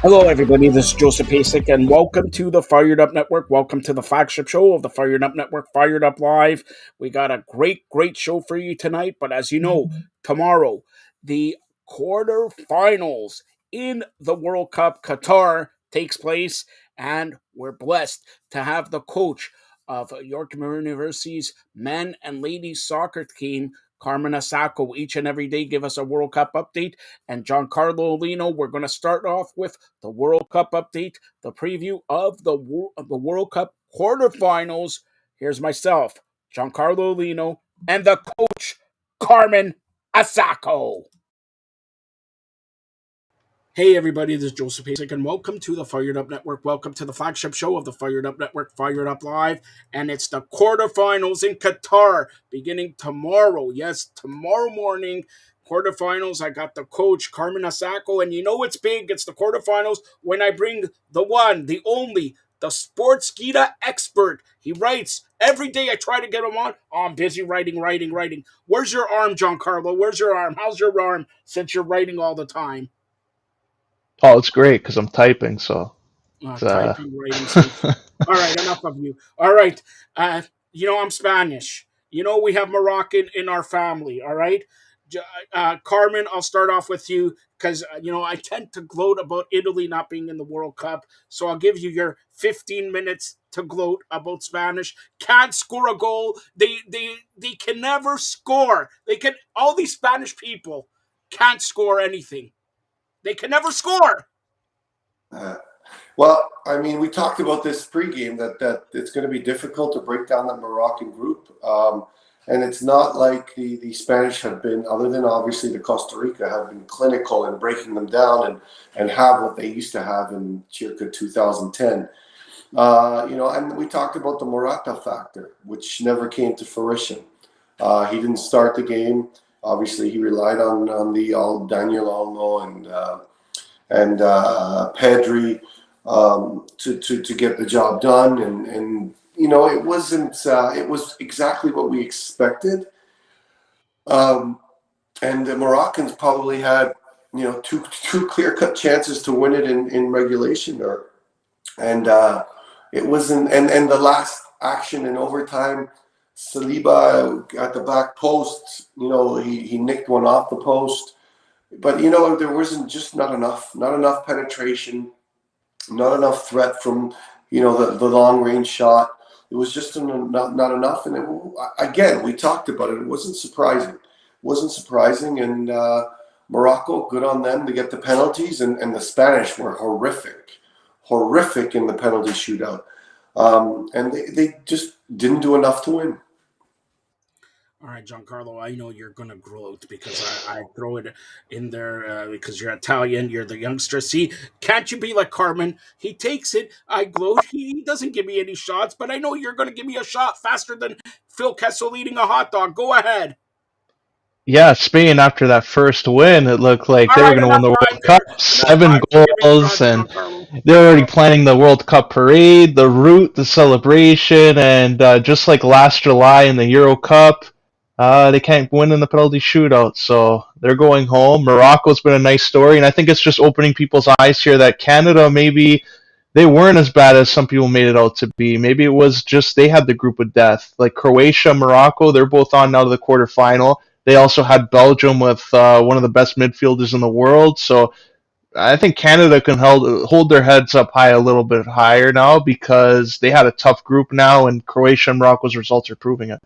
Hello, everybody. This is Joseph Pasek, and welcome to the Fired Up Network. Welcome to the flagship show of the Fired Up Network, Fired Up Live. We got a great show for you tonight. But as you know, tomorrow, the quarterfinals in the World Cup Qatar takes place, and we're blessed to have the coach of York University's men and ladies soccer team, Carmen Asako, each and every day give us a World Cup update. And Giancarlo Lino, we're going to start off with the World Cup update, the preview of the World Cup quarterfinals. Here's myself, Giancarlo Lino, and the coach, Carmen Asako. Hey everybody, this is Joseph Pasek, and welcome to the Fired Up Network. Welcome to the flagship show of the Fired Up Network, Fired Up Live, and it's the quarterfinals in Qatar beginning tomorrow. Yes, tomorrow morning, quarterfinals. I got the coach, Carmen Asako, and you know it's big. It's the quarterfinals when I bring the one, the only, the sports Gita expert. He writes every day. I try to get him on. Oh, I'm busy writing. Where's your arm, Giancarlo? Where's your arm? How's your arm since you're writing all the time? Oh, it's great because I'm typing, so it's Typing, writing. So, all right, enough of you. All right, uh, I'm Spanish. We have Moroccan in our family. All right, Carmen, I'll start off with you because I tend to gloat about Italy not being in the World Cup. So I'll give you your 15 minutes to gloat about Spanish. Can't score a goal. They can never score. All these Spanish people can't score anything. They can never score. Uh, well, I mean, we talked about this pregame that it's going to be difficult to break down that Moroccan group. And it's not like the Spanish have been, other than obviously the Costa Rica, have been clinical in breaking them down and have what they used to have in circa 2010. And we talked about the Morata factor, which never came to fruition. He didn't start the game. Obviously, he relied on the Daniel Olmo and Pedri to get the job done, and it wasn't. It was exactly what we expected. And the Moroccans probably had two clear cut chances to win it in regulation, and it wasn't. And the last action in overtime, Saliba at the back post. He nicked one off the post. But there wasn't just not enough penetration, not enough threat from the long range shot. It was just not enough. And again, we talked about it. It wasn't surprising. And Morocco, good on them to get the penalties. And the Spanish were horrific in the penalty shootout. And they just didn't do enough to win. All right, Giancarlo, I know you're going to gloat because I throw it in there because you're Italian, you're the youngster. See, can't you be like Carmen? He takes it, I gloat. He doesn't give me any shots, but I know you're going to give me a shot faster than Phil Kessel eating a hot dog. Go ahead. yeah, Spain after that first win, it looked like All they were right, going to win enough the time World Cup, there. Enough 7 time for giving goals, shots, and Giancarlo. they're already planning the World Cup parade, the route, the celebration, and just like last July in the Euro Cup, they can't win in the penalty shootout, so they're going home. Morocco's been a nice story, and I think it's just opening people's eyes here that Canada maybe they weren't as bad as some people made it out to be. Maybe it was just they had the group of death. Like Croatia, Morocco, they're both on now to the quarterfinal. They also had Belgium with one of the best midfielders in the world. So I think Canada can hold their heads up high a little bit higher now because they had a tough group now, and Croatia and Morocco's results are proving it.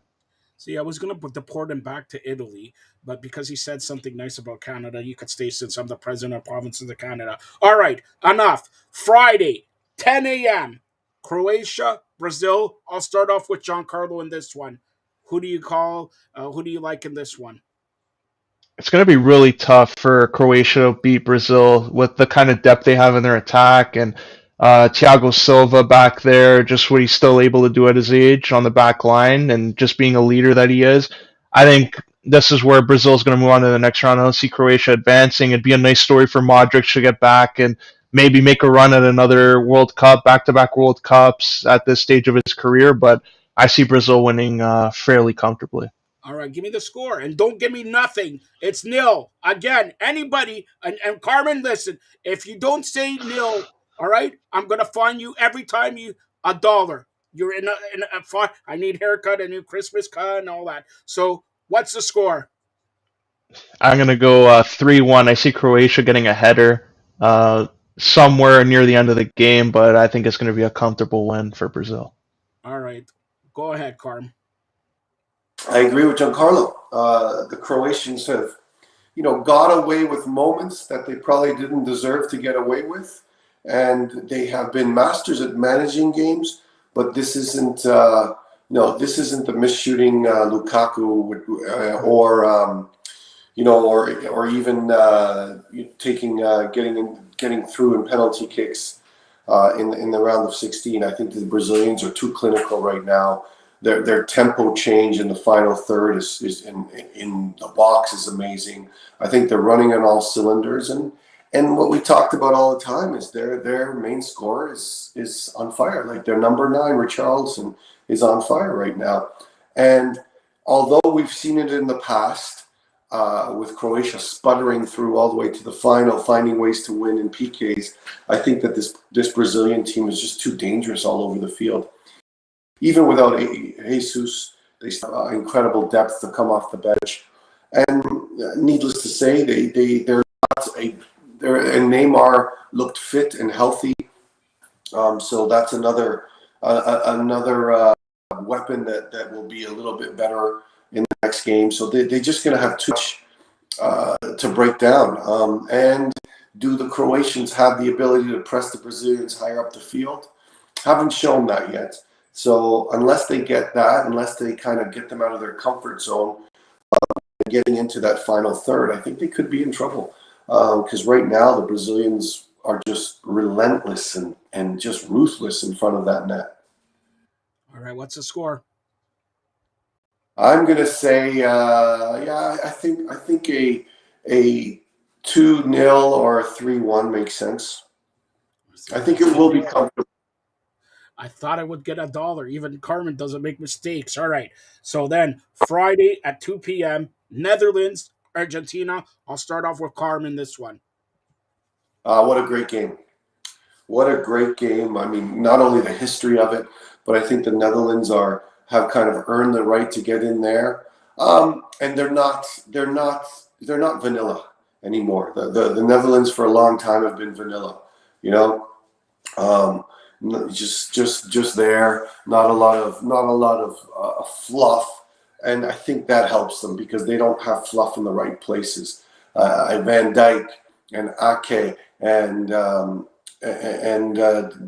See, I was going to deport him back to Italy, but because he said something nice about Canada, you could stay since I'm the president of provinces of Canada. All right, enough. Friday, 10 a.m. Croatia, Brazil. I'll start off with Giancarlo in this one. Who do you call? Who do you like in this one? It's going to be really tough for Croatia to beat Brazil with the kind of depth they have in their attack and Thiago Silva back there, just what he's still able to do at his age on the back line and just being a leader that he is. I think this is where Brazil's going to move on to the next round. I don't see Croatia advancing. It'd be a nice story for Modric to get back and maybe make a run at another World Cup, back-to-back World Cups at this stage of his career. But I see Brazil winning fairly comfortably. All right, give me the score and don't give me nothing. It's nil. Again, anybody, and Carmen, listen, if you don't say nil, all right, I'm going to fine you every time you $1. You're in a fine. I need haircut, a new Christmas cut, and all that. So, what's the score? I'm gonna go 3-1. I see Croatia getting a header somewhere near the end of the game, but I think it's gonna be a comfortable win for Brazil. All right, go ahead, Carm. I agree with Giancarlo. The Croatians have, got away with moments that they probably didn't deserve to get away with, and they have been masters at managing games. But this isn't, no, this isn't the misshooting Lukaku or even taking getting through in penalty kicks in the round of 16. I think the Brazilians are too clinical right now. Their tempo change in the final third is in the box is amazing. I think they're running on all cylinders, and what we talked about all the time is their main scorer is on fire. Like their number 9, Richarlison, is on fire right now. And although we've seen it in the past with Croatia sputtering through all the way to the final, finding ways to win in PKs, I think that this Brazilian team is just too dangerous all over the field. Even without Jesus, they still have incredible depth to come off the bench. And needless to say, they're not and Neymar looked fit and healthy. So that's another weapon that will be a little bit better in the next game. So they're just going to have too much to break down. And do the Croatians have the ability to press the Brazilians higher up the field? Haven't shown that yet. So unless they get that, unless they kind of get them out of their comfort zone, getting into that final third, I think they could be in trouble. Because right now the Brazilians are just relentless and just ruthless in front of that net. All right, what's the score? I'm gonna say, I think a 2-0 or a 3-1 makes sense. I think it will be comfortable. I thought I would get $1. Even Carmen doesn't make mistakes. All right. So then Friday at 2 p.m., Netherlands, Argentina. I'll start off with Carmen this one. What a great game. What a great game. I mean, not only the history of it, but I think the Netherlands have kind of earned the right to get in there. And they're not vanilla anymore. The Netherlands for a long time have been vanilla, you know. Um, just there, not a lot of fluff, and I think that helps them because they don't have fluff in the right places. Van Dijk and Ake and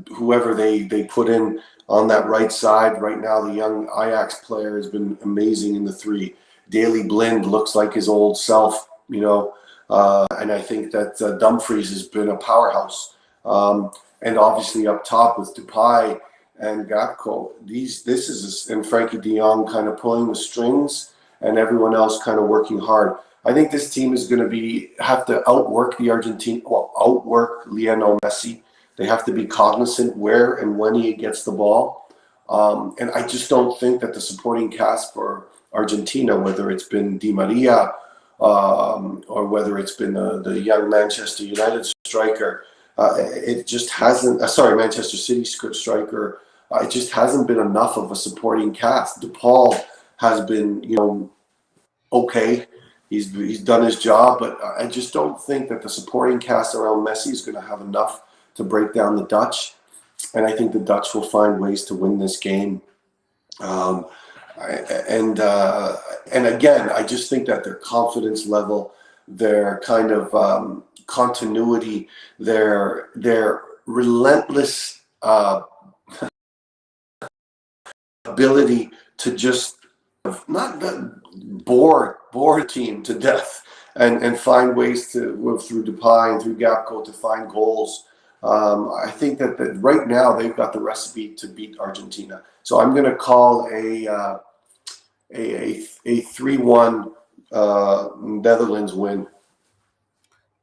whoever they put in on that right side right now, the young Ajax player has been amazing in the three. Daley Blind looks like his old self, and I think that Dumfries has been a powerhouse. And obviously up top with Depay and Gakpo, and Frankie De Jong kind of pulling the strings, and everyone else kind of working hard. I think this team is going to have to outwork outwork Lionel Messi. They have to be cognizant where and when he gets the ball. And I just don't think that the supporting cast for Argentina, whether it's been Di Maria or whether it's been the young Manchester United striker, it just hasn't. Manchester City striker. It just hasn't been enough of a supporting cast. DePaul has been, okay. He's done his job, but I just don't think that the supporting cast around Messi is going to have enough to break down the Dutch. And I think the Dutch will find ways to win this game. And again, I just think that their confidence level, their kind of continuity, their relentless ability to just not bore the team to death and find ways to move through Depay and through Gapco to find goals. I think that right now they've got the recipe to beat Argentina. So I'm going to call a 3-1 Netherlands win.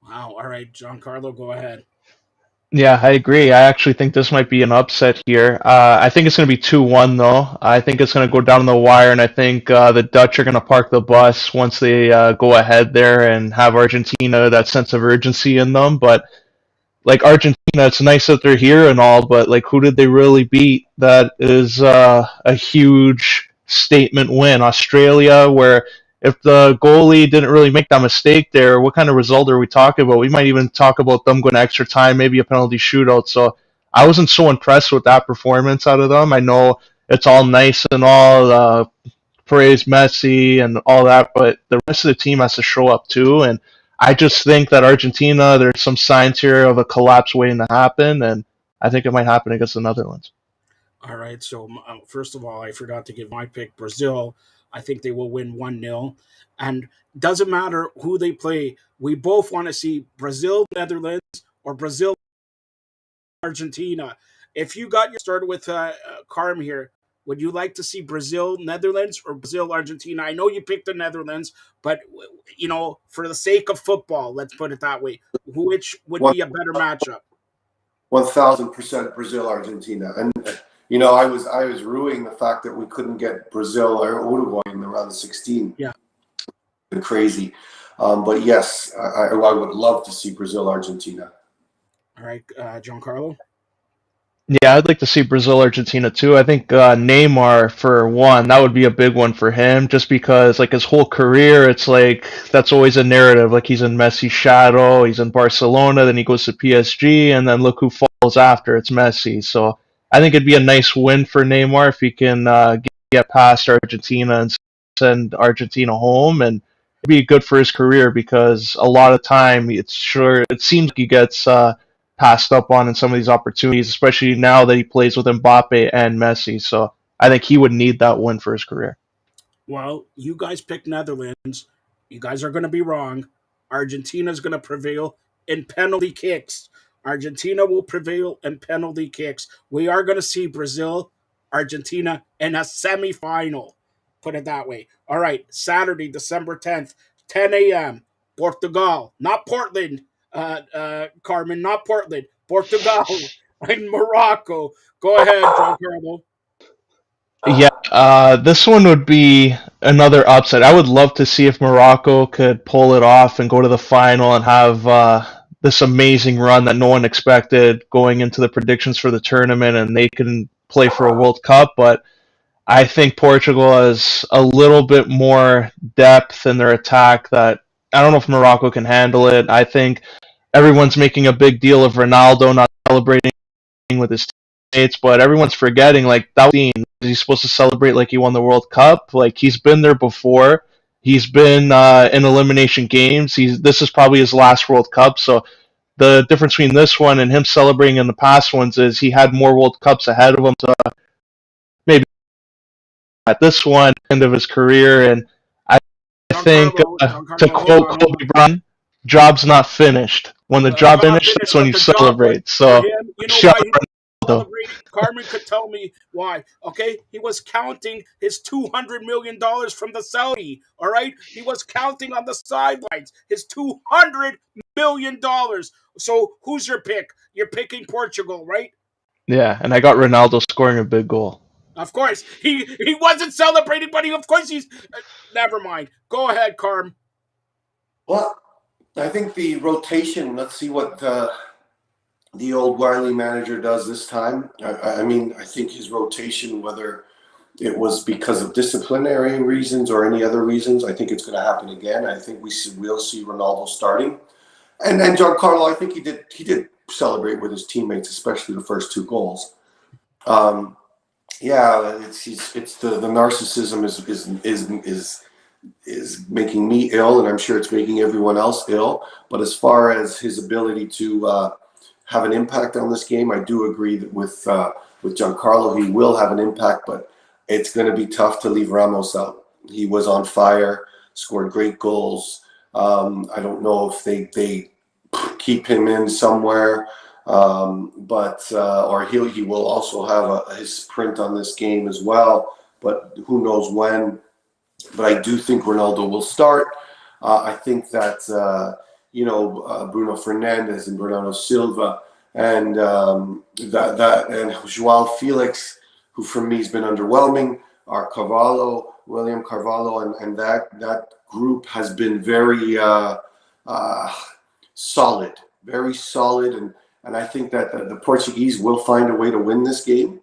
Wow. All right, Giancarlo, go ahead. Yeah, I agree. I actually think this might be an upset here. I think it's going to be 2-1 though. I think it's going to go down the wire, and I think the Dutch are going to park the bus once they go ahead there and have Argentina that sense of urgency in them. But like Argentina, it's nice that they're here and all, but like who did they really beat? That is a huge statement win. Australia, where if the goalie didn't really make that mistake there, what kind of result are we talking about? We might even talk about them going to extra time, maybe a penalty shootout. So I wasn't so impressed with that performance out of them. I know it's all nice and all. Praise Messi and all that, but the rest of the team has to show up too. And I just think that Argentina, there's some signs here of a collapse waiting to happen, and I think it might happen against the Netherlands. All right. So, first of all, I forgot to give my pick Brazil. I think they will win 1-0. And doesn't matter who they play. We both want to see Brazil, Netherlands, or Brazil, Argentina. If you got your started with Carm here, would you like to see Brazil, Netherlands, or Brazil, Argentina? I know you picked the Netherlands, but for the sake of football, let's put it that way. Which would One be a better matchup? 1,000% Brazil Argentina. And I was ruining the fact that we couldn't get Brazil or Uruguay in the round of 16. Yeah. Crazy. But yes, I would love to see Brazil Argentina. All right, Giancarlo. Yeah, I'd like to see Brazil Argentina too. I think Neymar for one, that would be a big one for him, just because like his whole career, it's like that's always a narrative. Like he's in Messi's shadow, he's in Barcelona, then he goes to PSG, and then look who falls after. It's Messi. So I think it'd be a nice win for Neymar if he can get past Argentina and send Argentina home, and it'd be good for his career because a lot of time it seems like he gets. Passed up on in some of these opportunities, especially now that he plays with Mbappe and Messi. So I think he would need that win for his career. Well, you guys picked Netherlands. You guys are going to be wrong. Argentina is going to prevail in penalty kicks. Argentina will prevail in penalty kicks. We are going to see Brazil, Argentina in a semifinal. Put it that way. All right, Saturday, December 10th, 10 a.m. Portugal, not Portland, Carmen, not Portland. Portugal in Morocco. Go ahead, Giancarlo. Yeah, this one would be another upset. I would love to see if Morocco could pull it off and go to the final and have this amazing run that no one expected going into the predictions for the tournament, and they can play for a World Cup. But I think Portugal has a little bit more depth in their attack that I don't know if Morocco can handle it. I think everyone's making a big deal of Ronaldo not celebrating with his teammates, but everyone's forgetting like that scene. He's supposed to celebrate like he won the World Cup. Like he's been there before. He's been in elimination games. This is probably his last World Cup. So the difference between this one and him celebrating in the past ones is he had more World Cups ahead of him. So maybe at this one, end of his career, and I think to Hold quote on, hold Kobe on. Bryant, "Job's not finished. When the job Not finished, finished, that's when but you the job, but celebrate." for So, him, you know shout why he was out celebrating? Carmen could tell me why. Okay, he was counting his $200 million from the Saudi. All right, he was counting on the sidelines his $200 million. So who's your pick? You're picking Portugal, right? Yeah, and I got Ronaldo scoring a big goal. Of course, he wasn't celebrating, but of course he's. Never mind. Go ahead, Carm. Well, I think the rotation. Let's see what the old Wiley manager does this time. I think his rotation, whether it was because of disciplinary reasons or any other reasons, I think it's going to happen again. I think we'll see Ronaldo starting, and then Giancarlo. I think he did celebrate with his teammates, especially the first two goals. Um, yeah, it's the narcissism is making me ill, and I'm sure it's making everyone else ill. But as far as his ability to have an impact on this game, I do agree that with Giancarlo, he will have an impact, but it's going to be tough to leave Ramos out. He was on fire, scored great goals. I don't know if they keep him in somewhere, but or he will also have his print on this game as well. But who knows when? But I do think Ronaldo will start. I think that Bruno Fernandes and Bernardo Silva and and Joao Felix, who for me has been underwhelming. Our Carvalho, William Carvalho, and that group has been very solid, very solid, and I think that the Portuguese will find a way to win this game.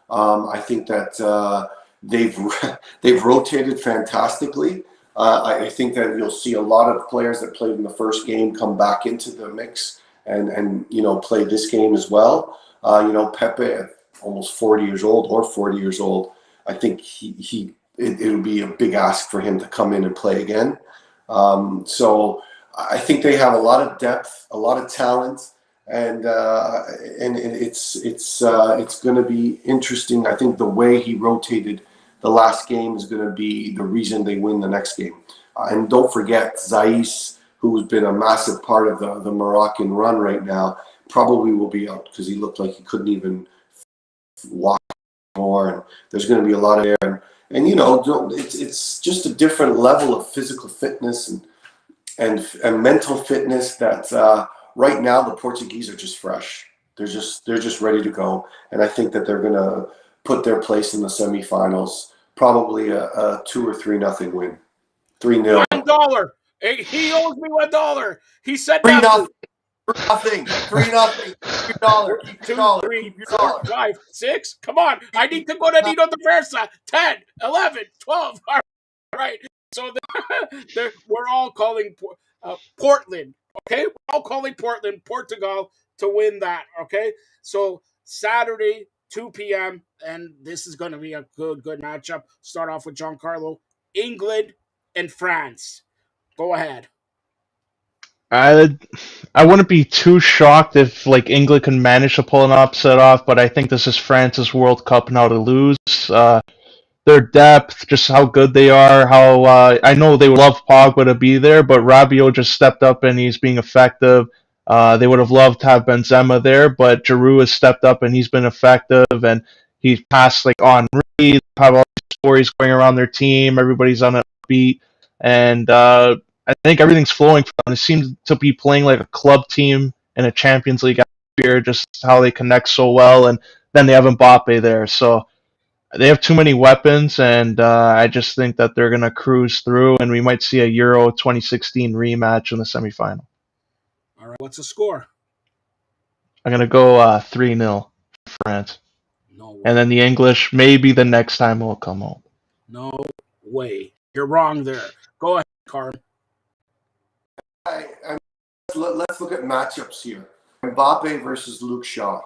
I think that they've they've rotated fantastically. I think that you'll see a lot of players that played in the first game come back into the mix and play this game as well. Pepe, almost 40 years old or 40 years old, I think it would be a big ask for him to come in and play again. So I think they have a lot of depth, a lot of talent, and it's going to be interesting. I think the way he rotated the last game is going to be the reason they win the next game. And don't forget Zais, who's been a massive part of the Moroccan run right now, probably will be out because he looked like he couldn't even walk more. And there's going to be a lot of air. And it's just a different level of physical fitness and mental fitness that right now the Portuguese are just fresh. They're just ready to go. And I think that they're going to put their place in the semifinals. Probably a 2 or 3-0 win. 3-0. $1. He owes me $1. He said 3-0. 3-0. $3. Keep your dollar. 2, 3, Keep your 4, dollar. 5, 6. Come on. I need to go to Nino de Versa. 10, 11, 12. All right. So we're all calling Portland. Okay. We're all calling Portland, Portugal to win that. Okay. So Saturday, 2 p.m. And this is going to be a good matchup. Start off with Giancarlo. England and France. Go ahead. I wouldn't be too shocked if England can manage to pull an upset off, but I think this is France's World Cup now to lose. Their depth, just how good they are, how I know they would love Pogba to be there, but Rabiot just stepped up and he's being effective. They would have loved to have Benzema there, but Giroud has stepped up and he's been effective, and he's passed Henry. They have all these stories going around their team. Everybody's on a beat, and I think everything's flowing for them. They seem to be playing like a club team in a Champions League atmosphere, just how they connect so well, and then they have Mbappe there, so they have too many weapons, and I just think that they're going to cruise through, and we might see a Euro 2016 rematch in the semifinal. All right. What's the score? I'm going to go 3-0 for France. No way. And then the English, maybe the next time will come home. No way. You're wrong there. Go ahead, Carm. Let's look at matchups here. Mbappe versus Luke Shaw.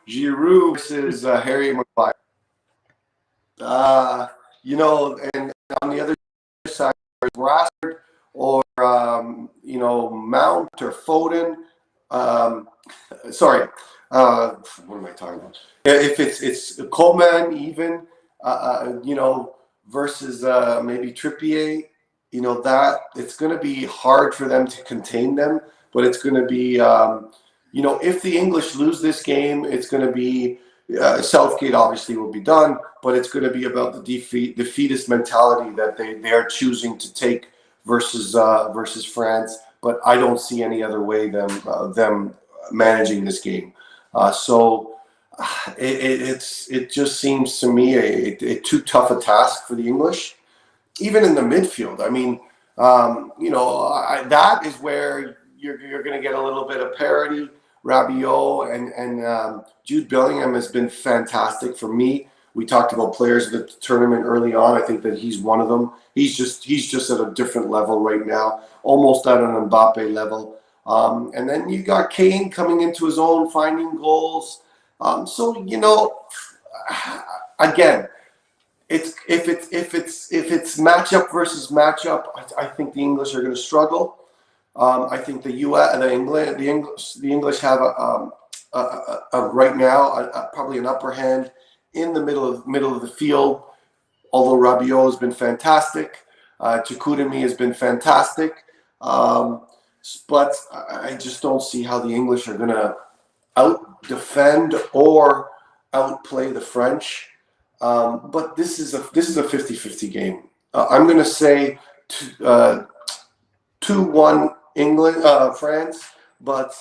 Giroud versus Harry Maguire. And on the other side, Rashford or Mount or Foden. Sorry, what am I talking about? If it's Coleman even, versus maybe Trippier, that it's going to be hard for them to contain them, but it's going to be. If the English lose this game, it's going to be Southgate obviously will be done, but it's going to be about the defeatist mentality that they are choosing to take versus France. But I don't see any other way them managing this game. So it just seems to me a too tough a task for the English, even in the midfield. I mean, that is where you're going to get a little bit of parity. Rabiot and Jude Bellingham has been fantastic for me. We talked about players of the tournament early on. I think that he's one of them. He's just at a different level right now, almost at an Mbappe level. And then you got Kane coming into his own, finding goals. Again, if it's matchup versus matchup, I think the English are going to struggle. I think the English have right now probably an upper hand in the middle of the field. Although Rabiot has been fantastic, Choukoudimi has been fantastic, but I just don't see how the English are going to out-defend or outplay the French. But this is a 50-50 game. I'm going to say 2-1 England, France, but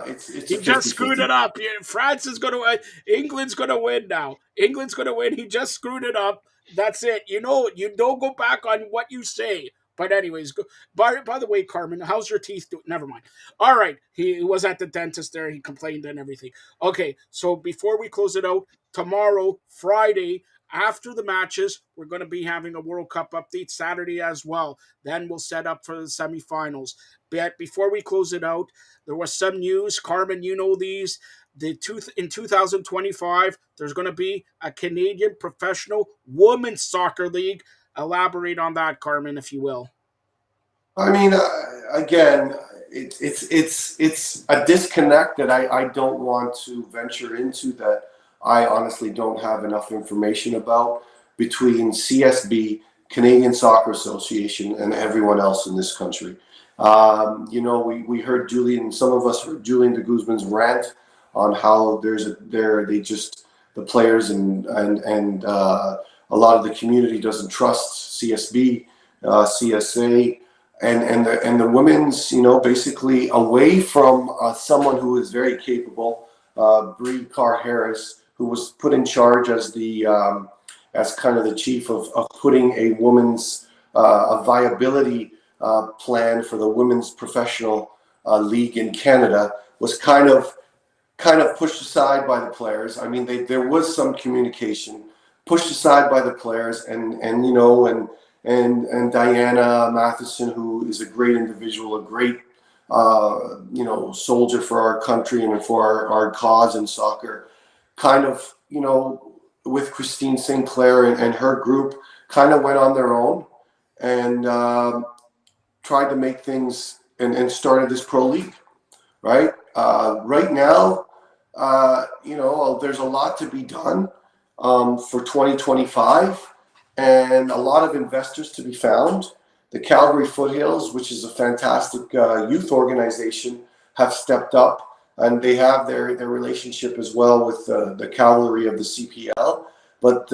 it's a He just screwed 50-50. it up. France is going to England's going to win now. England's going to win. He just screwed it up. That's it. You don't go back on what you say. But anyways, by the way, Carmen, how's your teeth doing? Never mind. All right, he was at the dentist there. He complained and everything. Okay, so before we close it out, tomorrow, Friday, after the matches, we're going to be having a World Cup update Saturday as well. Then we'll set up for the semifinals. But before we close it out, there was some news. Carmen, you know these. In 2025, there's going to be a Canadian professional women's soccer league. Elaborate on that, Carmen, if you will. I mean, again, it's a disconnect that I don't want to venture into, that I honestly don't have enough information about, between CSB, Canadian Soccer Association, and everyone else in this country. We heard Julian. Some of us heard Julian de Guzman's rant on how the players and a lot of the community doesn't trust CSB, CSA, and the women's, basically away from someone who is very capable, Bree Carr Harris, who was put in charge as as kind of the chief of putting a women's a viability plan for the women's professional league in Canada, was kind of pushed aside by the players. I mean, there was some communication pushed aside by the players, and Diana Matheson, who is a great individual, a great soldier for our country and for our cause in soccer, kind of, with Christine Sinclair and her group, kind of went on their own and tried to make things and started this pro league, right? Right now, there's a lot to be done for 2025, and a lot of investors to be found. The Calgary Foothills, which is a fantastic youth organization, have stepped up, and they have their relationship as well with the cavalry of the CPL. But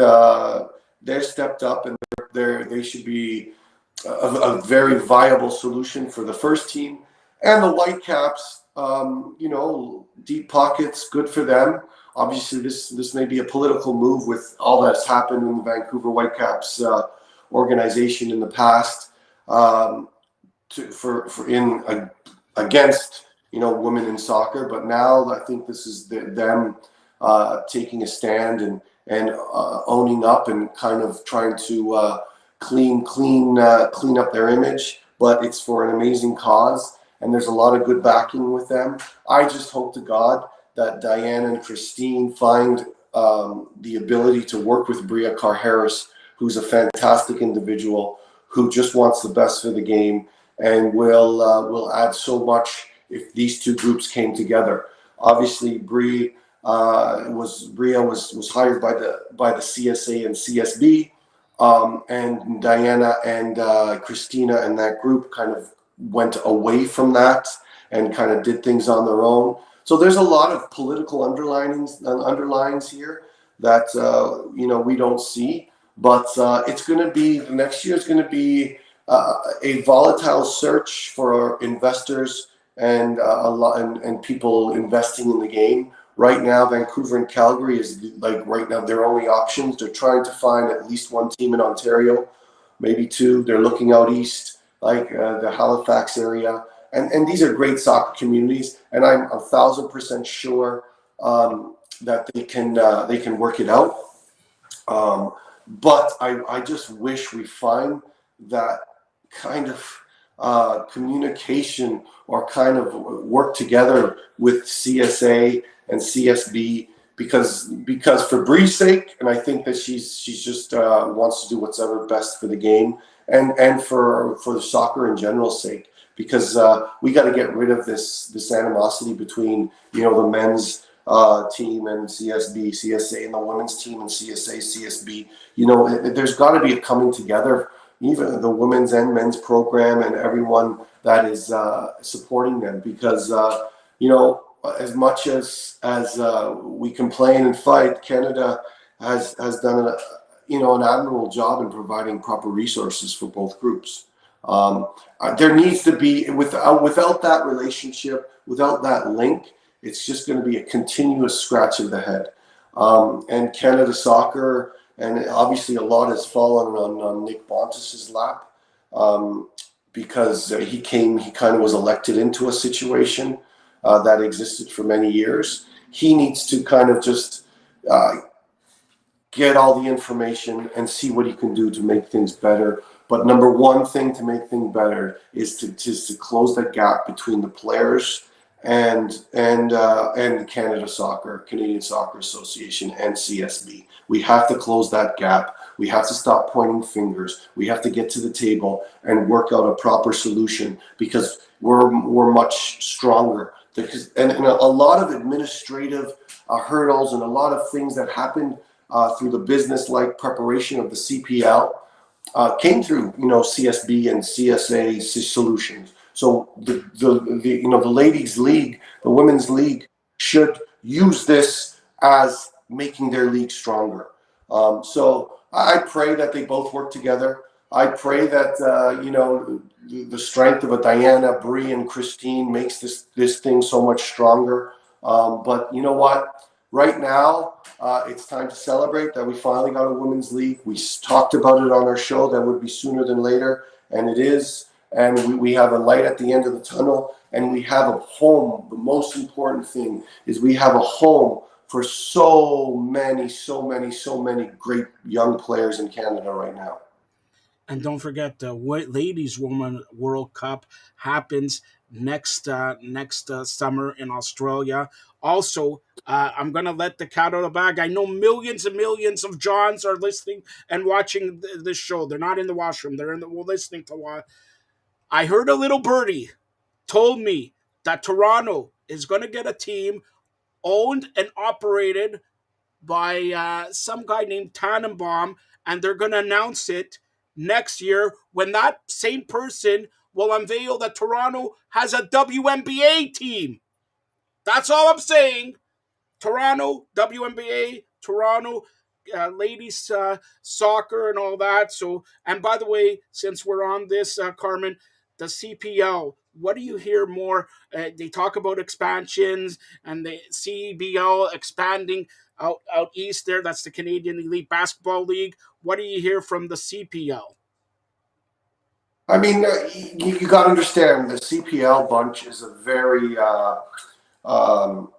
they've stepped up, and they should be a very viable solution for the first team. And the Whitecaps, deep pockets, good for them. Obviously, this may be a political move with all that's happened in the Vancouver Whitecaps organization in the past, against women in soccer. But now I think this is them taking a stand and owning up and kind of trying to clean up their image. But it's for an amazing cause, and there's a lot of good backing with them. I just hope to God that Diane and Christine find the ability to work with Bria Carr-Harris, who's a fantastic individual, who just wants the best for the game, and will add so much if these two groups came together. Obviously, Bria was hired by the CSA and CSB, and Diana and Christina and that group kind of went away from that and kind of did things on their own. So there's a lot of political underlines here that we don't see, but it's going to be, next year is going to be a volatile search for investors and and people investing in the game. Right now, Vancouver and Calgary is right now their only options. They're trying to find at least one team in Ontario, maybe two. They're looking out east, the Halifax area. And these are great soccer communities, and I'm 1,000% sure that they can work it out. But I just wish we find that kind of communication, or kind of work together with CSA and CSB, because for Bree's sake, and I think that she's just wants to do what's ever best for the game, and for the soccer in general's sake. Because we got to get rid of this animosity between the men's team and CSB, CSA, and the women's team and CSA, CSB. There's got to be a coming together, even the women's and men's program and everyone that is supporting them. Because as much as we complain and fight, Canada has done an admirable job in providing proper resources for both groups. There needs to be, without that relationship, without that link, it's just going to be a continuous scratch of the head. And Canada Soccer, and obviously a lot has fallen on Nick Bontis's lap, because he kind of was elected into a situation that existed for many years. He needs to kind of just get all the information and see what he can do to make things better. But number one thing to make things better is to close that gap between the players and Canada Soccer, Canadian Soccer Association, and CSB. We have to close that gap. We have to stop pointing fingers. We have to get to the table and work out a proper solution, because we're much stronger. And a lot of administrative hurdles and a lot of things that happened through the business-like preparation of the CPL came through, CSB and CSA solutions. So the ladies' league, the women's league, should use this as making their league stronger. So I pray that they both work together. I pray that the strength of a Diana, Bree, and Christine makes this thing so much stronger. But you know what? Right now, it's time to celebrate that we finally got a women's league. We talked about it on our show that would be sooner than later, and it is. And we have a light at the end of the tunnel, and we have a home. The most important thing is we have a home for so many great young players in Canada right now. And don't forget, the Ladies Women World Cup happens next summer in Australia. Also, I'm gonna let the cat out of the bag. I know millions and millions of Johns are listening and watching this show. They're not in the washroom. They're listening to watch. I heard a little birdie told me that Toronto is gonna get a team owned and operated by some guy named Tannenbaum, and they're going to announce it next year when that same person will unveil that Toronto has a WNBA team. That's all I'm saying. Toronto, WNBA, Toronto, ladies soccer and all that. So, and by the way, since we're on this, Carmen, the CPL. What do you hear more? They talk about expansions and the CBL expanding out east there. That's the Canadian Elite Basketball League. What do you hear from the CPL? I mean, you got to understand the CPL bunch is a very um,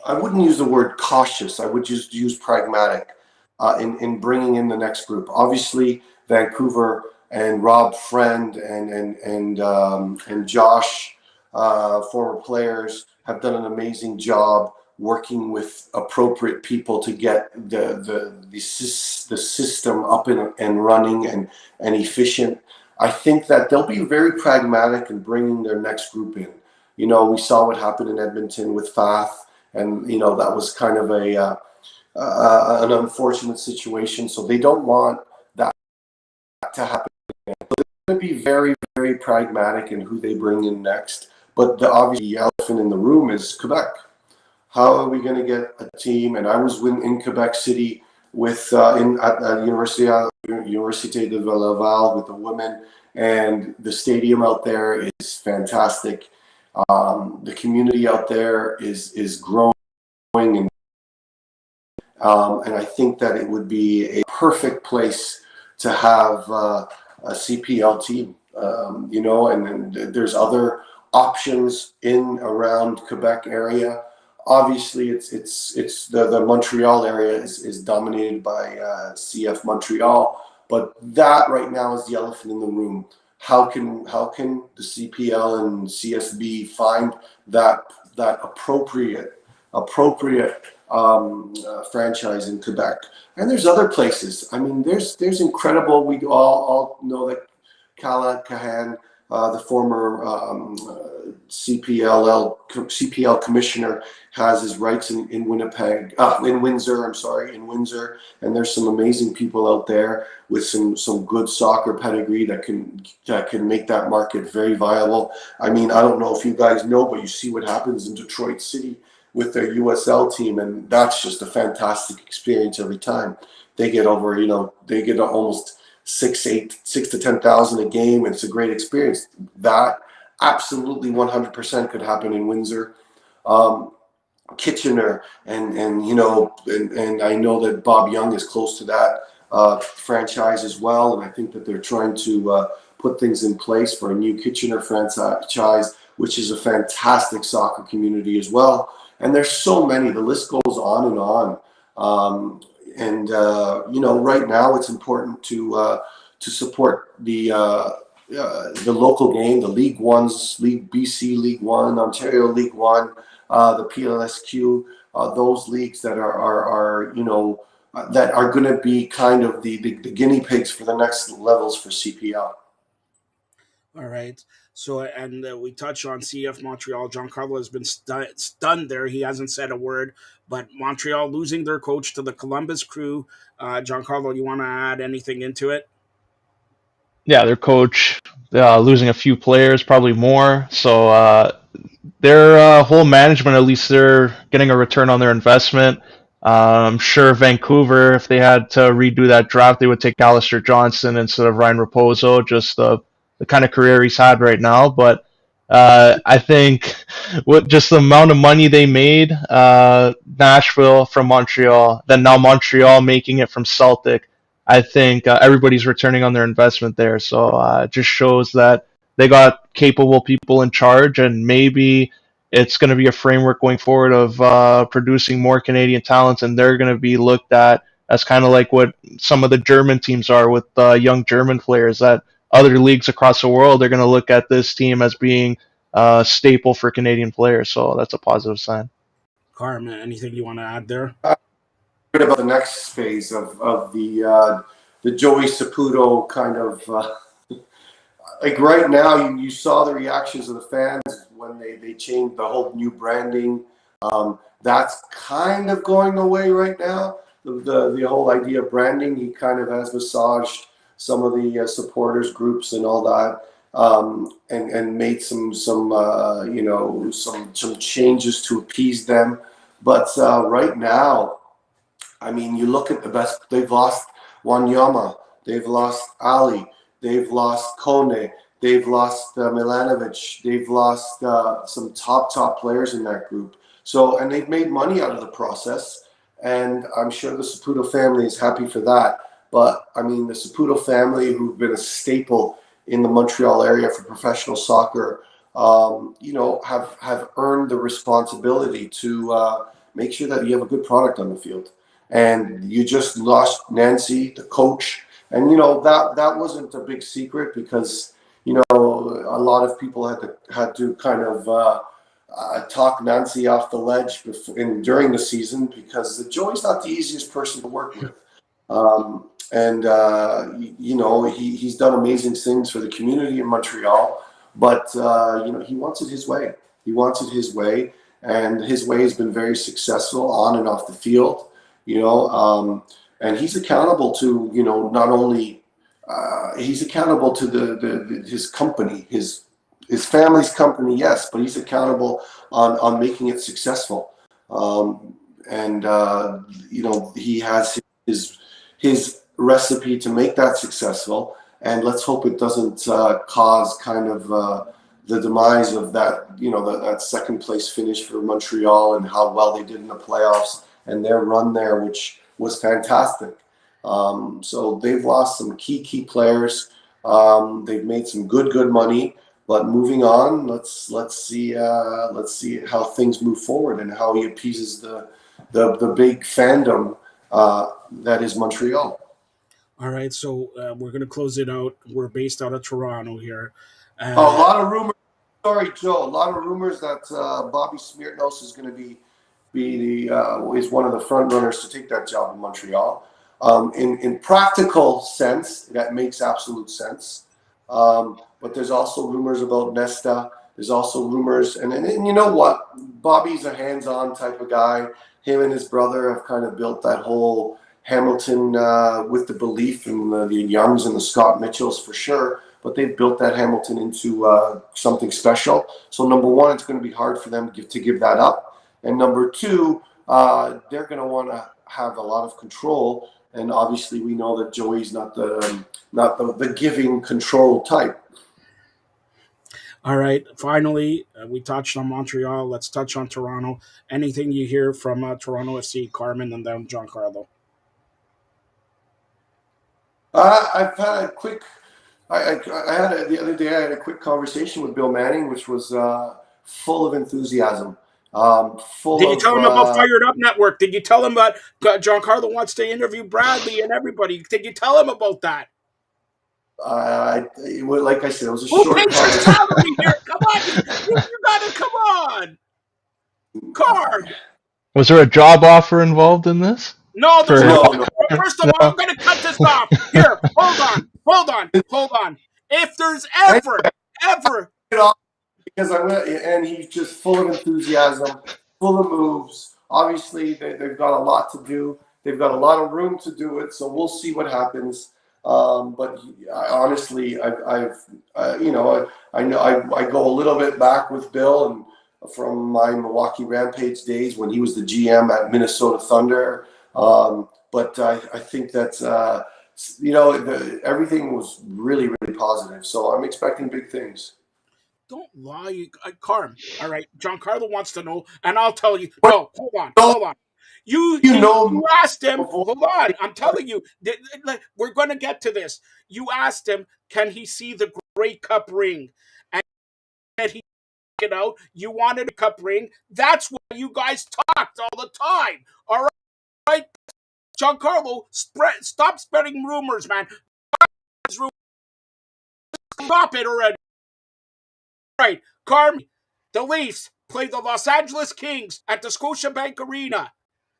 I wouldn't use the word cautious. I would just use pragmatic in bringing in the next group. Obviously, Vancouver and Rob Friend and Josh, former players, have done an amazing job working with appropriate people to get the system up and running and efficient. I think that they'll be very pragmatic in bringing their next group in. We saw what happened in Edmonton with FAF, and that was kind of an unfortunate situation. So they don't want that to happen. They're going to be very, very pragmatic in who they bring in next. But the obvious elephant in the room is Quebec. How are we going to get a team? And I was in Quebec City with at Université de Laval with the women, and the stadium out there is fantastic. The community out there is growing, and I think that it would be a perfect place to have a CPL team. And there's other options in around Quebec area. Obviously, it's the Montreal area is dominated by CF Montreal, but that right now is the elephant in the room. How can the CPL and CSB find that appropriate franchise in Quebec? And there's other places. I mean, there's incredible. We all know that Kala Kahan, the former CPL commissioner, has his rights in Winnipeg, in Windsor. I'm sorry, in Windsor. And there's some amazing people out there with some good soccer pedigree that can make that market very viable. I mean, I don't know if you guys know, but you see what happens in Detroit City with their USL team, and that's just a fantastic experience every time. They get over, they get almost six to 10,000 a game, and it's a great experience. That absolutely 100% could happen in Windsor. Um, Kitchener, and I know that Bob Young is close to that franchise as well, and I think that they're trying to put things in place for a new Kitchener franchise, which is a fantastic soccer community as well. And there's so many. The list goes on and on. Right now it's important to support the local game, the League Ones, League BC League One, Ontario League One, the PLSQ, those leagues that are that are going to be kind of the guinea pigs for the next levels for CPL. All right. So, and we touch on CF Montreal. Giancarlo has been stunned there. He hasn't said a word, but Montreal losing their coach to the Columbus Crew. Giancarlo, you want to add anything into it? Yeah, their coach losing a few players, probably more. So their whole management, at least they're getting a return on their investment. I'm sure Vancouver, if they had to redo that draft, they would take Alistair Johnson instead of Ryan Raposo, just the kind of career he's had right now. But I think with just the amount of money they made, Nashville from Montreal, then now Montreal making it from Celtic, I think everybody's returning on their investment there. So it just shows that they got capable people in charge, and maybe it's going to be a framework going forward of producing more Canadian talents, and they're going to be looked at as kind of like what some of the German teams are with young German players. That other leagues across the world, they're going to look at this team as being a staple for Canadian players. So that's a positive sign. Carmen, anything you want to add there? Good about the next phase of the Joey Saputo kind of like right now. You saw the reactions of the fans when they changed the whole new branding. That's kind of going away right now. The whole idea of branding, he kind of has massaged some of the supporters groups and all that, and made some changes to appease them. But right now, I mean, you look at the best. They've lost Wanyama. They've lost Ali. They've lost Kone. They've lost Milanovic. They've lost some top players in that group. So, and they've made money out of the process. And I'm sure the Saputo family is happy for that. But I mean, the Saputo family, who've been a staple in the Montreal area for professional soccer, have earned the responsibility to make sure that you have a good product on the field. And you just lost Nancy, the coach, and that wasn't a big secret, because a lot of people had to kind of talk Nancy off the ledge during the season, because Joey's not the easiest person to work with. He's done amazing things for the community in Montreal, but he wants it his way. He wants it his way, and his way has been very successful on and off the field. And he's accountable to not only he's accountable to his company, his family's company, yes, but he's accountable on making it successful. He has his recipe to make that successful, and let's hope it doesn't cause kind of the demise of that that second place finish for Montreal and how well they did in the playoffs and their run there, which was fantastic. So they've lost some key players. They've made some good money, but moving on, let's see how things move forward and how he appeases the big fandom that is Montreal. All right, so we're going to close it out. We're based out of Toronto here. A lot of rumors. Sorry, Joe. A lot of rumors that Bobby Smirnos is going to be is one of the front runners to take that job in Montreal. In practical sense, that makes absolute sense. But there's also rumors about Nesta. There's also rumors, and you know what? Bobby's a hands-on type of guy. Him and his brother have kind of built that whole Hamilton with the belief in the Youngs and the Scott Mitchells for sure. But they've built that Hamilton into something special. So number one, it's going to be hard for them to give that up. And number two, they're going to want to have a lot of control and obviously we know that Joey's not the giving control type. All right. Finally, we touched on Montreal. Let's touch on Toronto. Anything you hear from Toronto FC, Carmen, and then Giancarlo? I've had a quick. The other day. I had a quick conversation with Bill Manning, which was full of enthusiasm. Full Did you tell him about of. Fired Up Network? Did you tell him that Giancarlo wants to interview Bradley and everybody? Did you tell him about that? Like I said, it was a Who short pays your conversation. salary here? Come on, you gotta come on, Carm. Was there a job offer involved in this? No, there's For no. No, no, First of all, no. I'm gonna cut this off. Here, hold on. If there's I ever, it off because and he's just full of enthusiasm, full of moves. Obviously, they've got a lot to do. They've got a lot of room to do it, so we'll see what happens. But honestly, I know I go a little bit back with Bill and from my Milwaukee Rampage days when he was the GM at Minnesota Thunder. But I think that's everything was really, really positive. So I'm expecting big things. don't lie, Carm. All right, Giancarlo wants to know, and I'll tell you. But No, hold don't on. You you you know you asked him. before? Hold on, I'm telling you. We're going to get to this. You asked him, can he see the Grey Cup ring, and he took it out. You wanted a cup ring. That's what you guys talked all the time. All right, Giancarlo, stop spreading rumors, man. Stop it already. All right, Carm, the Leafs play the Los Angeles Kings at the Scotiabank Arena.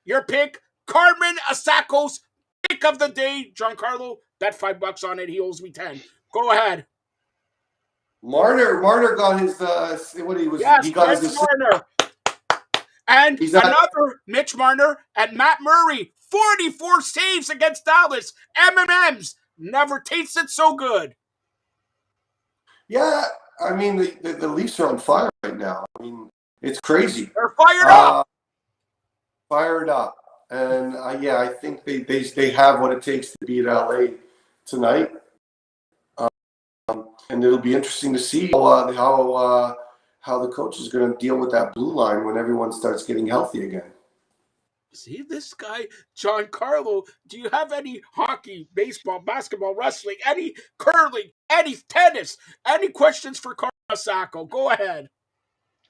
Your pick, Carmen Asaco's pick of the day. Giancarlo, bet $5 on it. He owes me 10. Go ahead. Marner got his what he was Yes, he got his Mitch assist. Marner. And He's at another Mitch Marner and Matt Murray. 44 saves against Dallas. M&M's. Never tasted so good. yeah. I mean the Leafs are on fire right now. I mean it's crazy. They're fired up. Fired up, and yeah, I think they have what it takes to beat LA tonight. And it'll be interesting to see how the coach is going to deal with that blue line when everyone starts getting healthy again. See this guy, Giancarlo. Do you have any hockey, baseball, basketball, wrestling, any curling, any tennis, any questions for Carl Sacco? Go ahead.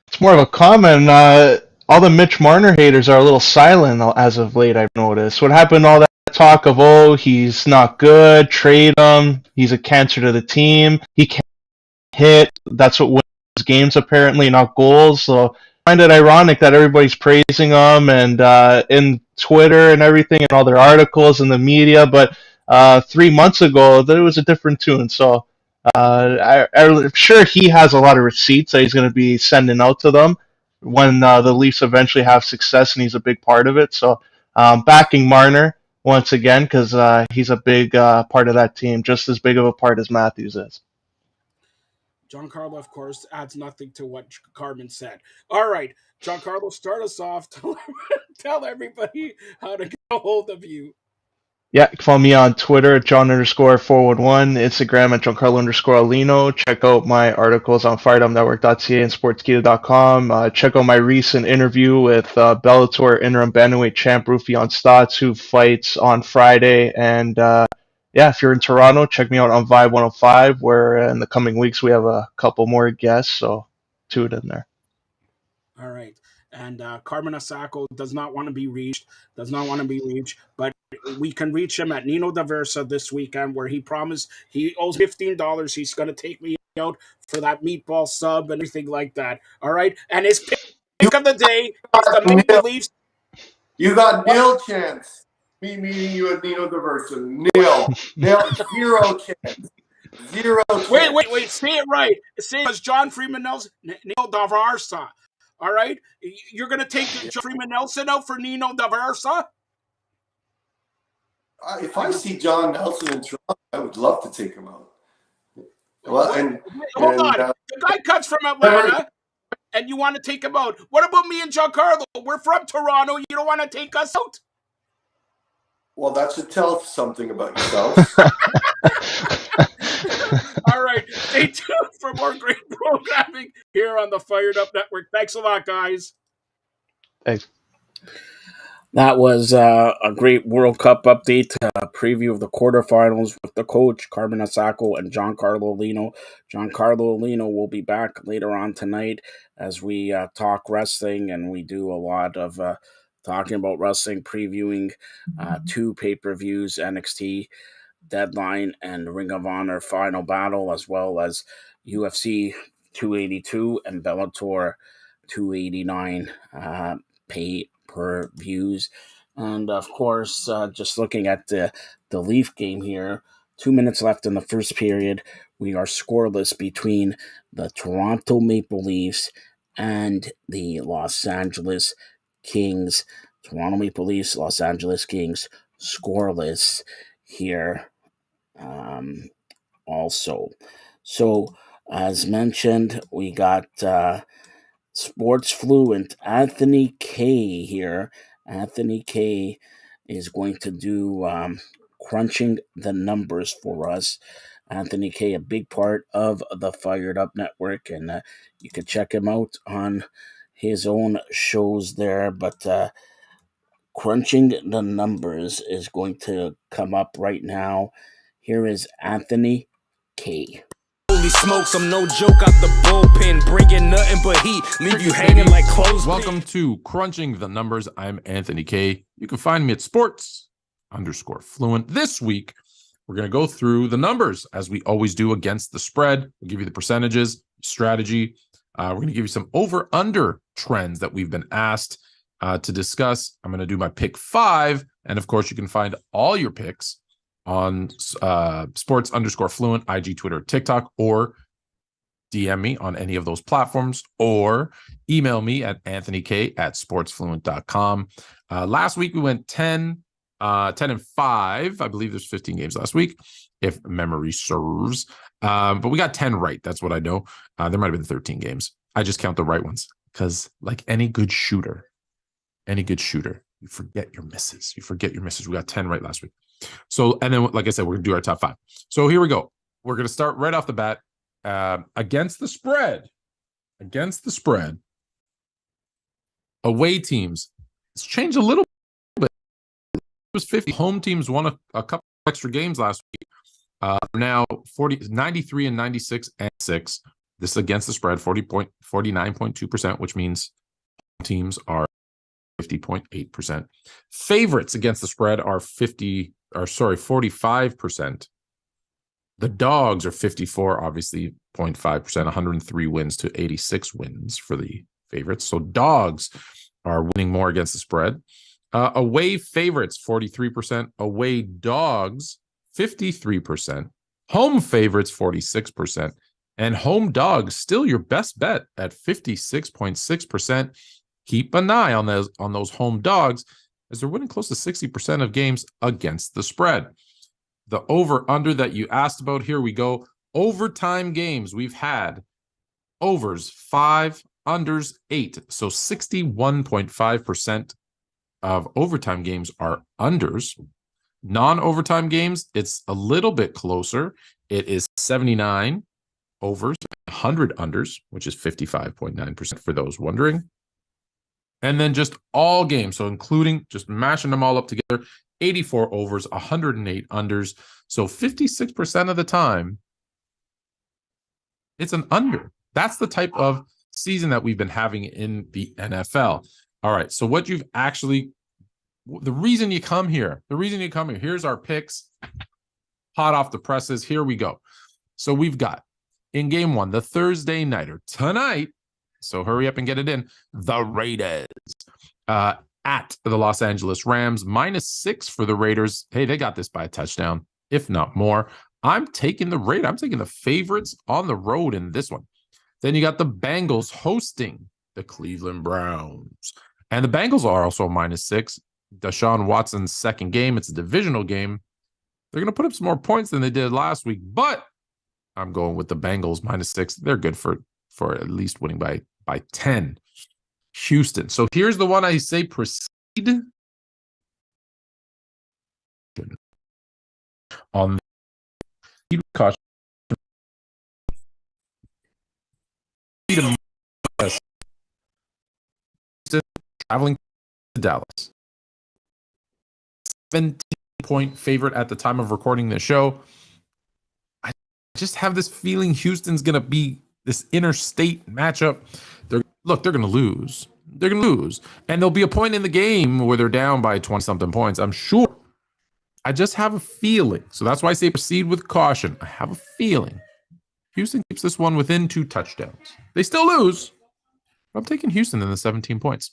It's more of a comment. All the Mitch Marner haters are a little silent as of late, I've noticed. What happened, all that talk of, oh, he's not good, trade him, he's a cancer to the team, he can't hit, that's what wins games apparently, not goals. So I find it ironic that everybody's praising him and in Twitter and everything and all their articles in the media, but 3 months ago, there was a different tune. So I'm sure he has a lot of receipts that he's going to be sending out to them when the Leafs eventually have success, and he's a big part of it. So backing Marner once again because he's a big part of that team, just as big of a part as Matthews is. Giancarlo, of course, adds nothing to what Carmen said. All right, Giancarlo, start us off. Tell everybody how to get a hold of you. Yeah, you can follow me on Twitter at John_411, Instagram at Giancarlo_Alino. Check out my articles on FiredUpNetwork.ca and Sportskeeda.com. Check out my recent interview with Bellator interim bantamweight champ Rufian Stotts, who fights on Friday. And yeah, if you're in Toronto, check me out on Vibe 105, where in the coming weeks we have a couple more guests, so tune in there. All right. And Carmen Asako does not want to be reached, but we can reach him at Nino Daversa this weekend, where he promised he owes $15. He's going to take me out for that meatball sub and everything like that. All right. And his pick of the day is the Maple Leafs. You got nil chance. Me meeting you at Nino Diversa. Nil. Zero chance. Zero chance. Wait. Say it right. Say it as John Freeman Nelson, Nino Daversa. All right. You're going to take John Freeman Nelson out for Nino Daversa? If I see John Nelson in Toronto, I would love to take him out. Well, hold on. The guy cuts from Atlanta, and you want to take him out. What about me and Giancarlo? We're from Toronto. You don't want to take us out? Well, that should tell something about yourselves. All right. Stay tuned for more great programming here on the Fired Up Network. Thanks a lot, guys. Thanks. That was a great World Cup update, preview of the quarterfinals with the coach, Carmen Asako and Giancarlo Lino. Giancarlo Lino will be back later on tonight as we talk wrestling, and we do a lot of talking about wrestling, previewing two pay-per-views, NXT Deadline and Ring of Honor Final Battle, as well as UFC 282 and Bellator 289 pay per views. And of course, just looking at the Leaf game here, 2 minutes left in the first period. We are scoreless between the Toronto Maple Leafs and the Los Angeles Kings. Toronto Maple Leafs, Los Angeles Kings, scoreless here also. So, as mentioned, we got sports fluent Anthony K here. Anthony K is going to do crunching the numbers for us. Anthony K, a big part of the Fired Up Network, and you can check him out on his own shows there. But crunching the numbers is going to come up right now. Here is Anthony K. Holy smokes, I'm no joke out the bullpen, bringing nothing but heat, leave you hanging like clothes. Welcome to Crunching the Numbers. I'm Anthony K. You can find me at sports_fluent. This week, we're going to go through the numbers as we always do against the spread. We'll give you the percentages, strategy. We're going to give you some over-under trends that we've been asked to discuss. I'm going to do my pick 5. And of course, you can find all your picks on sports_fluent, IG, Twitter, TikTok, or DM me on any of those platforms, or email me at anthonyk@sportsfluent.com. Last week, we went 10 and 5. I believe there's 15 games last week, if memory serves. But we got 10 right. That's what I know. There might have been 13 games. I just count the right ones because, like any good shooter, you forget your misses. We got 10 right last week. So, and then, like I said, we're going to do our top 5. So here we go. We're going to start right off the bat. Against the spread, away teams, it's changed a little bit. It was 50. Home teams won a couple extra games last week. Now 93 and 96 and 6. This is against the spread, 49.2%, which means home teams are 50.8%. Favorites against the spread are 45%. The dogs are 54, obviously 0.5%, 103 wins to 86 wins for the favorites. So dogs are winning more against the spread. Away favorites, 43%. Away dogs, 53%. Home favorites, 46%. And home dogs, still your best bet at 56.6%. Keep an eye on those home dogs as they're winning close to 60% of games against the spread. The over-under that you asked about, here we go. Overtime games, we've had overs 5, unders 8. So 61.5% of overtime games are unders. Non-overtime games, it's a little bit closer. It is 79 overs, 100 unders, which is 55.9% for those wondering. And then just all games, so including just mashing them all up together, 84 overs, 108 unders. So 56% of the time, it's an under. That's the type of season that we've been having in the NFL. All right, so what you've actually, the reason you come here, here's our picks, hot off the presses. Here we go. So we've got, in game 1, the Thursday nighter, tonight, so hurry up and get it in, the Raiders at the Los Angeles Rams, -6 for the Raiders. Hey, they got this by a touchdown, if not more. I'm taking the Raiders. I'm taking the favorites on the road in this one. Then you got the Bengals hosting the Cleveland Browns. And the Bengals are also -6. Deshaun Watson's second game. It's a divisional game. They're going to put up some more points than they did last week, but I'm going with the Bengals -6. They're good for at least winning by 10. Houston. So here's the one I say proceed. on the caution. Traveling to Dallas. 17-point favorite at the time of recording this show. I just have this feeling Houston's going to be this interstate matchup. They're going to lose. They're going to lose. And there'll be a point in the game where they're down by 20-something points, I'm sure. I just have a feeling. So that's why I say proceed with caution. I have a feeling Houston keeps this one within 2 touchdowns. They still lose. I'm taking Houston in the 17 points.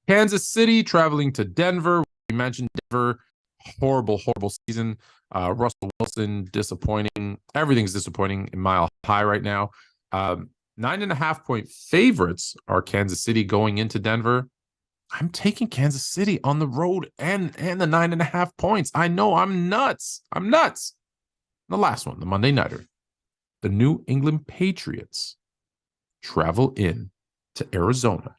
Kansas City traveling to Denver. We mentioned Denver. Horrible season. Russell Wilson, disappointing. Everything's disappointing in Mile High right now. 9.5-point favorites are Kansas City going into Denver. I'm taking Kansas City on the road and the 9.5 points. I know I'm nuts. The last one, the Monday Nighter. The New England Patriots travel in to Arizona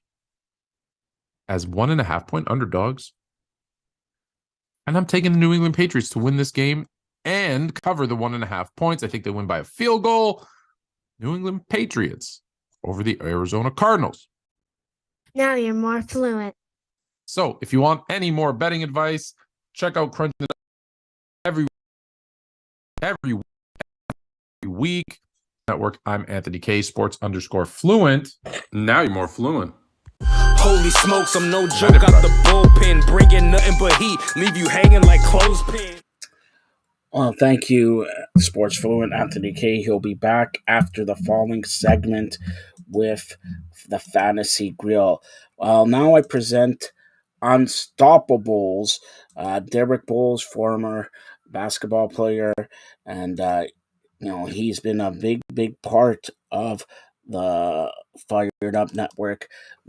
as 1.5-point underdogs. And I'm taking the New England Patriots to win this game and cover the 1.5 points. I think they win by a field goal. New England Patriots over the Arizona Cardinals. Now you're more fluent. So if you want any more betting advice, check out Crunch every week. Network. I'm Anthony K, sports_fluent. Now you're more fluent. Holy smokes, I'm no joke out the bullpen, bringing nothing but heat, leave you hanging like clothespin. Well, thank you, Sports Fluent Anthony K. He'll be back after the following segment with the Fantasy Grill. Well, now I present Unstoppables. Derek Bowles, former basketball player, and he's been a big part of the Fired Up Network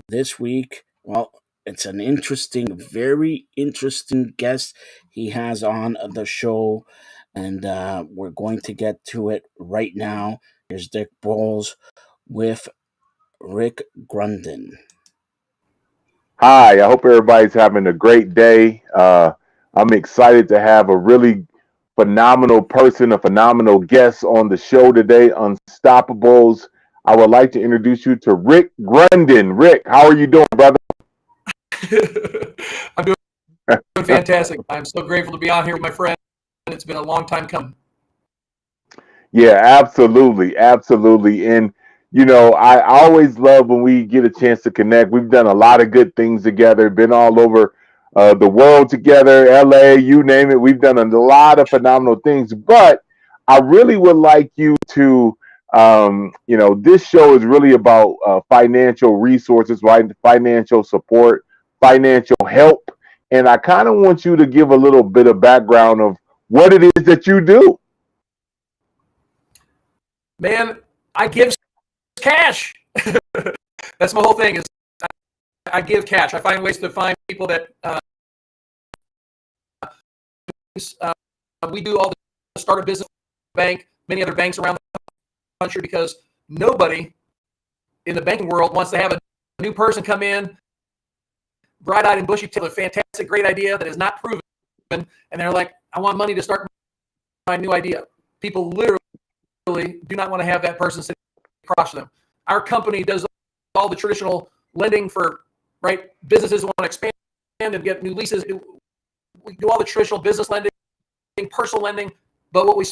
this week. Well, it's an very interesting guest he has on the show, and we're going to get to it right now. Here's Dick Bowles with Rick Grunden. Hi, I hope everybody's having a great day. I'm excited to have a really phenomenal person, a phenomenal guest on the show today, Unstoppables. I would like to introduce you to Rick Grunden. Rick, how are you doing, brother? I'm doing fantastic. I'm so grateful to be on here with my friend. It's been a long time coming. Yeah, absolutely. And, I always love when we get a chance to connect. We've done a lot of good things together, been all over the world together, LA, you name it. We've done a lot of phenomenal things. But I really would like you to, this show is really about financial resources, right? Financial support, financial help. And I kind of want you to give a little bit of background of what it is that you do. Man, I give cash. That's my whole thing is I give cash. I find ways to find people that we do all the start a business bank, many other banks around the country, because nobody in the banking world wants to have a new person come in, bright-eyed and bushy, tell a fantastic, great idea that is not proven, and they're like, I want money to start my new idea. People literally do not want to have that person sitting across them. Our company does all the traditional lending for businesses who want to expand and get new leases. We do all the traditional business lending, personal lending, but what we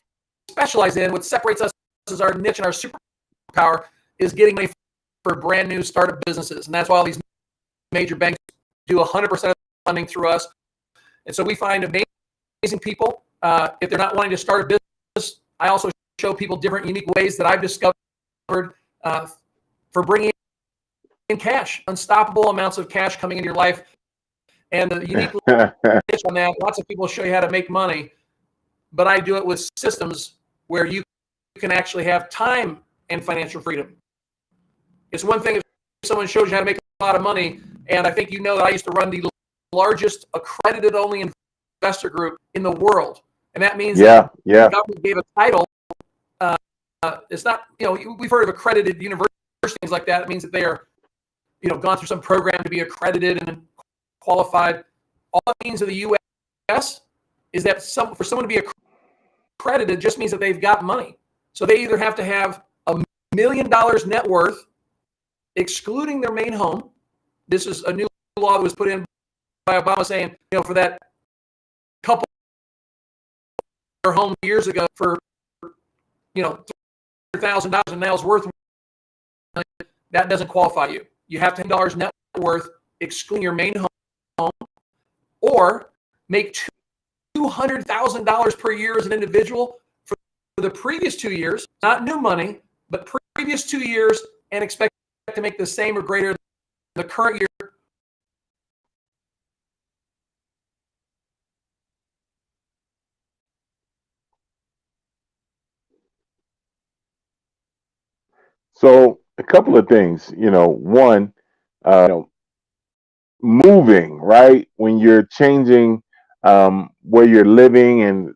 specialize in, what separates us as our niche and our superpower, is getting money for brand new startup businesses. And that's why all these major banks do 100% of the funding through us. And so we find amazing people. If they're not wanting to start a business, I also show people different unique ways that I've discovered for bringing in cash, unstoppable amounts of cash coming into your life. And the unique pitch on that, lots of people show you how to make money, but I do it with systems where you can actually have time and financial freedom. It's one thing if someone shows you how to make a lot of money, and I think you know that I used to run the largest accredited only investor group in the world. And that means that the government gave a title. It's not, we've heard of accredited universities, things like that. It means that they are, gone through some program to be accredited and qualified. All it means in the U.S. is that for someone to be accredited just means that they've got money. So they either have to have $1 million net worth, excluding their main home. This is a new law that was put in by Obama saying, for that couple home years ago for, $300,000 and now it's worth, that doesn't qualify you. You have to have dollars net worth, excluding your main home, or make $200,000 per year as an individual for the previous 2 years, not new money, but previous 2 years, and expect to make the same or greater than the current year. So a couple of things, one, moving, right? When you're changing where you're living and,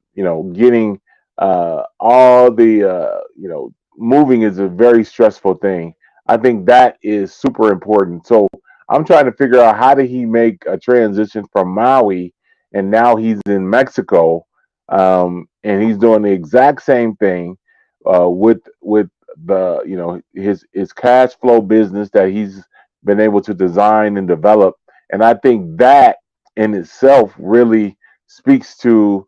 getting all the, moving is a very stressful thing. I think that is super important. So I'm trying to figure out how did he make a transition from Maui and now he's in Mexico, and he's doing the exact same thing with the his cash flow business that he's been able to design and develop. And I think that in itself really speaks to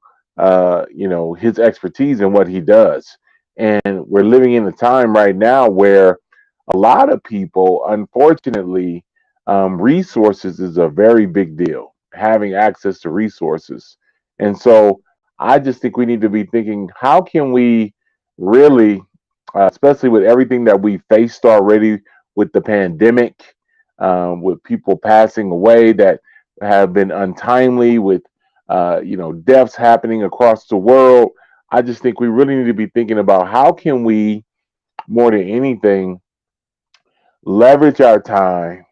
his expertise and what he does. And we're living in a time right now where a lot of people, unfortunately, resources is a very big deal, having access to resources. And so I just think we need to be thinking, how can we really, especially with everything that we faced already with the pandemic, with people passing away that have been untimely, with deaths happening across the world. I just think we really need to be thinking about how can we, more than anything, leverage our time,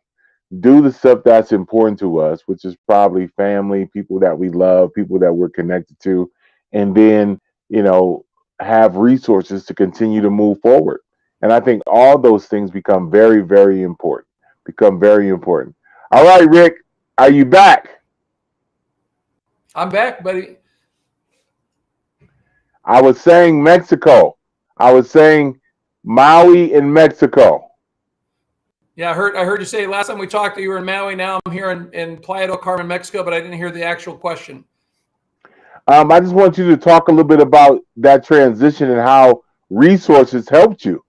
do the stuff that's important to us, which is probably family, people that we love, people that we're connected to, and then, have resources to continue to move forward. And I think all those things become very, very important. Become very important. All right, Rick, are you back? I'm back, buddy. I was saying Mexico. I was saying Maui in Mexico. Yeah, I heard you say last time we talked that you were in Maui. Now I'm here in Playa del Carmen, Mexico, but I didn't hear the actual question. I just want you to talk a little bit about that transition and how resources helped you.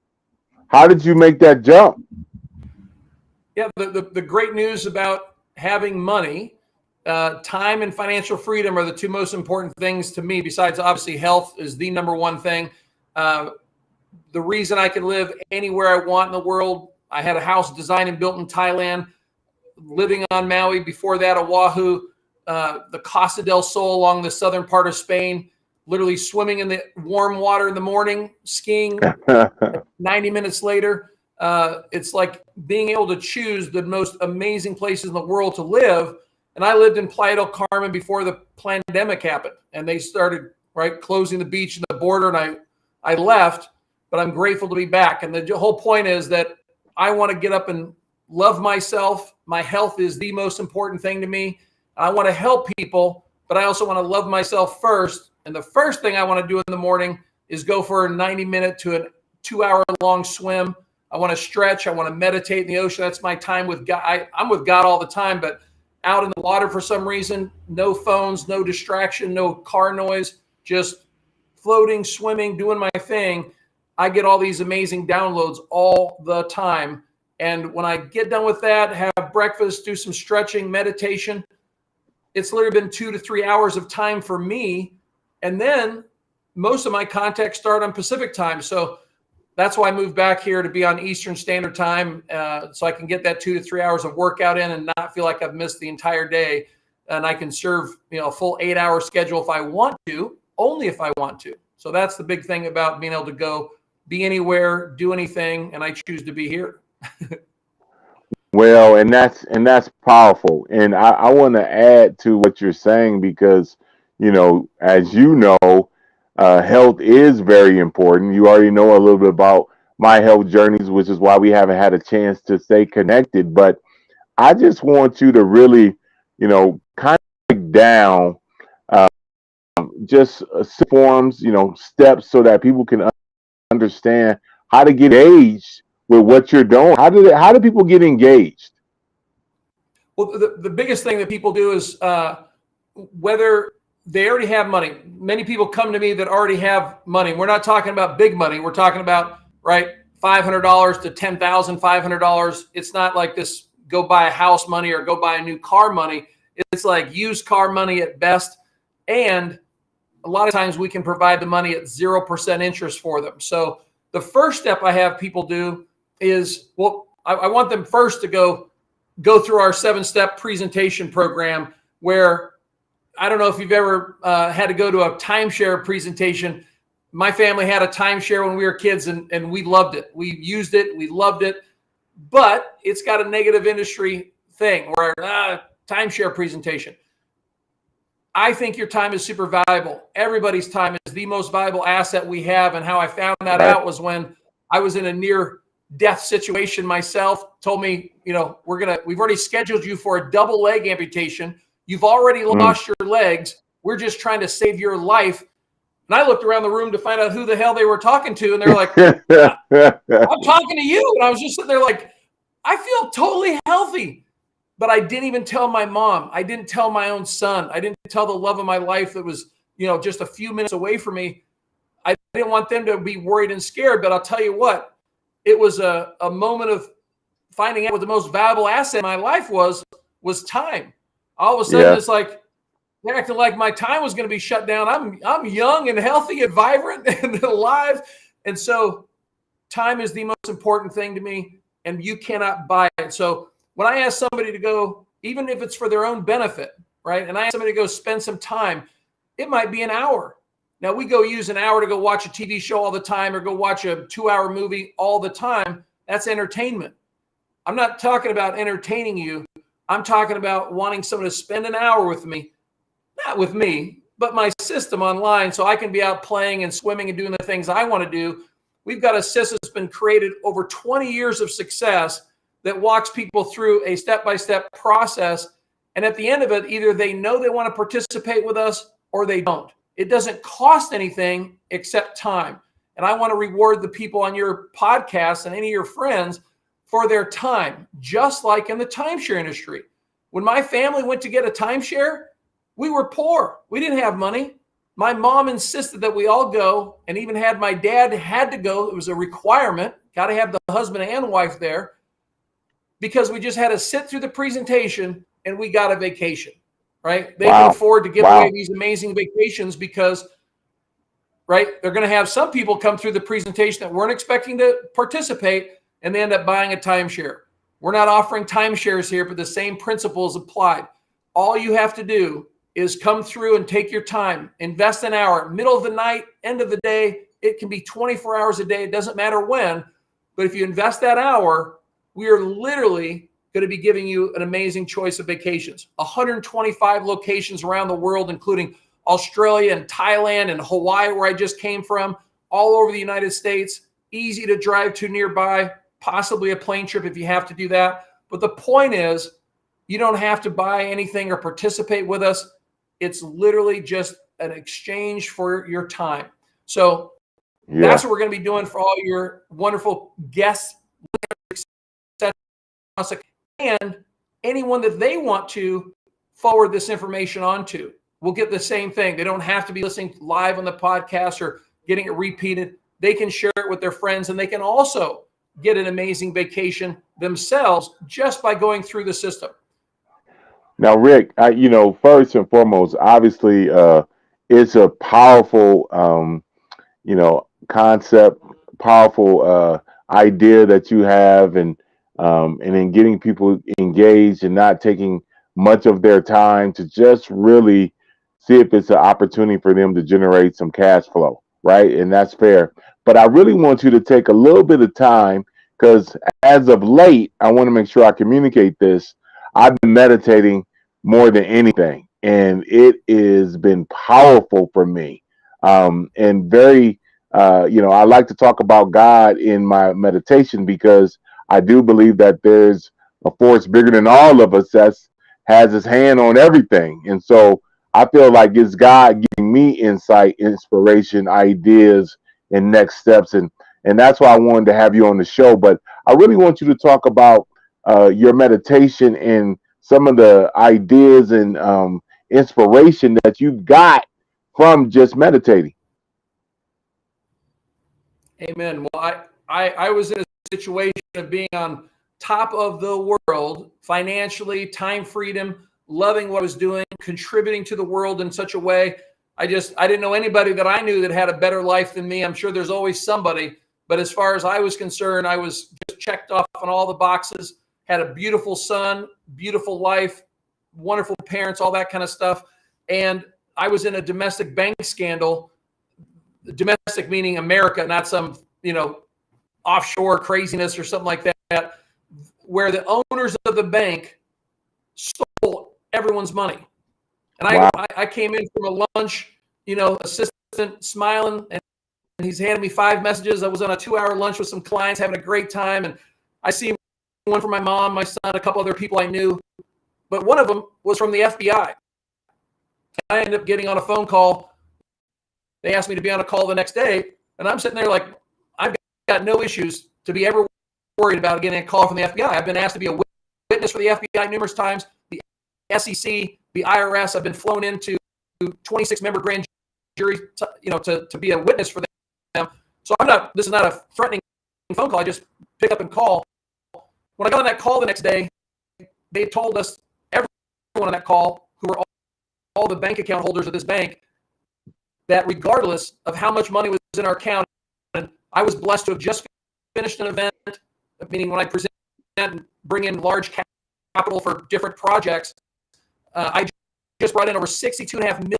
How did you make that jump? Yeah, the great news about having money, time and financial freedom are the two most important things to me, besides obviously health is the number one thing. The reason I could live anywhere I want in the world, I had a house designed and built in Thailand, living on Maui, before that Oahu, the Costa del Sol along the southern part of Spain, literally swimming in the warm water in the morning, skiing 90 minutes later. It's like being able to choose the most amazing places in the world to live. And I lived in Playa del Carmen before the pandemic happened, and they started closing the beach and the border, and I left, but I'm grateful to be back. And the whole point is that I want to get up and love myself. My health is the most important thing to me. I want to help people, but I also want to love myself first. And the first thing I want to do in the morning is go for a 90-minute to a 2-hour-long swim. I want to stretch. I want to meditate in the ocean. That's my time with God. I'm with God all the time, but out in the water for some reason, no phones, no distraction, no car noise, just floating, swimming, doing my thing. I get all these amazing downloads all the time. And when I get done with that, have breakfast, do some stretching, meditation, it's literally been 2 to 3 hours of time for me. And then most of my contacts start on Pacific time. So that's why I moved back here to be on Eastern Standard Time, so I can get that 2 to 3 hours of workout in and not feel like I've missed the entire day. And I can serve a full 8-hour schedule if I want to, only if I want to. So that's the big thing about being able to go be anywhere, do anything, and I choose to be here. Well, and that's powerful. And I want to add to what you're saying because, as you know, health is very important. You already know a little bit about my health journeys, which is why we haven't had a chance to stay connected. But I just want you to really, kind of break down just forms, steps so that people can understand how to get engaged with what you're doing. How do people get engaged? Well, the biggest thing that people do is whether they already have money. Many people come to me that already have money. We're not talking about big money. We're talking about, right, $500 to $10,500. It's not like this go buy a house money or go buy a new car money. It's like used car money at best. And a lot of times we can provide the money at 0% interest for them. So the first step I have people do is, well, I want them first to go through our 7-step presentation program, where I don't know if you've ever had to go to a timeshare presentation. My family had a timeshare when we were kids, and we loved it. We used it. We loved it. But it's got a negative industry thing where timeshare presentation. I think your time is super valuable. Everybody's time is the most valuable asset we have. And how I found that out was when I was in a near death situation myself. Told me, we've already scheduled you for a double leg amputation. You've already lost your legs. We're just trying to save your life. And I looked around the room to find out who the hell they were talking to. And they're like, I'm talking to you. And I was just sitting there like, I feel totally healthy. But I didn't even tell my mom. I didn't tell my own son. I didn't tell the love of my life that was, just a few minutes away from me. I didn't want them to be worried and scared. But I'll tell you what, it was a moment of finding out what the most valuable asset in my life was time. All of a sudden, it's like they're acting like my time was going to be shut down. I'm young and healthy and vibrant and alive. And so time is the most important thing to me, and you cannot buy it. So when I ask somebody to go, even if it's for their own benefit, right, and I ask somebody to go spend some time, it might be an hour. Now, we go use an hour to go watch a TV show all the time or go watch a 2-hour movie all the time. That's entertainment. I'm not talking about entertaining you. I'm talking about wanting someone to spend an hour with me, not with me, but my system online, so I can be out playing and swimming and doing the things I want to do. We've got a system that's been created over 20 years of success that walks people through a step-by-step process. And at the end of it, either they know they want to participate with us or they don't. It doesn't cost anything except time. And I want to reward the people on your podcast and any of your friends for their time, just like in the timeshare industry. When my family went to get a timeshare, we were poor. We didn't have money. My mom insisted that we all go, and even had my dad had to go. It was a requirement. Got to have the husband and wife there, because we just had to sit through the presentation and we got a vacation, right? They can afford to give away these amazing vacations because, right, they're going to have some people come through the presentation that weren't expecting to participate, and they end up buying a timeshare. We're not offering timeshares here, but the same principles applied. All you have to do is come through and take your time, invest an hour, middle of the night, end of the day. It can be 24 hours a day. It doesn't matter when, but if you invest that hour, we are literally going to be giving you an amazing choice of vacations. 125 locations around the world, including Australia and Thailand and Hawaii, where I just came from, all over the United States. Easy to drive to nearby, possibly a plane trip if you have to do that. But the point is, you don't have to buy anything or participate with us. It's literally just an exchange for your time. So that's what we're going to be doing for all your wonderful guests, and anyone that they want to forward this information on to will get the same thing. They don't have to be listening live on the podcast or getting it repeated. They can share it with their friends, and they can also get an amazing vacation themselves just by going through the system. Now, Rick, first and foremost, obviously, it's a powerful, concept, powerful idea that you have, and in getting people engaged and not taking much of their time to just really see if it's an opportunity for them to generate some cash flow, right? And that's fair. But I really want you to take a little bit of time, because as of late, I want to make sure I communicate this. I've been meditating more than anything, and it has been powerful for me. And very, I like to talk about God in my meditation, because I do believe that there's a force bigger than all of us that has his hand on everything. And so I feel like it's God giving me insight, inspiration, ideas, and next steps, and that's why I wanted to have you on the show. But I really want you to talk about your meditation and some of the ideas and inspiration that you got from just meditating. Amen. Well, I was in a situation of being on top of the world financially, time freedom, loving what I was doing, contributing to the world in such a way. I didn't know anybody that I knew that had a better life than me. I'm sure there's always somebody, but as far as I was concerned, I was just checked off on all the boxes, had a beautiful son, beautiful life, wonderful parents, all that kind of stuff. And I was in a domestic bank scandal. Domestic meaning America, not some, offshore craziness or something like that, where the owners of the bank stole everyone's money. And Wow. I came in from a lunch, assistant smiling, and he's handed me 5 messages. I was on a 2-hour lunch with some clients, having a great time. And I see one from my mom, my son, a couple other people I knew. But one of them was from the FBI. I ended up getting on a phone call. They asked me to be on a call the next day, and I'm sitting there like, I've got no issues to be ever worried about getting a call from the FBI. I've been asked to be a witness for the FBI numerous times, the SEC, the IRS. I've been flown into 26-member grand jury, to be a witness for them. So this is not a threatening phone call. I just pick up and call. When I got on that call the next day, they told us, everyone on that call, who were all the bank account holders of this bank, that regardless of how much money was in our account, and I was blessed to have just finished an event, meaning when I present and bring in large capital for different projects, I just brought in over $62.5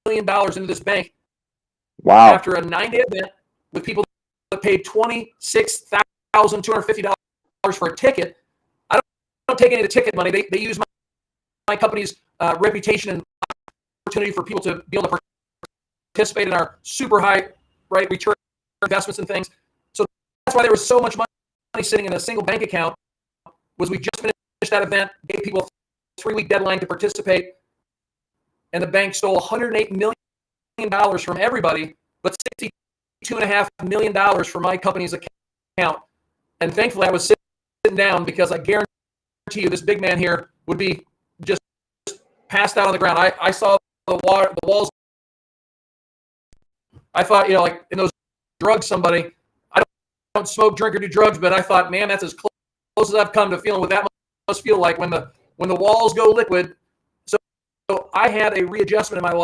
million into this bank. Wow. After a 9-day event with people that paid $26,250 for a ticket. I don't take any of the ticket money. They use my company's reputation and opportunity for people to be able to participate in our super high return investments and things. So that's why there was so much money sitting in a single bank account. Was we just finished that event, gave people a 3-week deadline to participate, and the bank stole $108 million from everybody, but $62.5 million from my company's account. And thankfully, I was sitting down, because I guarantee you this big man here would be just passed out on the ground. I saw the walls. I thought, like in those drugs, I don't smoke, drink, or do drugs, but I thought, man, that's as close as I've come to feeling what that must feel like when the walls go liquid. So I had a readjustment in my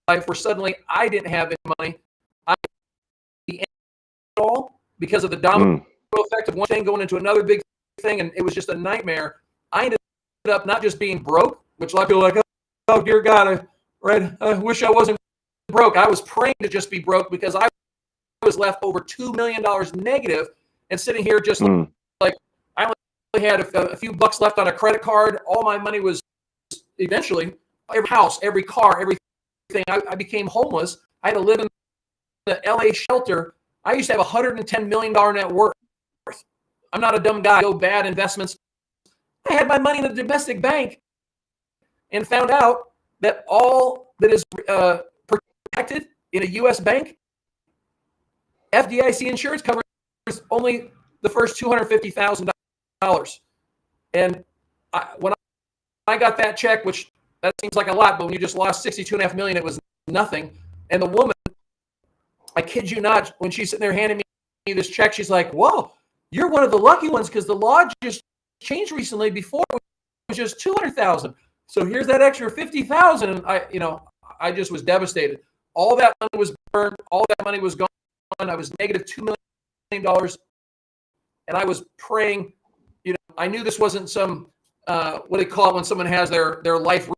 life where suddenly I didn't have any money. I didn't at all, because of the domino effect of one thing going into another big thing, and it was just a nightmare. I ended up not just being broke, which a lot of people are like, oh dear God, I wish I wasn't broke. I was praying to just be broke, because I was left over $2 million negative, and sitting here just like I only had a few bucks left on a credit card. All my money was eventually, every house, every car, everything. I became homeless. I had to live in the LA shelter. I used to have $110 million net worth. I'm not a dumb guy. Go bad investments. I had my money in a domestic bank, and found out that all that is protected in a U.S. bank, FDIC insurance covers only the first $250,000. And when I got that check, which that seems like a lot, but when you just lost $62.5 million, it was nothing. And the woman, I kid you not, when she's sitting there handing me this check, she's like, "Whoa, you're one of the lucky ones, because the law just changed recently. Before it was just $200,000. So here's that extra $50,000." And I just was devastated. All that money was burned. All that money was gone. I was negative $2 million, and I was praying. I knew this wasn't some what do they call it when someone has their life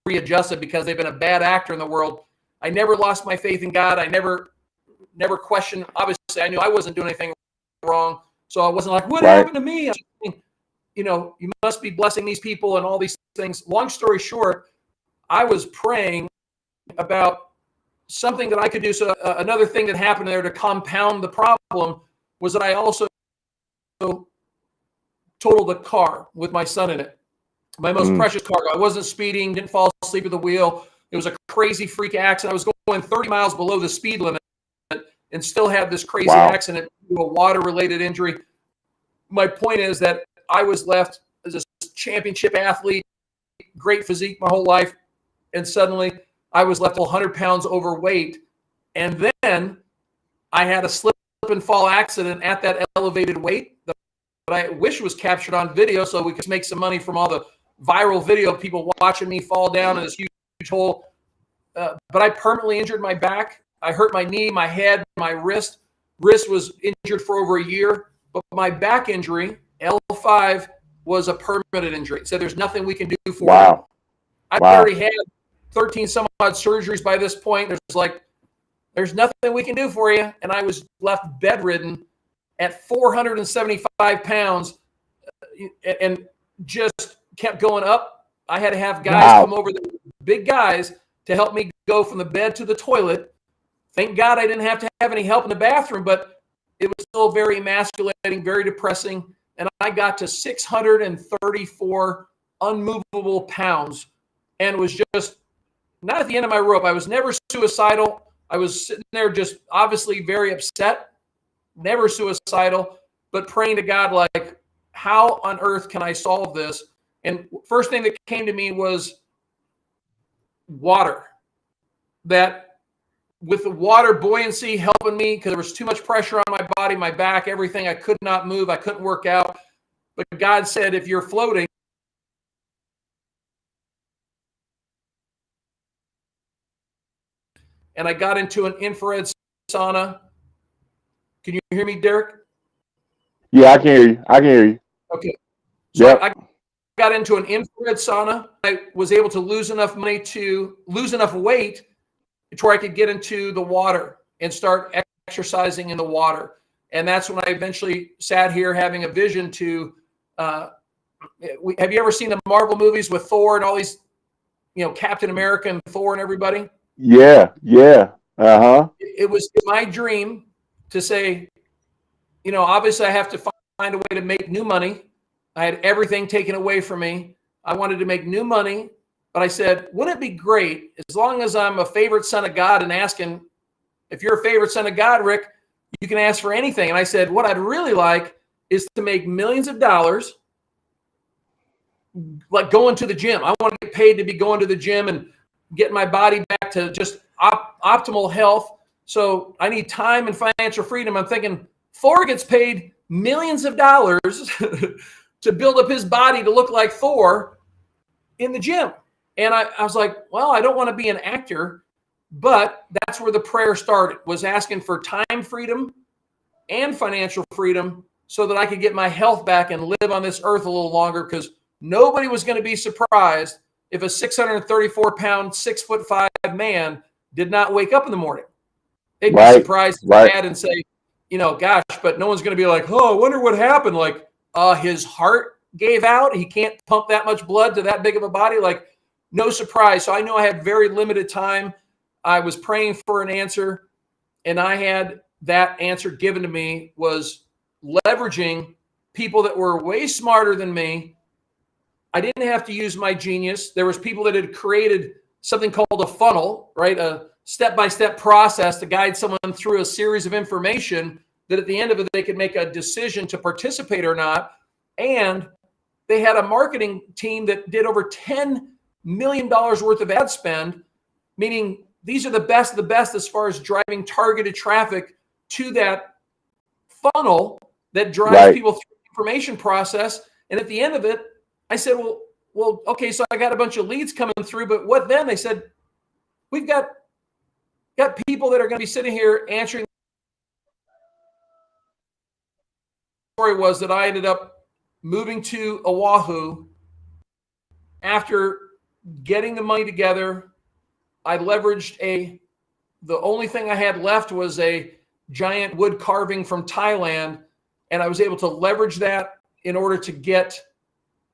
readjusted because they've been a bad actor in the world. I never lost my faith in God. I never questioned. Obviously, I knew I wasn't doing anything wrong, so I wasn't like, "What happened to me?" You must be blessing these people and all these things. Long story short, I was praying about something that I could do. So another thing that happened there to compound the problem was that I also totaled a car with my son in it. My most precious cargo. I wasn't speeding, didn't fall asleep at the wheel. It was a crazy freak accident. I was going 30 miles below the speed limit and still had this crazy Wow. accident due to a water-related injury. My point is that I was left as a championship athlete, great physique my whole life, and suddenly I was left 100 pounds overweight. And then I had a slip and fall accident at that elevated weight that I wish was captured on video so we could make some money from all the viral video of people watching me fall down in this huge hole. But I permanently injured my back. I hurt my knee, my head, my wrist. Wrist was injured for over a year. But my back injury, L5, was a permanent injury. So there's nothing we can do for it. I've already had 13 some odd surgeries by this point. There's nothing we can do for you. And I was left bedridden at 475 pounds and just kept going up. I had to have guys come over, the big guys, to help me go from the bed to the toilet. Thank God I didn't have to have any help in the bathroom, but it was still very emasculating, very depressing. And I got to 634 unmovable pounds and was just not at the end of my rope. I was never suicidal. I was sitting there just obviously very upset, never suicidal, but praying to God, like, how on earth can I solve this? And first thing that came to me was water. That with the water buoyancy helping me, because there was too much pressure on my body, my back, everything, I could not move, I couldn't work out. But God said, if you're floating, and I got into an infrared sauna. Can you hear me, Derek? Yeah, I can hear you. I can hear you. Okay. So I got into an infrared sauna. I was able to lose enough weight to where I could get into the water and start exercising in the water. And that's when I eventually sat here having a vision to, have you ever seen the Marvel movies with Thor and all these, Captain America and Thor and everybody? Yeah. Uh-huh. It was my dream to say, obviously I have to find a way to make new money. I had everything taken away from me. I wanted to make new money, but I said, wouldn't it be great as long as I'm a favorite son of God and asking, if you're a favorite son of God, Rick, you can ask for anything. And I said, what I'd really like is to make millions of dollars, like going to the gym. I want to get paid to be going to the gym and getting my body back to just optimal health. So I need time and financial freedom. I'm thinking Thor gets paid millions of dollars to build up his body to look like Thor in the gym. And I was like, well, I don't want to be an actor, but that's where the prayer started, was asking for time freedom and financial freedom so that I could get my health back and live on this earth a little longer, because nobody was going to be surprised if a 634-pound, 6'5" man did not wake up in the morning. They'd be surprised and say, gosh, but no one's going to be like, oh, I wonder what happened. Like, his heart gave out. He can't pump that much blood to that big of a body. Like, no surprise. So I knew I had very limited time. I was praying for an answer, and I had that answer given to me, was leveraging people that were way smarter than me. I didn't have to use my genius. There was people that had created something called a funnel, right? A step-by-step process to guide someone through a series of information that at the end of it, they could make a decision to participate or not. And they had a marketing team that did over $10 million worth of ad spend, meaning these are the best of the best as far as driving targeted traffic to that funnel that drives people through the information process. And at the end of it, I said, well, okay, so I got a bunch of leads coming through, but what then? They said, we've got people that are going to be sitting here answering. The story was that I ended up moving to Oahu after getting the money together. I leveraged the only thing I had left was a giant wood carving from Thailand, and I was able to leverage that in order to get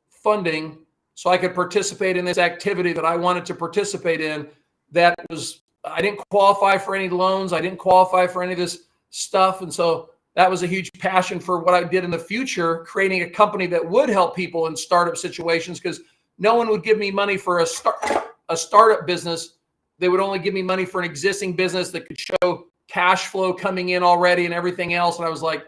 funding so I could participate in this activity that I wanted to participate in. That was, I didn't qualify for any loans. I didn't qualify for any of this stuff. And so that was a huge passion for what I did in the future, creating a company that would help people in startup situations, because no one would give me money for a startup business they would only give me money for an existing business that could show cash flow coming in already and everything else. And I was like,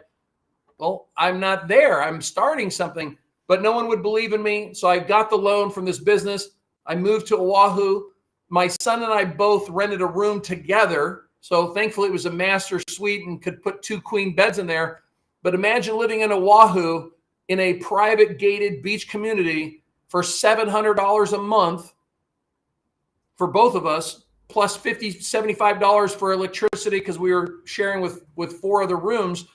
well, I'm not there. I'm starting something, but no one would believe in me. So I got the loan from this business. I moved to Oahu. My son and I both rented a room together. So thankfully it was a master suite and could put 2 queen beds in there. But imagine living in Oahu in a private gated beach community for $700 a month for both of us, plus $50, $75 for electricity because we were sharing with 4 other rooms.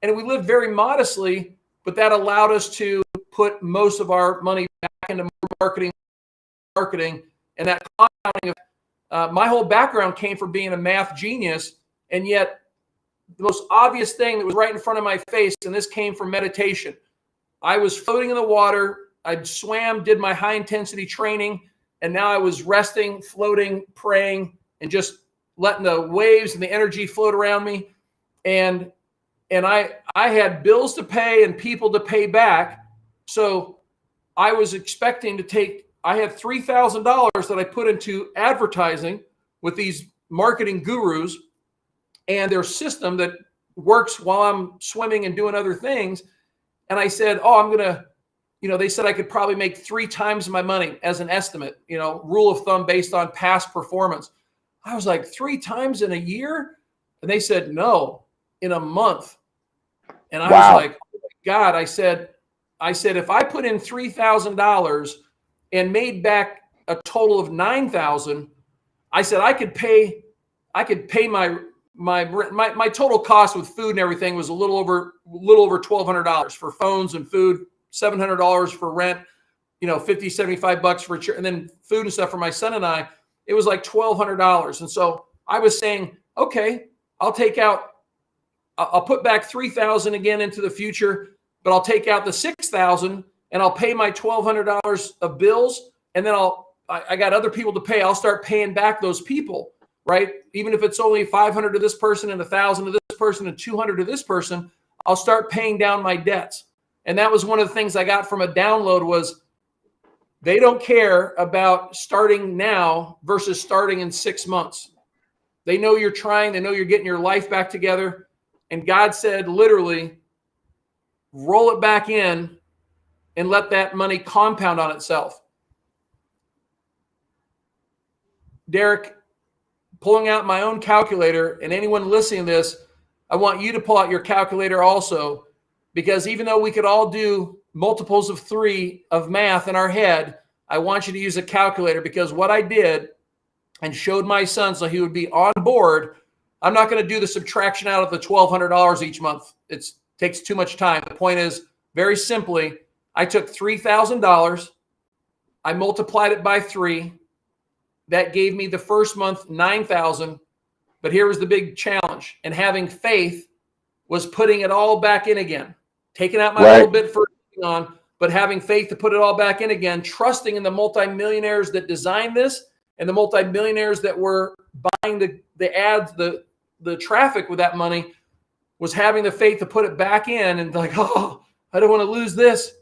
And we lived very modestly, but that allowed us to put most of our money back into marketing, and that compounding of my whole background came from being a math genius, and yet the most obvious thing that was right in front of my face, and this came from meditation. I was floating in the water. I swam, did my high intensity training, and now I was resting, floating, praying, and just letting the waves and the energy float around me. And I had bills to pay and people to pay back. So I was expecting to take, I had $3,000 that I put into advertising with these marketing gurus and their system that works while I'm swimming and doing other things. And I said, oh, I'm going to, they said I could probably make 3 times my money as an estimate, rule of thumb based on past performance. I was like, 3 times in a year? And they said, no, in a month. And I was like, oh my God, I said, if I put in $3,000 and made back a total of $9,000, I said, I could pay my total cost with food and everything was a little over $1,200 for phones and food, $700 for rent, $50, $75 for and then food and stuff for my son and I. It was like $1,200. And so I was saying, okay, I'll put back $3,000 again into the future, but I'll take out the $6,000 and I'll pay my $1,200 of bills. And then I got other people to pay. I'll start paying back those people, right? Even if it's only $500 to this person and $1,000 to this person and $200 to this person, I'll start paying down my debts. And that was one of the things I got from a download was they don't care about starting now versus starting in 6 months. They know you're trying. They know you're getting your life back together. And God said, literally, roll it back in and let that money compound on itself. Derek, pulling out my own calculator, and anyone listening to this, I want you to pull out your calculator also, because even though we could all do multiples of 3 of math in our head, I want you to use a calculator, because what I did and showed my son so he would be on board, I'm not going to do the subtraction out of the $1,200 each month. It takes too much time. The point is, very simply, I took $3,000, I multiplied it by 3. That gave me the first month $9,000. But here was the big challenge. And having faith was putting it all back in again, taking out my little bit for on, but having faith to put it all back in again, trusting in the multimillionaires that designed this and the multimillionaires that were buying the ads, the traffic with that money, was having the faith to put it back in and like, oh, I don't want to lose this,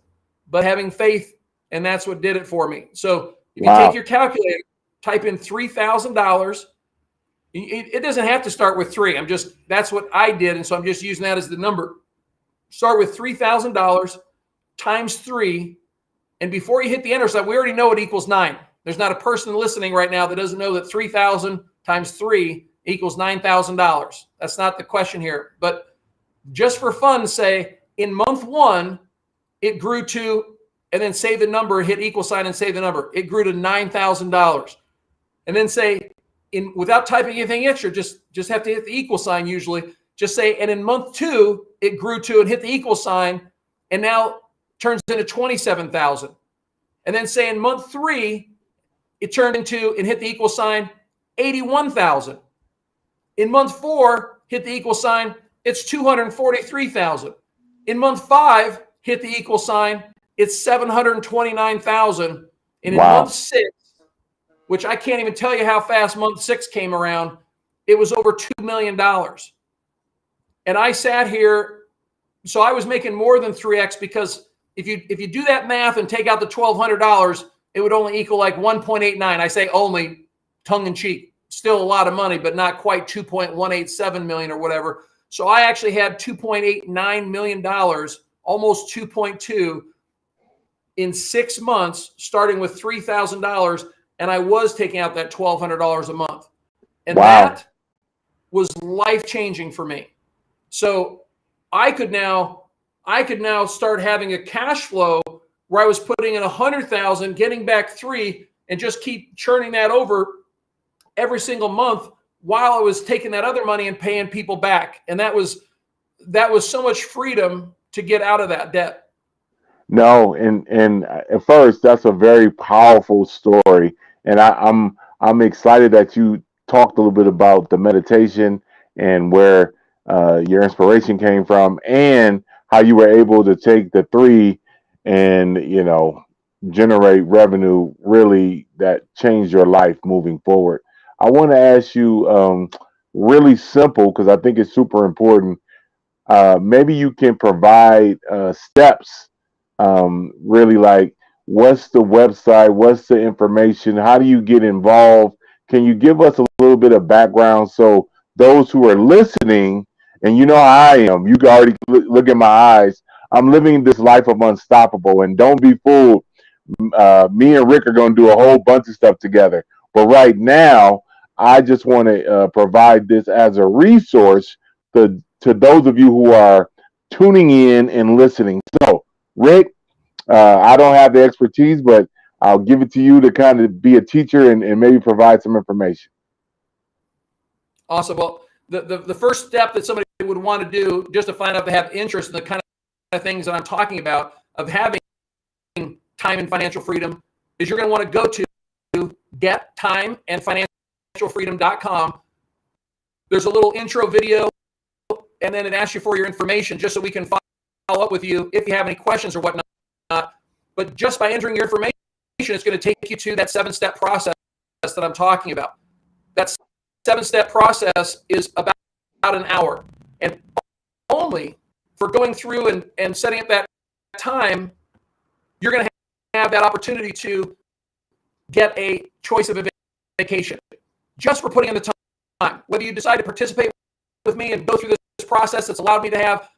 but having faith, and that's what did it for me. So if you take your calculator, type in $3,000. It doesn't have to start with 3. That's what I did. And so I'm just using that as the number. Start with $3,000 times 3. And before you hit the enter sign, we already know it equals 9. There's not a person listening right now that doesn't know that 3,000 times 3 equals $9,000. That's not the question here. But just for fun, say in month 1, it grew to, and then say the number, hit equal sign and say the number. It grew to $9,000. And then say, without typing anything extra, just have to hit the equal sign usually. Just say, and in month 2, it grew to, and hit the equal sign, and now turns into 27,000. And then say in month 3, it turned into, and hit the equal sign, 81,000. In month 4, hit the equal sign, it's 243,000. In month 5, hit the equal sign, it's 729,000. And in month 6, which I can't even tell you how fast month 6 came around, it was over $2 million. And I sat here, so I was making more than 3x, because if you do that math and take out the $1,200, it would only equal like 1.89. I say only, tongue in cheek. still a lot of money, but not quite 2.187 million or whatever. So I actually had $2.89 million, almost 2.2 in 6 months, starting with $3,000. And I was taking out that $1,200 a month. And that was life-changing for me. So I could now start having a cash flow where I was putting in 100,000, getting back 3, and just keep churning that over every single month while I was taking that other money and paying people back. And that was so much freedom to get out of that debt. No, and at first that's a very powerful story, and I'm excited that you talked a little bit about the meditation and where your inspiration came from, and how you were able to take the 3 and generate revenue really that changed your life moving forward. I want to ask you really simple because I think it's super important. Maybe you can provide steps, really like what's the website, what's the information, how do you get involved? Can you give us a little bit of background so those who are listening, and you know how I am, you can already look in my eyes, I'm living this life of unstoppable, and don't be fooled. Me and Rick are going to do a whole bunch of stuff together. But right now, I just want to provide this as a resource to those of you who are tuning in and listening. So, Rick, I don't have the expertise, but I'll give it to you to kind of be a teacher and maybe provide some information. Awesome. Well, the first step that somebody would want to do just to find out if they have interest in the kind of things that I'm talking about of having time and financial freedom is you're going to want to go to gettimeandfinancialfreedom.com. There's a little intro video, and then it asks you for your information just so we can follow up with you if you have any questions or whatnot. But just by entering your information, it's going to take you to that 7-step process that I'm talking about. That 7-step process is about an hour. And only for going through and setting up that time, you're going to have that opportunity to get a choice of a vacation. Just for putting in the time. Whether you decide to participate with me and go through this process that's allowed me to have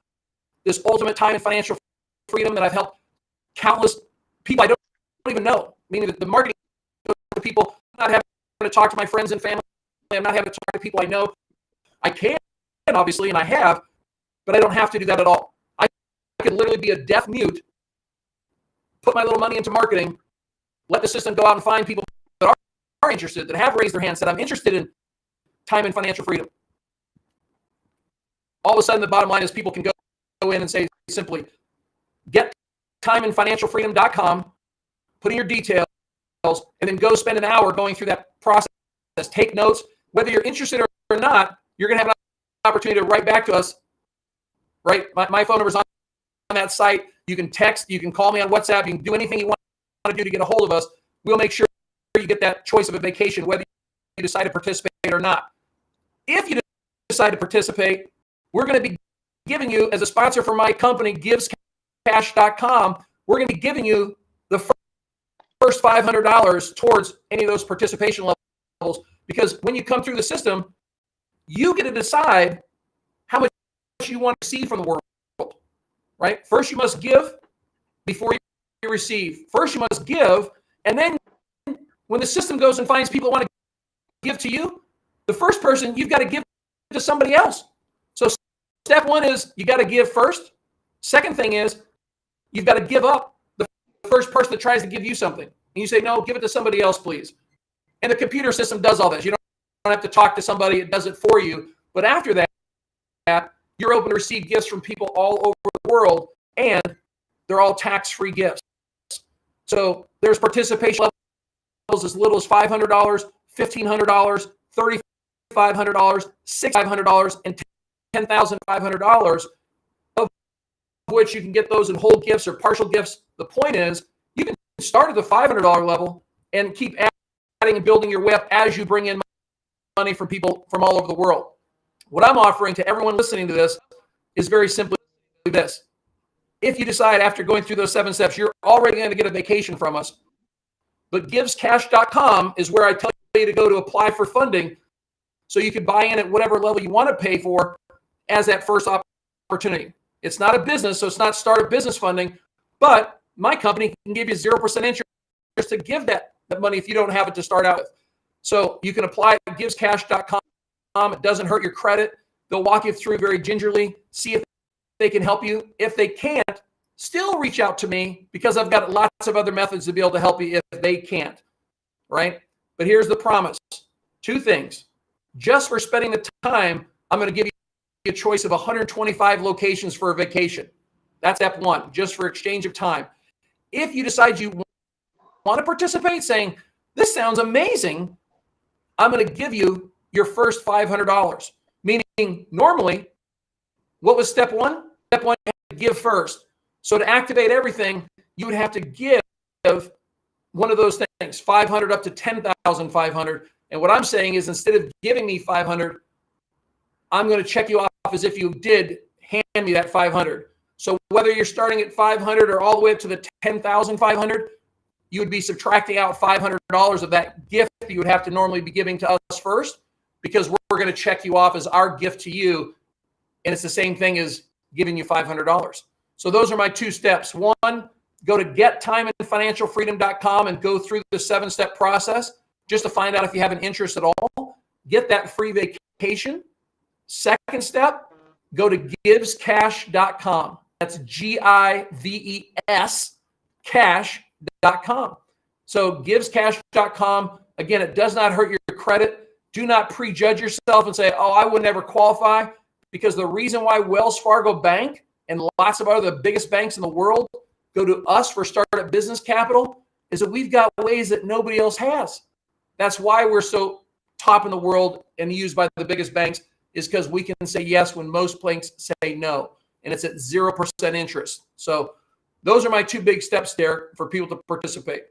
this ultimate time and financial freedom that I've helped countless people I don't even know. Meaning that the marketing to people, I'm not having to talk to my friends and family. I'm not having to talk to people I know. I can, obviously, and I have, but I don't have to do that at all. I could literally be a deaf mute, put my little money into marketing, let the system go out and find people that are interested, that have raised their hands, that I'm interested in time and financial freedom. All of a sudden, the bottom line is people can go in and say simply, get timeandfinancialfreedom.com, put in your details, and then go spend an hour going through that process. Take notes. Whether you're interested or not, you're going to have an opportunity to write back to us. Right? My phone number is on that site. You can text. You can call me on WhatsApp. You can do anything you want to do to get a hold of us. We'll make sure you get that choice of a vacation, whether you decide to participate or not. If you decide to participate, we're going to be giving you, as a sponsor for my company, givescash.com, we're going to be giving you the first $500 towards any of those participation levels, because when you come through the system, you get to decide how much you want to receive from the world, right? First, you must give before you receive. First, you must give, and then when the system goes and finds people who want to give to you, the first person, you've got to give to somebody else. So step one is you got to give first. Second thing is you've got to give up the first person that tries to give you something. And you say, no, give it to somebody else, please. And the computer system does all this. You don't have to talk to somebody. It does it for you. But after that, you're open to receive gifts from people all over the world, and they're all tax-free gifts. So there's participation levels as little as $500, $1,500, $3,500, $6,500, and $10,500, of which you can get those in whole gifts or partial gifts. The point is, you can start at the $500 level and keep adding and building your way up as you bring in money from people from all over the world. What I'm offering to everyone listening to this is very simply this. If you decide after going through those 7 steps, you're already going to get a vacation from us, but givescash.com is where I tell you to go to apply for funding So you can buy in at whatever level you want to pay for as that first opportunity. It's not a business, so it's not startup business funding, but my company can give you 0% interest to give that money if you don't have it to start out with. So you can apply at givescash.com. It doesn't hurt your credit. They'll walk you through very gingerly, see if they can help you. If they can't, still reach out to me because I've got lots of other methods to be able to help you if they can't, right? But here's the promise. 2 things. Just for spending the time, I'm going to give you a choice of 125 locations for a vacation. That's step 1, just for exchange of time. If you decide you want to participate, saying, this sounds amazing, I'm going to give you your first $500. Meaning, normally, what was step 1? Step 1, you have to give first. So to activate everything, you would have to give one of those things, 500 up to 10,500. And what I'm saying is, instead of giving me 500, I'm going to check you off as if you did hand me that 500. So whether you're starting at 500 or all the way up to the 10,500, you would be subtracting out $500 of that gift that you would have to normally be giving to us first, because we're going to check you off as our gift to you. And it's the same thing as giving you $500. So those are my 2 steps. 1, go to gettimeandfinancialfreedom.com and go through the 7-step process just to find out if you have an interest at all. Get that free vacation. Second step, go to givescash.com. That's GIVES cash.com. So givescash.com. Again, it does not hurt your credit. Do not prejudge yourself and say, oh, I would never qualify, because the reason why Wells Fargo Bank and lots of other the biggest banks in the world go to us for startup business capital is that we've got ways that nobody else has. That's why we're so top in the world and used by the biggest banks, is because we can say yes when most banks say no, and it's at 0% interest. So those are my 2 big steps there for people to participate.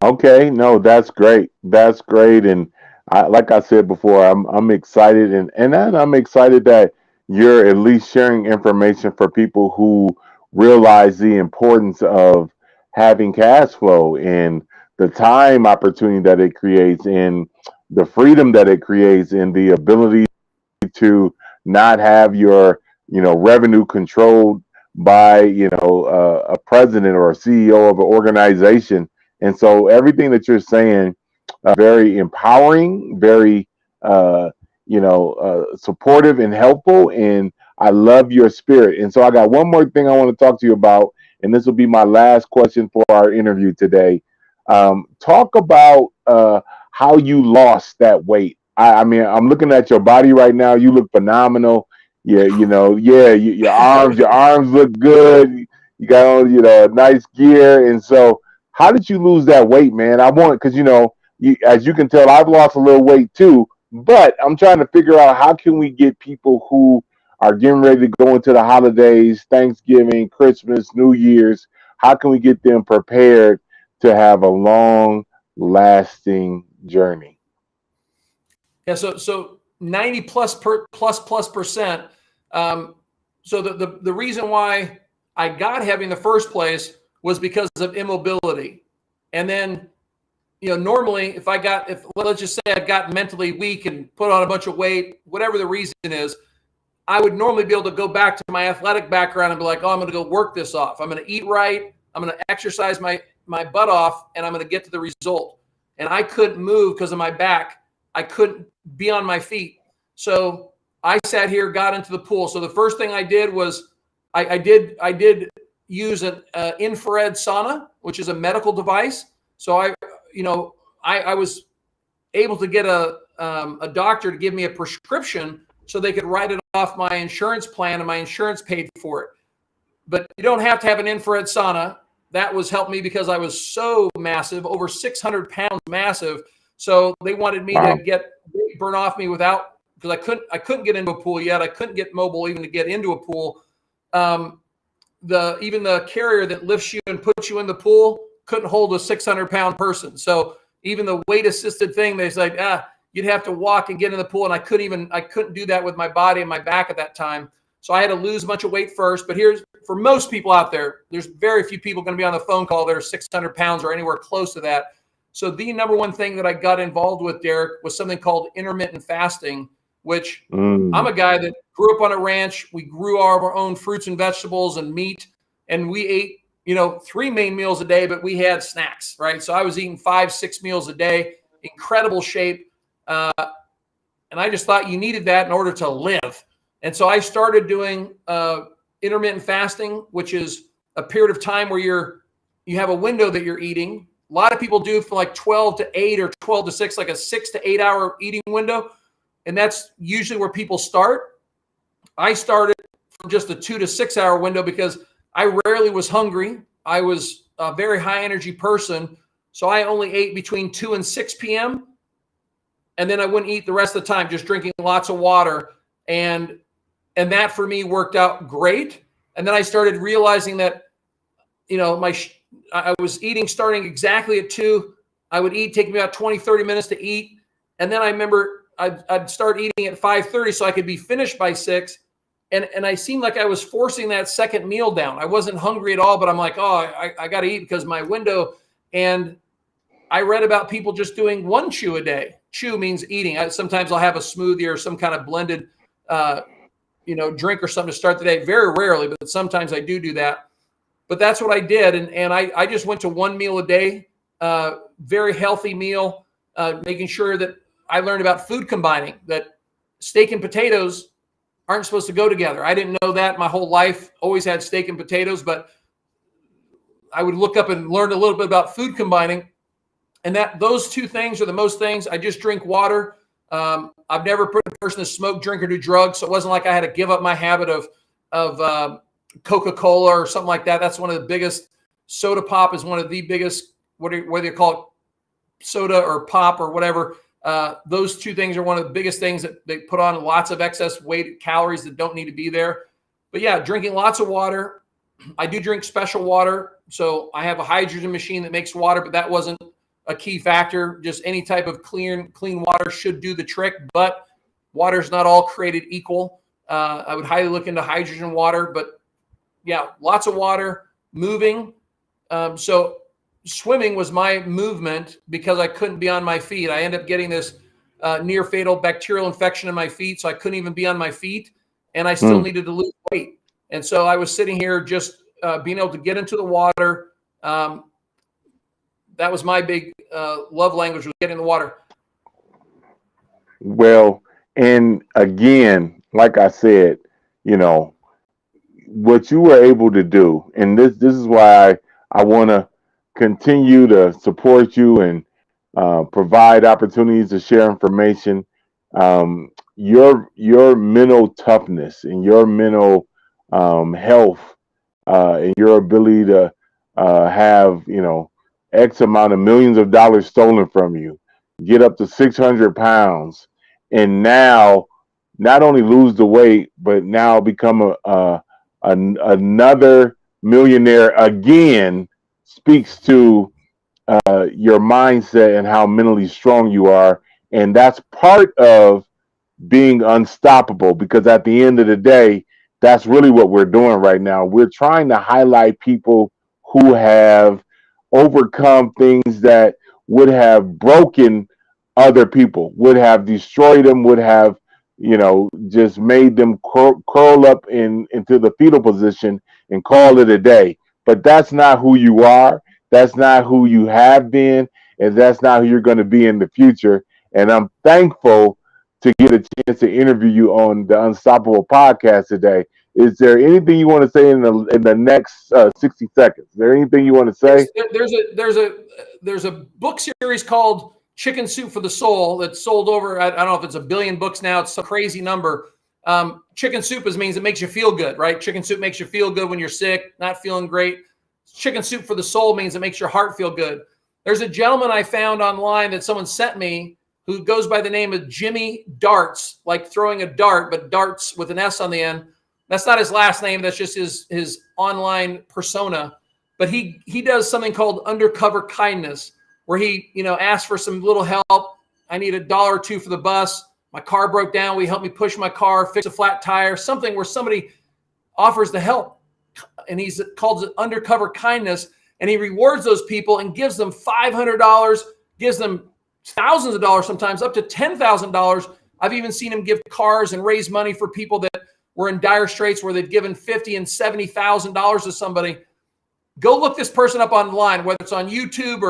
Okay, no, that's great. That's great, and like I said before, I'm excited, and I'm excited that you're at least sharing information for people who realize the importance of having cash flow and the time opportunity that it creates, and the freedom that it creates, and the ability to not have your revenue controlled by a president or a CEO of an organization. And so everything that you're saying, very empowering, very supportive and helpful, and I love your spirit. And so I got one more thing I want to talk to you about, and this will be my last question for our interview today. Talk about how you lost that weight. I mean, I'm looking at your body right now. You look phenomenal. Yeah, your arms look good. You got on, nice gear. And so, how did you lose that weight, man? Because as you can tell, I've lost a little weight too. But I'm trying to figure out, how can we get people who are getting ready to go into the holidays, Thanksgiving, Christmas, New Year's, how can we get them prepared to have a long lasting journey? Yeah, so 90 plus percent. So the reason why I got heavy in the first place was because of immobility. And then, normally let's just say I got mentally weak and put on a bunch of weight, whatever the reason is, I would normally be able to go back to my athletic background and be like, oh, I'm going to go work this off. I'm going to eat right. I'm going to exercise my butt off, and I'm going to get to the result. And I couldn't move because of my back. I couldn't be on my feet. So I sat here, got into the pool. So the first thing I did was I did use an infrared sauna, which is a medical device. So I was able to get a doctor to give me a prescription so they could write it off my insurance plan, and my insurance paid for it. But you don't have to have an infrared sauna. That was helped me because I was so massive, over 600 pounds massive. So they wanted me to burn off me without, because I couldn't get into a pool yet. I couldn't get mobile even to get into a pool. Even the carrier that lifts you and puts you in the pool couldn't hold a 600-pound person. So even the weight assisted thing, they said, you'd have to walk and get in the pool. And I couldn't do that with my body and my back at that time. So I had to lose a bunch of weight first. But here's, for most people out there, there's very few people going to be on the phone call that are 600 pounds or anywhere close to that. So the number one thing that I got involved with, Derek, was something called intermittent fasting, which I'm a guy that grew up on a ranch. We grew our own fruits and vegetables and meat, and we ate, 3 main meals a day, but we had snacks, right? So I was eating 5-6 meals a day, incredible shape. And I just thought you needed that in order to live. And so I started doing intermittent fasting, which is a period of time where you have a window that you're eating. A lot of people do from like 12 to 8 or 12 to 6, like a 6 to 8 hour eating window. And that's usually where people start. I started from just a 2 to 6 hour window because I rarely was hungry. I was a very high energy person. So I only ate between 2 and 6 p.m. And then I wouldn't eat the rest of the time, just drinking lots of water. And that for me worked out great. And then I started realizing that, I was eating starting exactly at 2. I would eat, take me about 20, 30 minutes to eat. And then I remember I'd start eating at 5:30 so I could be finished by 6. And I seemed like I was forcing that second meal down. I wasn't hungry at all, but I'm like, I got to eat because my window. And I read about people just doing 1 chew a day. Chew means eating. Sometimes I'll have a smoothie or some kind of blended, drink or something to start the day. Very rarely, but sometimes I do that. But that's what I did. And I just went to 1 meal a day, very healthy meal, making sure that I learned about food combining, that steak and potatoes aren't supposed to go together. I didn't know that my whole life. Always had steak and potatoes, but I would look up and learn a little bit about food combining. And those 2 things are the most things. I just drink water. I've never put a person to smoke, drink, or do drugs. So it wasn't like I had to give up my habit of Coca-Cola or something like that. That's one of the biggest. Soda pop is one of the biggest, whether you call it soda or pop or whatever. Those 2 things are one of the biggest things that they put on lots of excess weight, calories that don't need to be there. But yeah, drinking lots of water. I do drink special water. So I have a hydrogen machine that makes water, but that wasn't a key factor. Just any type of clean water should do the trick, but water's not all created equal. I would highly look into hydrogen water, but yeah, lots of water, moving. So swimming was my movement because I couldn't be on my feet. I ended up getting this near fatal bacterial infection in my feet. So I couldn't even be on my feet, and I still needed to lose weight. And so I was sitting here just being able to get into the water. That was my big love language, was getting in the water. Well, and again, like I said, what you were able to do, and this is why I want to continue to support you and provide opportunities to share information. Your mental toughness and your mental health and your ability to have X amount of millions of dollars stolen from you, get up to 600 pounds, and now not only lose the weight, but now become another millionaire again, speaks to your mindset and how mentally strong you are. And that's part of being unstoppable, because at the end of the day, that's really what we're doing right now. We're trying to highlight people who have overcome things that would have broken other people, would have destroyed them, would have just made them curl up into the fetal position and call it a day. But that's not who you are. That's not who you have been, and that's not who you're going to be in the future. And I'm thankful to get a chance to interview you on the Unstoppable podcast today. Is there anything you want to say in the next 60 seconds? Is there anything you want to say? There's a book series called Chicken Soup for the Soul that's sold over, I don't know if it's 1 billion books now. It's a crazy number. Chicken soup means it makes you feel good, right? Chicken soup makes you feel good when you're sick, not feeling great. Chicken Soup for the Soul means it makes your heart feel good. There's a gentleman I found online that someone sent me who goes by the name of Jimmy Darts, like throwing a dart, but darts with an S on the end. That's not his last name. That's just his online persona. But he does something called undercover kindness, where he asks for some little help. I need $1 or $2 for the bus. My car broke down. Will you help me push my car, fix a flat tire, something where somebody offers the help. And he's called it undercover kindness. And he rewards those people and gives them $500 gives them thousands of dollars, sometimes up to $10,000. I've even seen him give cars and raise money for people that were in dire straits where they've given $50,000 and $70,000 to somebody. Go look this person up online, whether it's on YouTube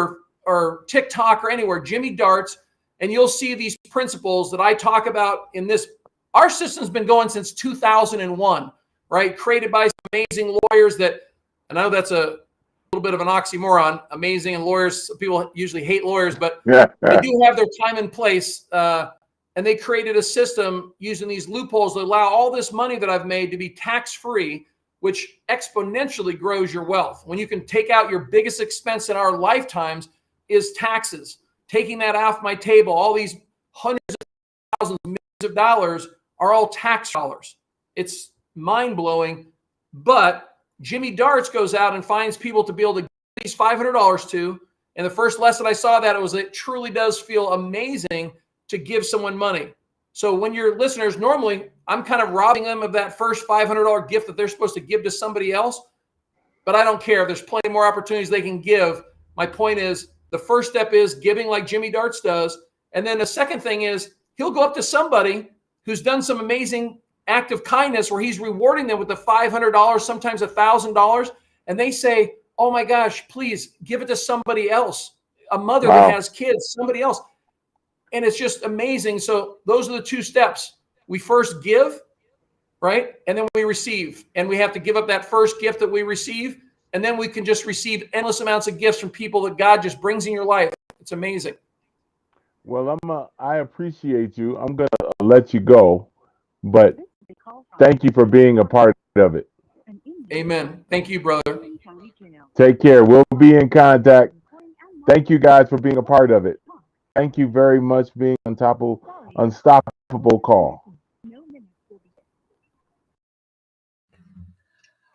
or TikTok or anywhere, Jimmy Darts, and you'll see these principles that I talk about in this. Our system's been going since 2001, right? Created by some amazing lawyers that, and I know that's a little bit of an oxymoron, amazing, and lawyers, people usually hate lawyers, but they do have their time and place. And they created a system using these loopholes that allow all this money that I've made to be tax-free, which exponentially grows your wealth. When you can take out your biggest expense in our lifetimes is taxes. Taking that off my table, all these hundreds of thousands, millions of dollars are all tax dollars. It's mind-blowing. But Jimmy Darts goes out and finds people to be able to give these $500 to. And the first lesson I saw that it truly does feel amazing to give someone money. So when your listeners, normally I'm kind of robbing them of that first $500 gift that they're supposed to give to somebody else, but I don't care. There's plenty more opportunities they can give. My point is, the first step is giving like Jimmy Darts does. And then the second thing is he'll go up to somebody who's done some amazing act of kindness where he's rewarding them with the $500, sometimes $1,000. And they say, oh my gosh, please give it to somebody else. A mother that has kids, somebody else. And it's just amazing. So those are the two steps. We first give, right? And then we receive. And we have to give up that first gift that we receive. And then we can just receive endless amounts of gifts from people that God just brings in your life. It's amazing. Well, I appreciate you. I'm going to let you go, but thank you for being a part of it. Amen. Thank you, brother. Take care. We'll be in contact. Thank you guys for being a part of it. Thank you very much for being unstoppable call.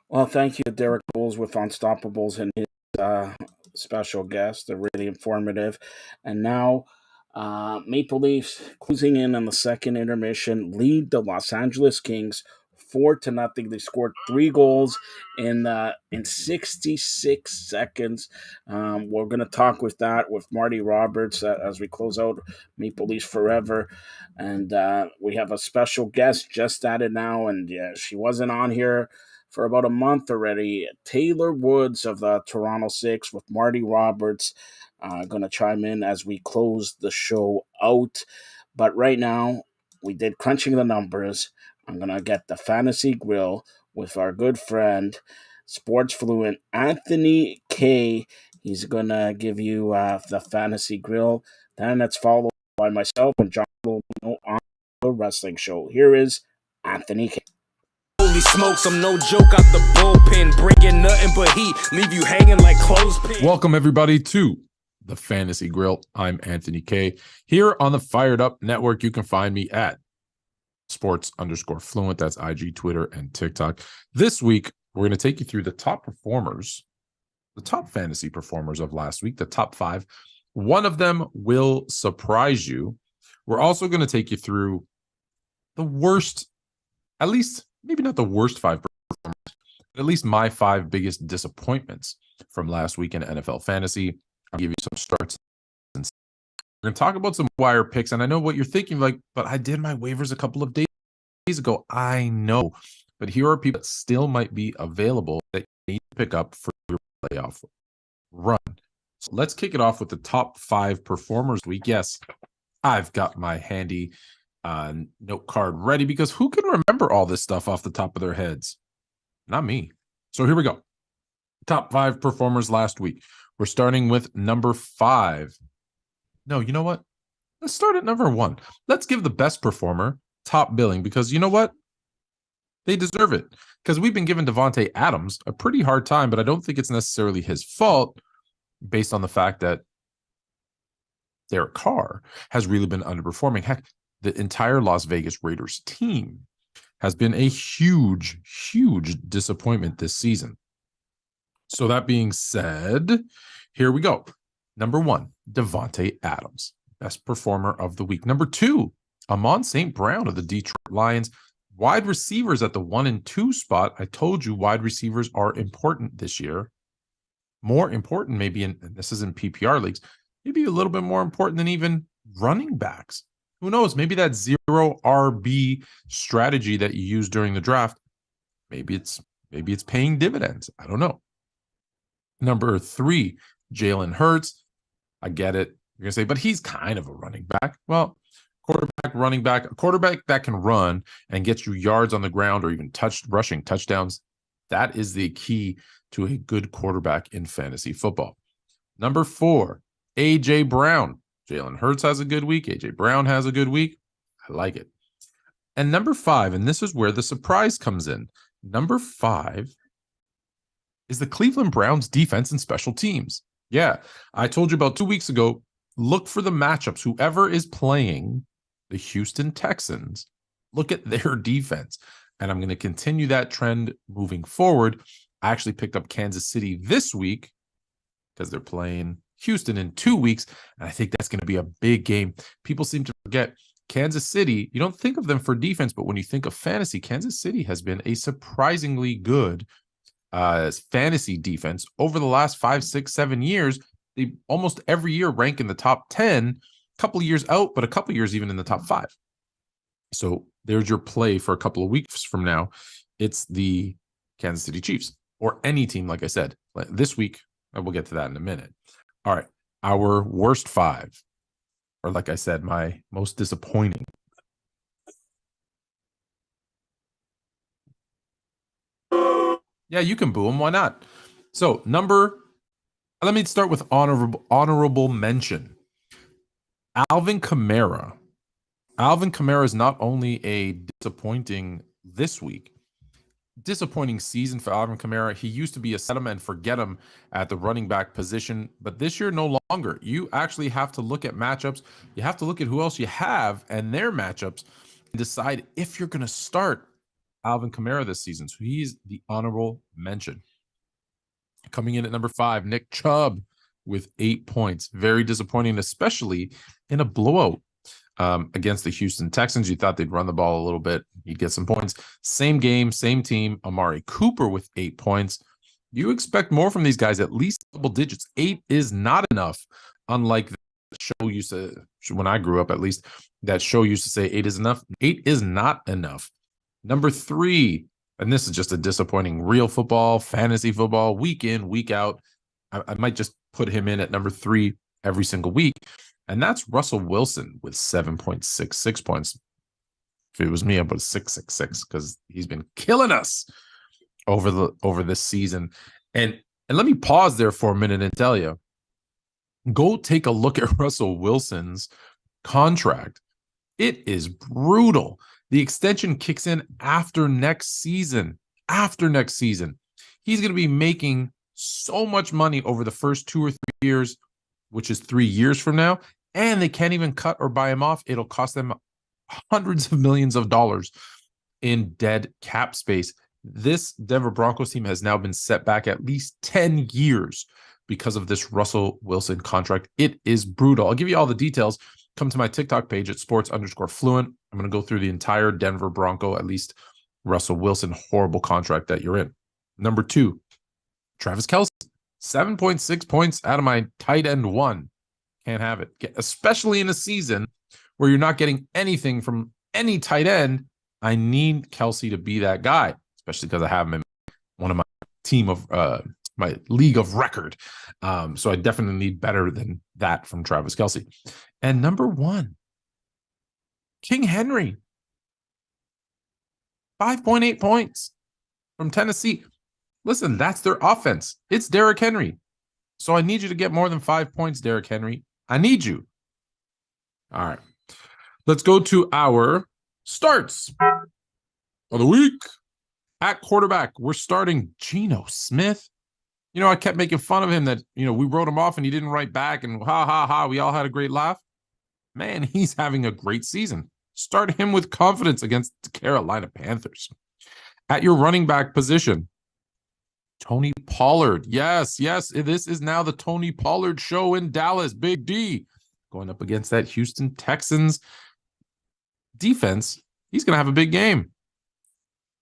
Well, thank you, Derek Bowles with Unstoppables and his special guest. They're really informative. And now, Maple Leafs closing in on the second intermission, lead the Los Angeles Kings 4-0. They scored 3 goals in 66 seconds. We're going to talk with Marty Roberts as we close out Maple Leafs Forever. And we have a special guest just added now, and she wasn't on here for about a month already. Taylor Woods of the Toronto Six with Marty Roberts going to chime in as we close the show out. But right now, we did crunching the numbers. I'm going to get the Fantasy Grill with our good friend, sports fluent Anthony K. He's going to give you the Fantasy Grill. Then it's followed by myself and John Lomino on the Wrestling Show. Here is Anthony K. Holy smokes, I'm no joke out the bullpen, bringing nothing but heat, leave you hanging like clothespins. Welcome everybody to the Fantasy Grill. I'm Anthony K. Here on the Fired Up Network, you can find me at sports_fluent. That's IG, Twitter, and TikTok. This week, we're going to take you through the top performers, the top fantasy performers of last week, the top 5. One of them will surprise you. We're also going to take you through the worst, at least maybe not the worst 5 performers, but at least my 5 biggest disappointments from last week in NFL fantasy. I'll give you some starts. We're going to talk about some wire picks, and I know what you're thinking, like, but I did my waivers a couple of days ago. I know, but here are people that still might be available that you need to pick up for your playoff run. So let's kick it off with the top 5 performers week. Yes, I've got my handy note card ready because who can remember all this stuff off the top of their heads? Not me. So here we go. Top 5 performers last week. We're starting with number 5. No, you know what? Let's start at number 1. Let's give the best performer top billing because you know what? They deserve it because we've been giving Devontae Adams a pretty hard time, but I don't think it's necessarily his fault based on the fact that Derek Carr has really been underperforming. Heck, the entire Las Vegas Raiders team has been a huge, huge disappointment this season. So that being said, here we go. Number 1, Devontae Adams, best performer of the week. Number 2, Amon St. Brown of the Detroit Lions. Wide receivers at the 1 and 2 spot. I told you wide receivers are important this year. More important maybe, this is in PPR leagues, maybe a little bit more important than even running backs. Who knows? Maybe that 0 RB strategy that you used during the draft, maybe it's paying dividends. I don't know. Number 3, Jalen Hurts. I get it. You're going to say, but he's kind of a running back. Well, running back, a quarterback that can run and get you yards on the ground or even rushing touchdowns. That is the key to a good quarterback in fantasy football. Number 4, A.J. Brown. Jalen Hurts has a good week. A.J. Brown has a good week. I like it. And number 5, and this is where the surprise comes in. Number 5 is the Cleveland Browns defense and special teams. Yeah, I told you about 2 weeks ago, look for the matchups. Whoever is playing the Houston Texans, look at their defense. And I'm going to continue that trend moving forward. I actually picked up Kansas City this week because they're playing Houston in 2 weeks. And I think that's going to be a big game. People seem to forget Kansas City. You don't think of them for defense, but when you think of fantasy, Kansas City has been a surprisingly good fantasy defense over the last 5, 6, 7 years. They almost every year rank in the top 10, a couple of years out, but a couple of years even in the top 5. So there's your play for a couple of weeks from now. It's the Kansas City Chiefs or any team, like I said. This week, we'll get to that in a minute. All right, our worst 5, or like I said, my most disappointing. Yeah, you can boo him. Why not? So let me start with honorable mention. Alvin Kamara. Alvin Kamara is not only a disappointing this week, disappointing season for Alvin Kamara. He used to be a set him and forget him at the running back position, but this year no longer. You actually have to look at matchups. You have to look at who else you have and their matchups and decide if you're going to start Alvin Kamara this season. So he's the honorable mention. Coming in at number 5, Nick Chubb with 8 points. Very disappointing, especially in a blowout against the Houston Texans. You thought they'd run the ball a little bit. He'd get some points. Same game, same team. Amari Cooper with 8 points. You expect more from these guys, at least double digits. 8 is not enough, unlike the show used to, when I grew up at least, that show used to say 8 is enough. 8 is not enough. Number 3, and this is just a disappointing real football, fantasy football, week in, week out. I might just put him in at number 3 every single week. And that's Russell Wilson with 7.66 points. If it was me, I'd put 666 because he's been killing us over this season. And let me pause there for a minute and tell you, go take a look at Russell Wilson's contract. It is brutal. The extension kicks in after next season. After next season, he's going to be making so much money over the first 2 or 3 years, which is 3 years from now, and they can't even cut or buy him off. It'll cost them hundreds of millions of dollars in dead cap space. This Denver Broncos team has now been set back at least 10 years because of this Russell Wilson contract. It is brutal. I'll give you all the details. Come to my TikTok page at sports_fluent. I'm going to go through the entire Denver Bronco, at least Russell Wilson, horrible contract that you're in. Number 2, Travis Kelce, 7.6 points out of my tight end 1. Can't have it, especially in a season where you're not getting anything from any tight end. I need Kelce to be that guy, especially because I have him in one of my team of my league of record. So I definitely need better than that from Travis Kelce. And number 1, King Henry, 5.8 points from Tennessee. Listen, that's their offense. It's Derrick Henry. So I need you to get more than 5 points, Derrick Henry. I need you. All right. Let's go to our starts of the week. At quarterback, we're starting Geno Smith. You know, I kept making fun of him that, we wrote him off and he didn't write back and ha, ha, ha. We all had a great laugh. Man, he's having a great season. Start him with confidence against the Carolina Panthers. At your running back position, Tony Pollard. Yes, this is now the Tony Pollard show in Dallas. Big D going up against that Houston Texans defense. He's going to have a big game.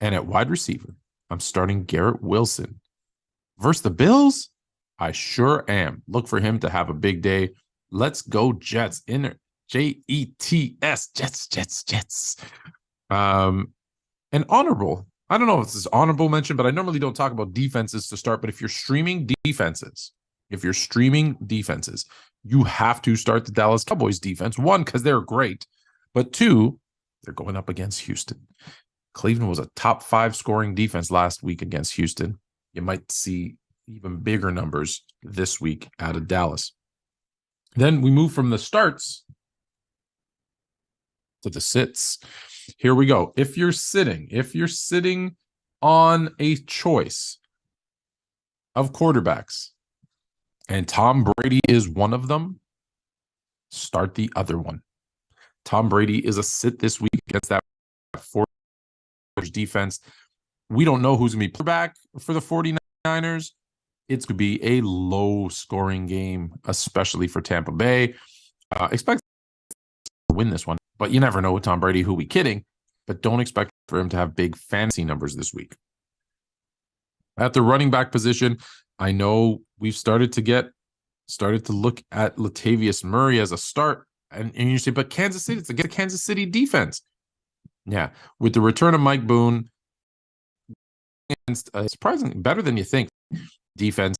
And at wide receiver, I'm starting Garrett Wilson. Versus the Bills, I sure am. Look for him to have a big day. Let's go Jets. Jets, Jets. And honorable. I don't know if this is honorable mention, but I normally don't talk about defenses to start. But if you're streaming defenses, you have to start the Dallas Cowboys defense. One, because they're great, but two, they're going up against Houston. Cleveland was a top 5 scoring defense last week against Houston. You might see even bigger numbers this week out of Dallas. Then we move from the starts to the sits. Here we go. If you're sitting on a choice of quarterbacks, and Tom Brady is one of them, start the other one. Tom Brady is a sit this week against that 49ers defense. We don't know who's going to be quarterback for the 49ers. It's going to be a low-scoring game, especially for Tampa Bay. Expect to win this one, but you never know with Tom Brady. Who we kidding? But don't expect for him to have big fantasy numbers this week. At the running back position, I know we've started to look at Latavius Murray as a start, and you say, but Kansas City, it's against the Kansas City defense. Yeah, with the return of Mike Boone, against surprisingly better than you think defense,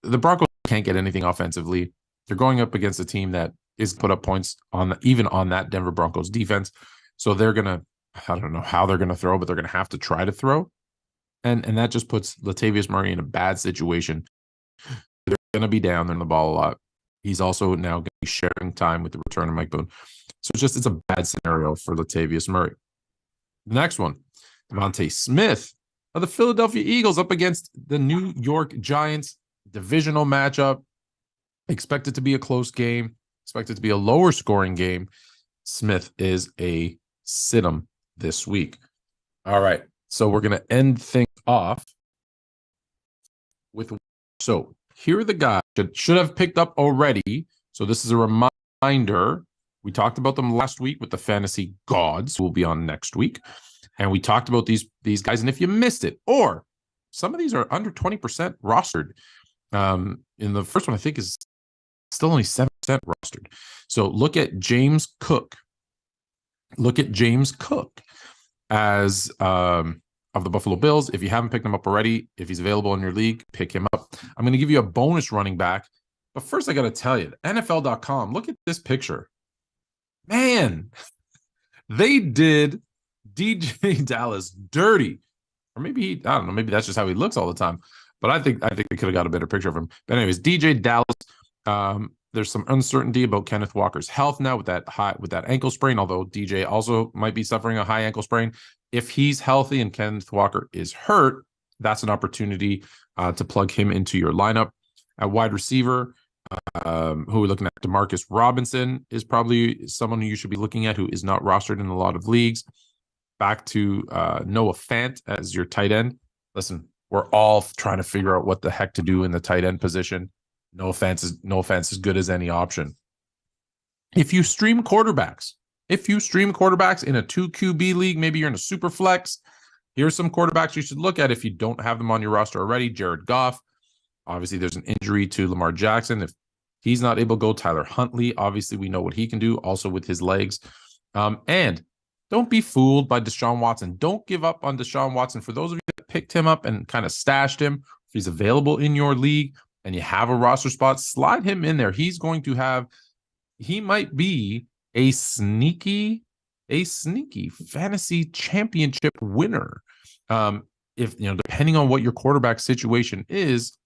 the Broncos can't get anything offensively. They're going up against a team that is put up points even on that Denver Broncos defense. So they're gonna, I don't know how they're gonna throw, but they're gonna have to try to throw. And that just puts Latavius Murray in a bad situation. They're going to be down there in the ball a lot. He's also now going to be sharing time with the return of Mike Boone. So it's a bad scenario for Latavius Murray. The next one, Devontae Smith of the Philadelphia Eagles up against the New York Giants. Divisional matchup. Expect it to be a close game. Expect it to be a lower scoring game. Smith is a sit-em this week. All right. So we're going to end things off with, so here are the guys that should have picked up already. So this is a reminder. We talked about them last week with the fantasy gods who will be on next week. And we talked about these guys. And if you missed it, or some of these are under 20% rostered. In the first one, I think is still only 7% rostered. So look at James Cook. As of the Buffalo Bills. If you haven't picked him up already, if he's available in your league, pick him up. I'm going to give you a bonus running back. But first, I got to tell you, NFL.com, look at this picture. Man, they did DJ Dallas dirty. Or maybe, I don't know, maybe that's just how he looks all the time. But I think they could have got a better picture of him. But anyways, DJ Dallas, there's some uncertainty about Kenneth Walker's health now with that ankle sprain, although DJ also might be suffering a high ankle sprain. If he's healthy and Kenneth Walker is hurt, that's an opportunity to plug him into your lineup. At wide receiver, who we're looking at, Demarcus Robinson is probably someone who you should be looking at who is not rostered in a lot of leagues. Back to Noah Fant as your tight end. Listen, we're all trying to figure out what the heck to do in the tight end position. No offense is good as any option. If you stream quarterbacks in a 2 QB league, maybe you're in a super flex, here's some quarterbacks you should look at if you don't have them on your roster already. Jared Goff. Obviously, there's an injury to Lamar Jackson. If he's not able to go, Tyler Huntley. Obviously, we know what he can do also with his legs. And don't be fooled by Deshaun Watson. Don't give up on Deshaun Watson. For those of you that picked him up and kind of stashed him, if he's available in your league and you have a roster spot, slide him in there. He might be a sneaky fantasy championship winner. If depending on what your quarterback situation is,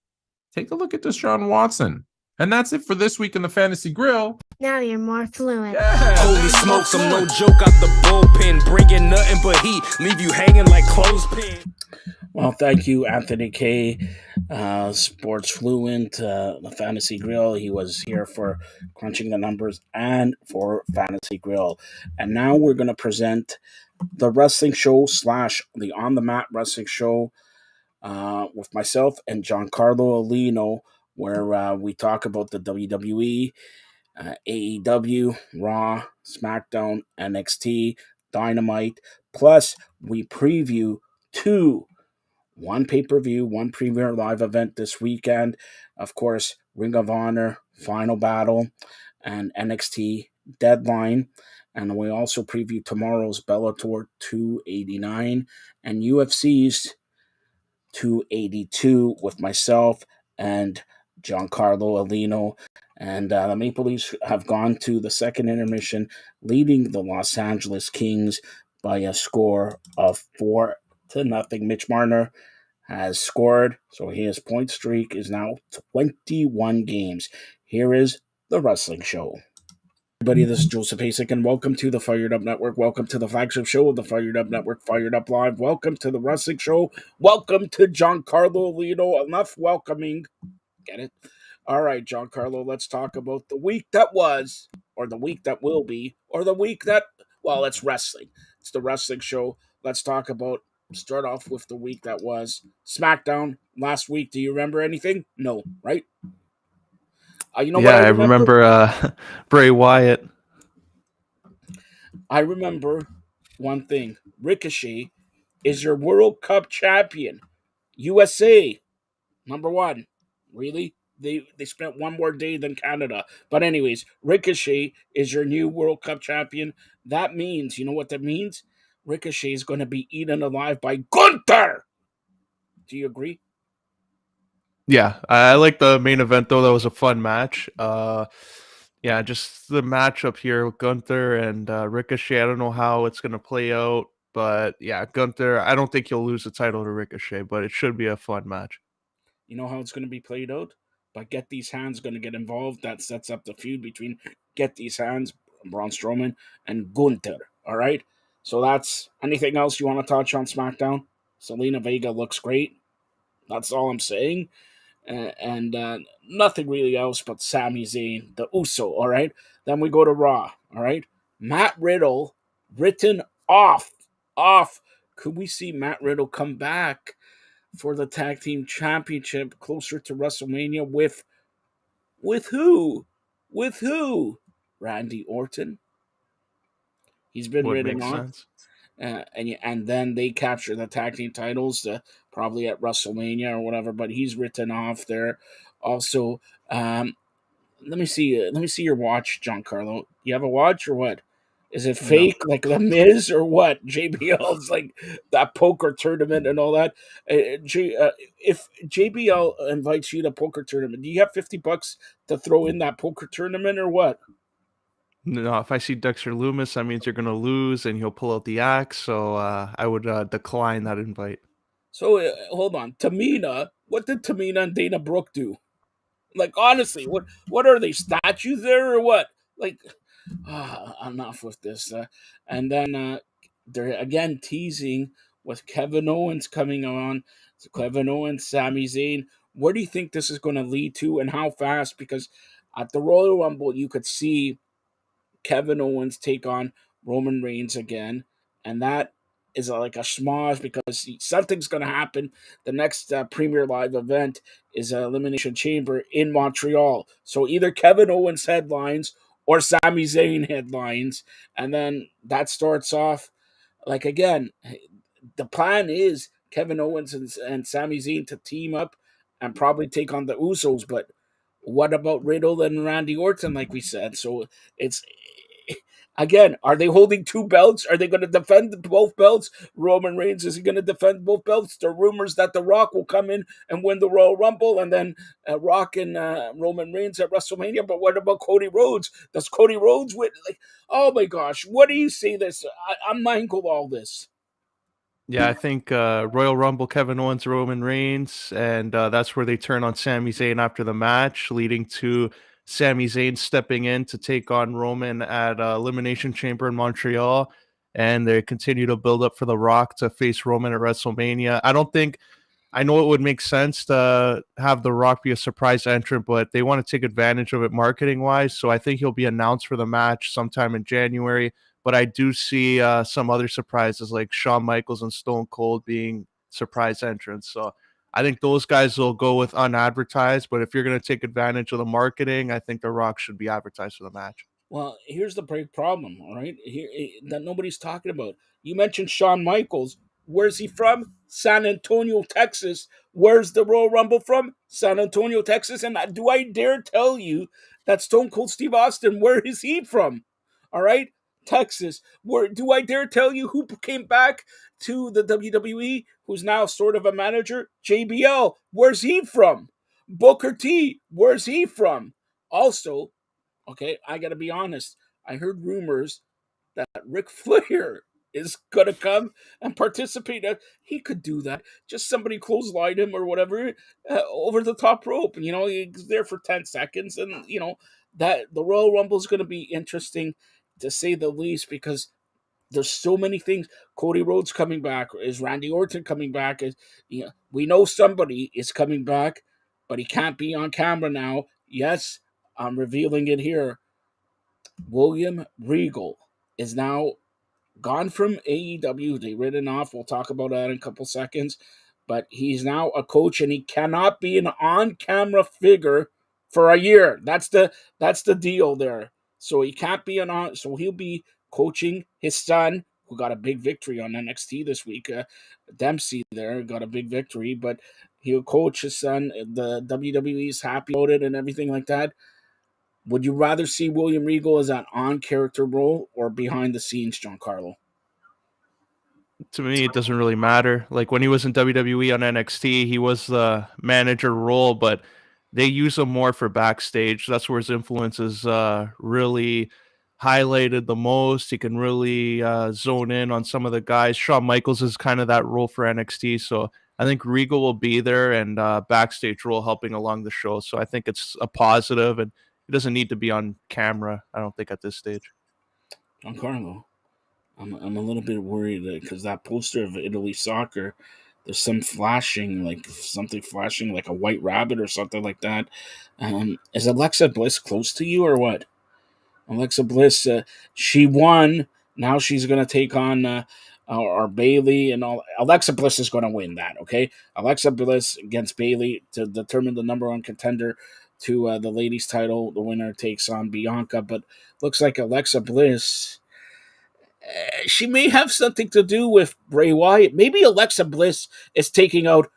take a look at Deshaun Watson. And that's it for this week in the Fantasy Grill. Now you're more fluent. Yeah, Holy smokes, I'm no joke out the bullpen, bringing nothing but heat, leave you hanging like clothespin. Well, thank you, Anthony K, Sports Fluent, the Fantasy Grill. He was here for Crunching the Numbers and for Fantasy Grill. And now we're going to present the wrestling show / the On the Mat wrestling show with myself and Giancarlo Alino, where we talk about the WWE, AEW, Raw, SmackDown, NXT, Dynamite. Plus, we preview one pay-per-view, one Premier Live event this weekend. Of course, Ring of Honor Final Battle, and NXT Deadline. And we also preview tomorrow's Bellator 289 and UFC's 282 with myself and Giancarlo Alino. And the Maple Leafs have gone to the second intermission, leading the Los Angeles Kings by a score of 4-0. Mitch Marner has scored, so his point streak is now 21 games. Here is the Wrestling Show. Everybody, this is Joseph Hasek, and welcome to the Fired Up Network. Welcome to the flagship show of the Fired Up Network, Fired Up Live. Welcome to the Wrestling Show. Welcome to Giancarlo Alino. Enough welcoming. Get it? All right, Giancarlo, let's talk about the week that was, or the week that will be, or the week that, well, it's wrestling. It's the Wrestling Show. Let's talk about, start off with the week that was. SmackDown last week. Do you remember anything? No, right? You know what Yeah, I I remember? remember Bray Wyatt. I remember one thing. Ricochet is your World Cup champion. USA, number one. Really? They spent one more day than Canada. But anyways, Ricochet is your new World Cup champion. That means, you know what that means? Ricochet is going to be eaten alive by Gunther. Do you agree? Yeah, I like the main event though. That was a fun match. Yeah, just the matchup here with Gunther and Ricochet. I don't know how it's gonna play out, but yeah, Gunther. I don't think he'll lose the title to Ricochet, but it should be a fun match. You know how it's going to be played out? But Get These Hands going to get involved. That sets up the feud between Get These Hands, Braun Strowman, and Gunther. All right? So that's anything else you want to touch on SmackDown? Selena Vega looks great. That's all I'm saying. And nothing really else but Sami Zayn, the Uso. All right? Then we go to Raw. All right? Matt Riddle written off. Off. Could we see Matt Riddle come back for the tag team championship closer to WrestleMania with who? With who? Randy Orton. He's been Would written make off, sense. and then they capture the tag team titles probably at WrestleMania or whatever. But he's written off there. Also, let me see. Let me see your watch, Giancarlo. You have a watch or what? Is it No. fake, like the Miz, or what? JBL's like that poker tournament and all that. If JBL invites you to poker tournament, do you have $50 to throw in that poker tournament or what? No, if I see Dexter Loomis, that means you're gonna lose, and he'll pull out the axe. So I would decline that invite. So hold on, Tamina. What did Tamina and Dana Brooke do? Like honestly, what are they, statues there or what? Like, enough with this. And then they're again teasing with Kevin Owens coming on. So Kevin Owens, Sami Zayn. Where do you think this is going to lead to, and how fast? Because at the Royal Rumble, you could see Kevin Owens take on Roman Reigns again, and that is like a schmoz because something's going to happen. The next Premier Live event is an Elimination Chamber in Montreal. So either Kevin Owens headlines or Sami Zayn headlines, and then that starts off like again. The plan is Kevin Owens and Sami Zayn to team up and probably take on the Usos, but what about Riddle and Randy Orton, like we said? So it's again, are they holding two belts? Are they going to defend both belts? Roman Reigns, is he going to defend both belts? There are rumors that The Rock will come in and win the Royal Rumble, and then Rock and Roman Reigns at WrestleMania. But what about Cody Rhodes? Does Cody Rhodes win? Like, oh my gosh, what do you say this? I'm mindful of all this. Yeah, I think Royal Rumble, Kevin Owens, Roman Reigns, and that's where they turn on Sami Zayn after the match, leading to Sami Zayn stepping in to take on Roman at Elimination Chamber in Montreal, and they continue to build up for The Rock to face Roman at WrestleMania. I know it would make sense to have The Rock be a surprise entrant, but they want to take advantage of it marketing wise. So I think he'll be announced for the match sometime in January. But I do see some other surprises like Shawn Michaels and Stone Cold being surprise entrants. So I think those guys will go with unadvertised. But if you're going to take advantage of the marketing, I think The Rock should be advertised for the match. Well, here's the big problem, all right? Here that nobody's talking about. You mentioned Shawn Michaels. Where's he from? San Antonio, Texas. Where's the Royal Rumble from? San Antonio, Texas. And do I dare tell you that Stone Cold Steve Austin, where is he from? All right, Texas. Where do I dare tell you who came back to the WWE, who's now sort of a manager? JBL. Where's he from? Booker T. Where's he from? Also, okay, I got to be honest. I heard rumors that Ric Flair is gonna come and participate. He could do that. Just somebody clothesline him or whatever over the top rope. You know, he's there for 10 seconds, and you know that the Royal Rumble is gonna be interesting to say the least because there's so many things. Cody Rhodes coming back. Is Randy Orton coming back? We know somebody is coming back, but he can't be on camera now. Yes, I'm revealing it here. William Regal is now gone from AEW. They written off. We'll talk about that in a couple seconds. But he's now a coach, and he cannot be an on-camera figure for a year. That's the deal there. So he can't be an on. So he'll be coaching his son, who got a big victory on NXT this week. Dempsey there got a big victory, but he'll coach his son. The WWE's happy about it and everything like that. Would you rather see William Regal as an on-character role or behind the scenes, Giancarlo? To me, it doesn't really matter. Like when he was in WWE on NXT, he was the manager role, but they use him more for backstage. That's where his influence is really highlighted the most. He can really zone in on some of the guys. Shawn Michaels is kind of that role for NXT. So I think Regal will be there and backstage role helping along the show. So I think it's a positive, and he doesn't need to be on camera, I don't think, at this stage. Giancarlo, I'm a little bit worried because that poster of Italy soccer, there's some flashing, like something flashing, like a white rabbit or something like that. Is Alexa Bliss close to you or what? Alexa Bliss, she won. Now she's gonna take on our Bailey and all. Alexa Bliss is gonna win that. Okay, Alexa Bliss against Bailey to determine the number one contender to the ladies' title. The winner takes on Bianca, but looks like Alexa Bliss. She may have something to do with Bray Wyatt. Maybe Alexa Bliss is taking out.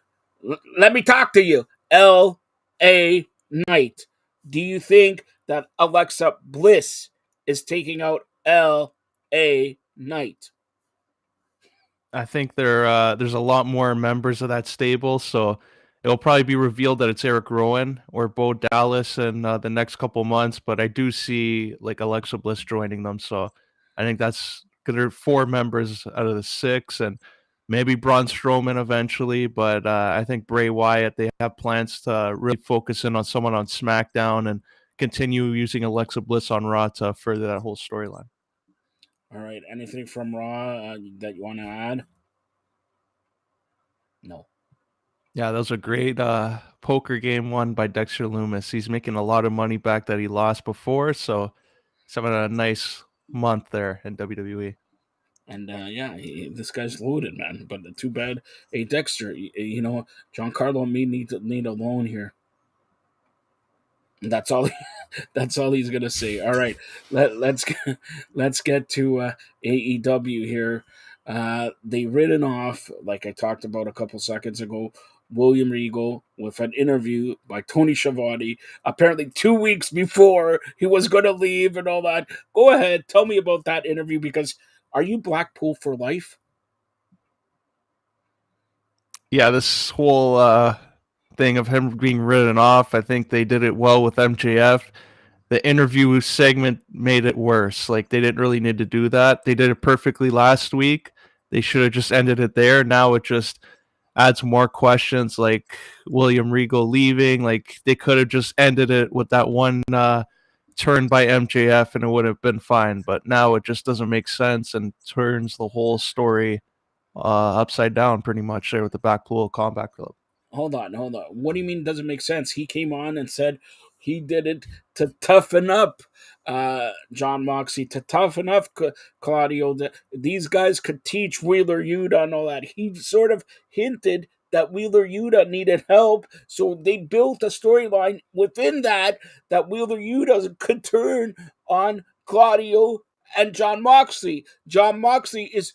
Let me talk to you, L.A. Knight. Do you think that Alexa Bliss is taking out L.A. Knight? I think there's a lot more members of that stable, so it'll probably be revealed that it's Eric Rowan or Bo Dallas in the next couple months. But I do see like Alexa Bliss joining them, so I think that's because there are 4 members out of the 6, and maybe Braun Strowman eventually. But I think Bray Wyatt, they have plans to really focus in on someone on SmackDown and continue using Alexa Bliss on Raw to further that whole storyline. All right. Anything from Raw that you want to add? No. Yeah, that was a great poker game won by Dexter Loomis. He's making a lot of money back that he lost before, so he's having a nice month there in WWE. And yeah, this guy's loaded, man. But too bad. Hey, Dexter, Giancarlo and me need a loan here. That's all. That's all he's gonna say. All right, let's get to AEW here. They written off, like I talked about a couple seconds ago, William Regal with an interview by Tony Schiavone. Apparently, 2 weeks before he was gonna leave and all that. Go ahead, tell me about that interview because are you Blackpool for life? Yeah, this whole thing of him being written off, I think they did it well with MJF. The interview segment made it worse. Like they didn't really need to do that. They did it perfectly last week. They should have just ended it there. Now it just adds more questions like William Regal leaving. Like they could have just ended it with that one turn by MJF and it would have been fine. But now it just doesn't make sense and turns the whole story upside down pretty much there with the Blackpool Combat Club. Hold on. What do you mean doesn't make sense? He came on and said he did it to toughen up John Moxley, to toughen up Claudio. These guys could teach Wheeler Yuta and all that. He sort of hinted that Wheeler Yuta needed help, so they built a storyline within that Wheeler Yuta could turn on Claudio and John Moxley. John Moxley is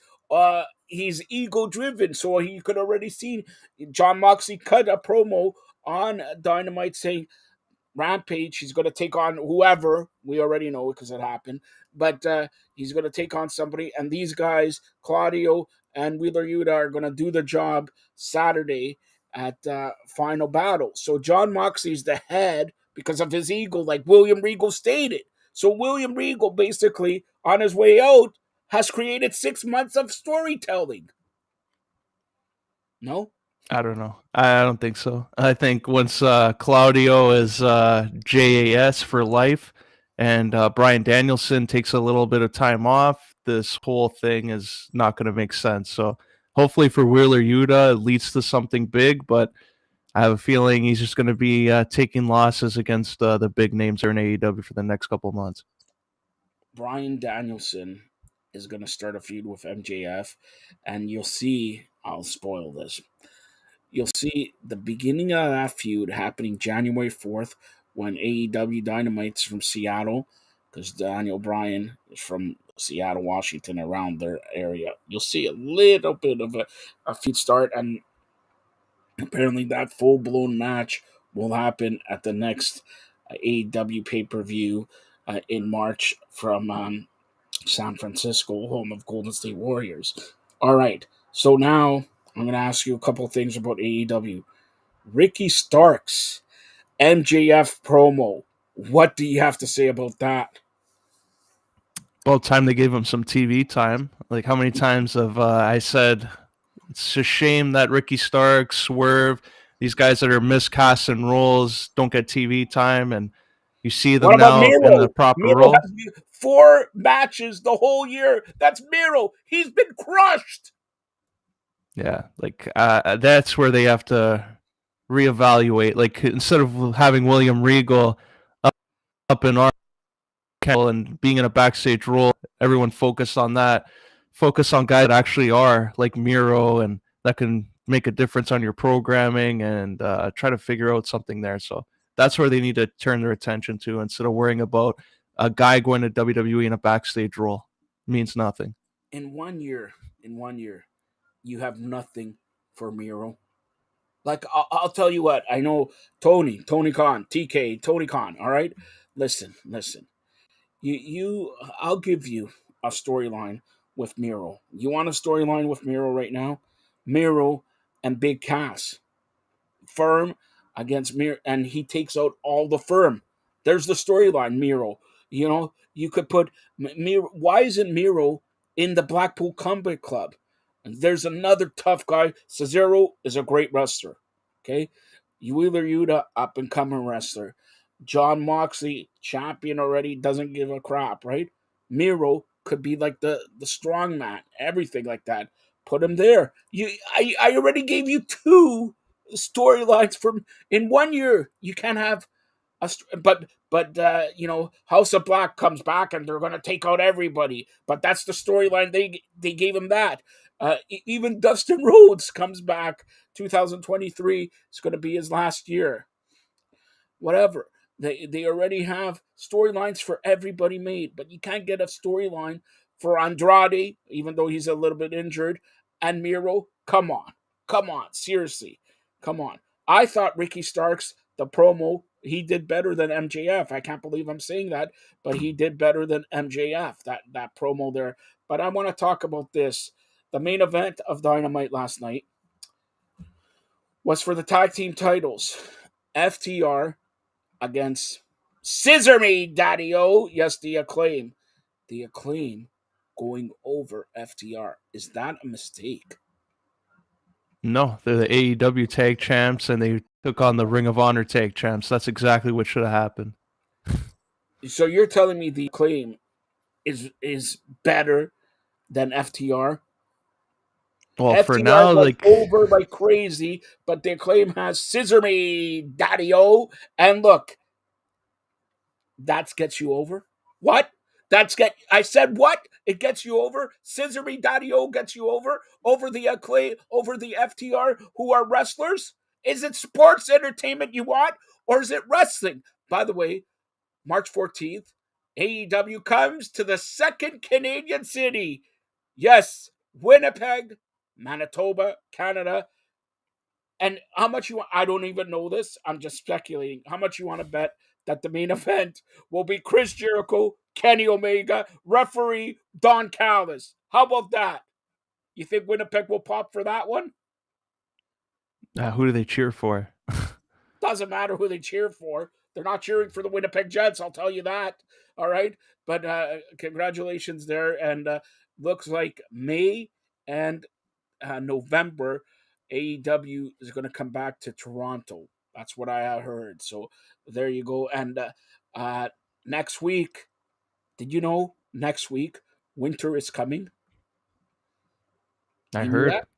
he's ego driven, so he could already see John Moxley cut a promo on Dynamite saying Rampage, he's going to take on whoever. We already know because it happened. But he's going to take on somebody. And these guys, Claudio and Wheeler Yuta, are going to do the job Saturday at Final Battle. So John Moxley's the head because of his ego, like William Regal stated. So William Regal, basically, on his way out, has created 6 months of storytelling. No? I don't know. I don't think so. I think once Claudio is JAS for life and Brian Danielson takes a little bit of time off, this whole thing is not going to make sense. So hopefully for Wheeler Yuta, it leads to something big, but I have a feeling he's just going to be taking losses against the big names there in AEW for the next couple of months. Brian Danielson is going to start a feud with MJF, and you'll see, I'll spoil this. You'll see the beginning of that feud happening January 4th when AEW Dynamite's from Seattle, because Daniel Bryan is from Seattle, Washington, around their area. You'll see a little bit of a feud start, and apparently that full-blown match will happen at the next AEW pay-per-view in March from San Francisco, home of Golden State Warriors. All right, so now I'm going to ask you a couple things about AEW. Ricky Starks, MJF promo. What do you have to say about that? About time they gave him some TV time. Like, how many times have I said it's a shame that Ricky Starks, Swerve, these guys that are miscasting roles don't get TV time, and you see them What about now in the Miro? proper Miro role. has 4 matches the whole year. That's Miro. He's been crushed. Yeah, like that's where they have to reevaluate. Like, instead of having William Regal up in our and being in a backstage role, everyone focus on that. Focus on guys that actually are like Miro and that can make a difference on your programming and try to figure out something there. So that's where they need to turn their attention to instead of worrying about a guy going to WWE in a backstage role. It means nothing. In 1 year, you have nothing for Miro. Like, I'll tell you what, I know Tony Khan, TK, Tony Khan, all right? Listen. I'll give you a storyline with Miro. You want a storyline with Miro right now? Miro and Big Cass. Firm against Miro, and he takes out all the Firm. There's the storyline, Miro. You know, you could put Miro. Why isn't Miro in the Blackpool Combat Club? And there's another tough guy. Cesaro is a great wrestler. Okay, Wheeler Yuta, up and coming wrestler. John Moxley, champion already, doesn't give a crap, right? Miro could be like the strong man, everything like that. Put him there. I already gave you 2 storylines from in 1 year. You can't have but House of Black comes back and they're gonna take out everybody. But that's the storyline they gave him that. Even Dustin Rhodes comes back 2023. It's gonna be his last year. Whatever. They already have storylines for everybody made, but you can't get a storyline for Andrade, even though he's a little bit injured, and Miro. Come on, seriously, come on. I thought Ricky Starks, the promo, he did better than MJF. I can't believe I'm saying that, but he did better than MJF. That promo there. But I want to talk about this. The main event of Dynamite last night was for the tag team titles. FTR against Scissor Me Daddy-O. Yes, the Acclaim. The Acclaim going over FTR. Is that a mistake? No, they're the AEW tag champs and they took on the Ring of Honor tag champs. That's exactly what should have happened. So you're telling me the Acclaim is better than FTR? Well, for FTR now, was like, over like crazy, but the Acclaim has Scissor Me Daddy-O. And look, that gets you over. What? I said what? It gets you over. Scissor Me Daddy-O gets you over the Acclaim, over the FTR, who are wrestlers. Is it sports entertainment you want, or is it wrestling? By the way, March 14th, AEW comes to the second Canadian city. Yes, Winnipeg, Manitoba, Canada. And how much you want? I don't even know this. I'm just speculating. How much you want to bet that the main event will be Chris Jericho, Kenny Omega, referee Don Callis? How about that? You think Winnipeg will pop for that one? Who do they cheer for? Doesn't matter who they cheer for. They're not cheering for the Winnipeg Jets, I'll tell you that. All right. But congratulations there. And looks like May and November, AEW is going to come back to Toronto. That's what I heard. So there you go. And next week, did you know next week winter is coming? I You knew heard. that?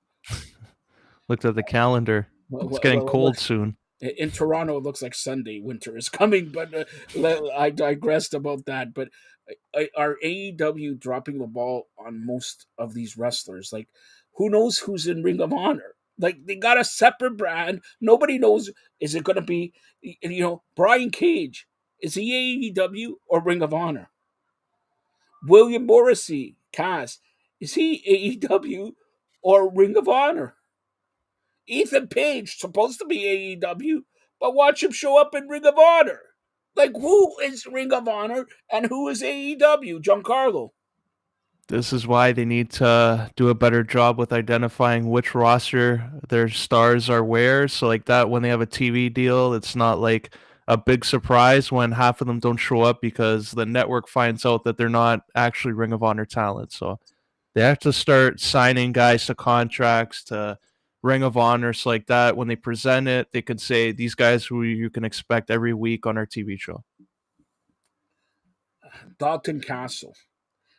Looked at the calendar. It's getting cold soon. In Toronto, it looks like Sunday winter is coming, but I digressed about that. But are AEW dropping the ball on most of these wrestlers? Like, who knows who's in Ring of Honor? Like, they got a separate brand. Nobody knows. Is it going to be, Brian Cage? Is he AEW or Ring of Honor? William Morrissey, Cass, is he AEW or Ring of Honor? Ethan Page, supposed to be AEW, but watch him show up in Ring of Honor. Like, who is Ring of Honor and who is AEW? Giancarlo. This is why they need to do a better job with identifying which roster their stars are where. So like that, when they have a TV deal, it's not like a big surprise when half of them don't show up because the network finds out that they're not actually Ring of Honor talent. So they have to start signing guys to contracts to Ring of Honor. So like that, when they present it, they could say these guys who you can expect every week on our TV show. Dalton Castle.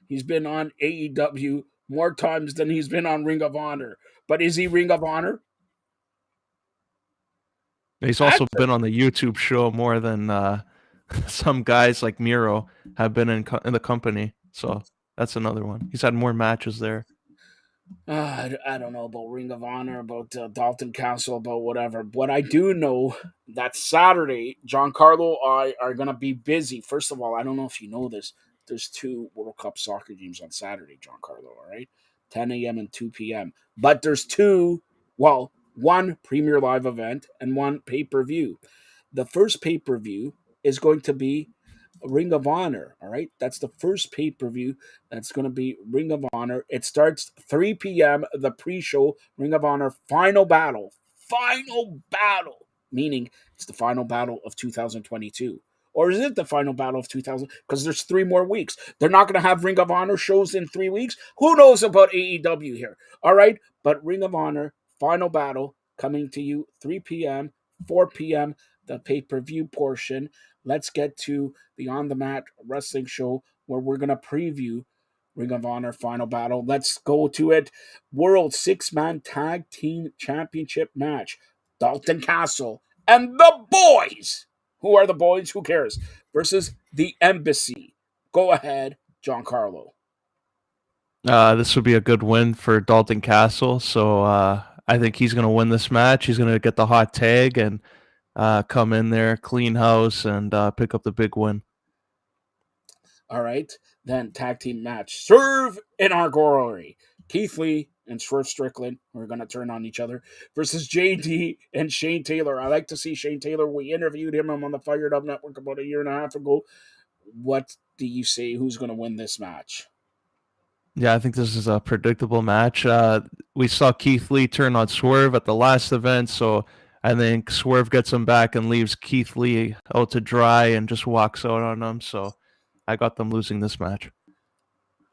He's been on AEW more times than he's been on Ring of Honor. But is he Ring of Honor? He's also been on the YouTube show more than some guys like Miro have been in the company. So that's another one. He's had more matches there. I don't know about Ring of Honor, about Dalton Castle, about whatever. What I do know that Saturday, Giancarlo and I are going to be busy. First of all, I don't know if you know this. There's 2 World Cup soccer games on Saturday, Giancarlo, all right? 10 a.m. and 2 p.m. But there's 2, well, 1 Premier Live event and 1 pay-per-view. The first pay-per-view is going to be Ring of Honor, all right? That's the first pay-per-view. That's going to be Ring of Honor. It starts 3 p.m., the pre-show, Ring of Honor Final Battle. Final Battle, meaning it's the final battle of 2022. Or is it the final battle of 2000? Because there's 3 more weeks. They're not going to have Ring of Honor shows in 3 weeks. Who knows about AEW here? All right? But Ring of Honor Final Battle coming to you 3 p.m., 4 p.m., the pay-per-view portion. Let's get to the On the Mat wrestling show where we're going to preview Ring of Honor Final Battle. Let's go to it. World 6-man Tag Team Championship match. Dalton Castle and the boys. Who are the boys? Who cares? Versus the Embassy. Go ahead, Giancarlo. This would be a good win for Dalton Castle. So I think he's going to win this match. He's going to get the hot tag and come in there, clean house, and pick up the big win. All right. Then tag team match. Serve in our glory. Keith Lee and Swerve Strickland, who are going to turn on each other, versus JD and Shane Taylor. I like to see Shane Taylor. We interviewed him on the Fired Up Network about a year and a half ago. What do you say? Who's going to win this match? Yeah, I think this is a predictable match. We saw Keith Lee turn on Swerve at the last event, so I think Swerve gets him back and leaves Keith Lee out to dry and just walks out on him. So I got them losing this match.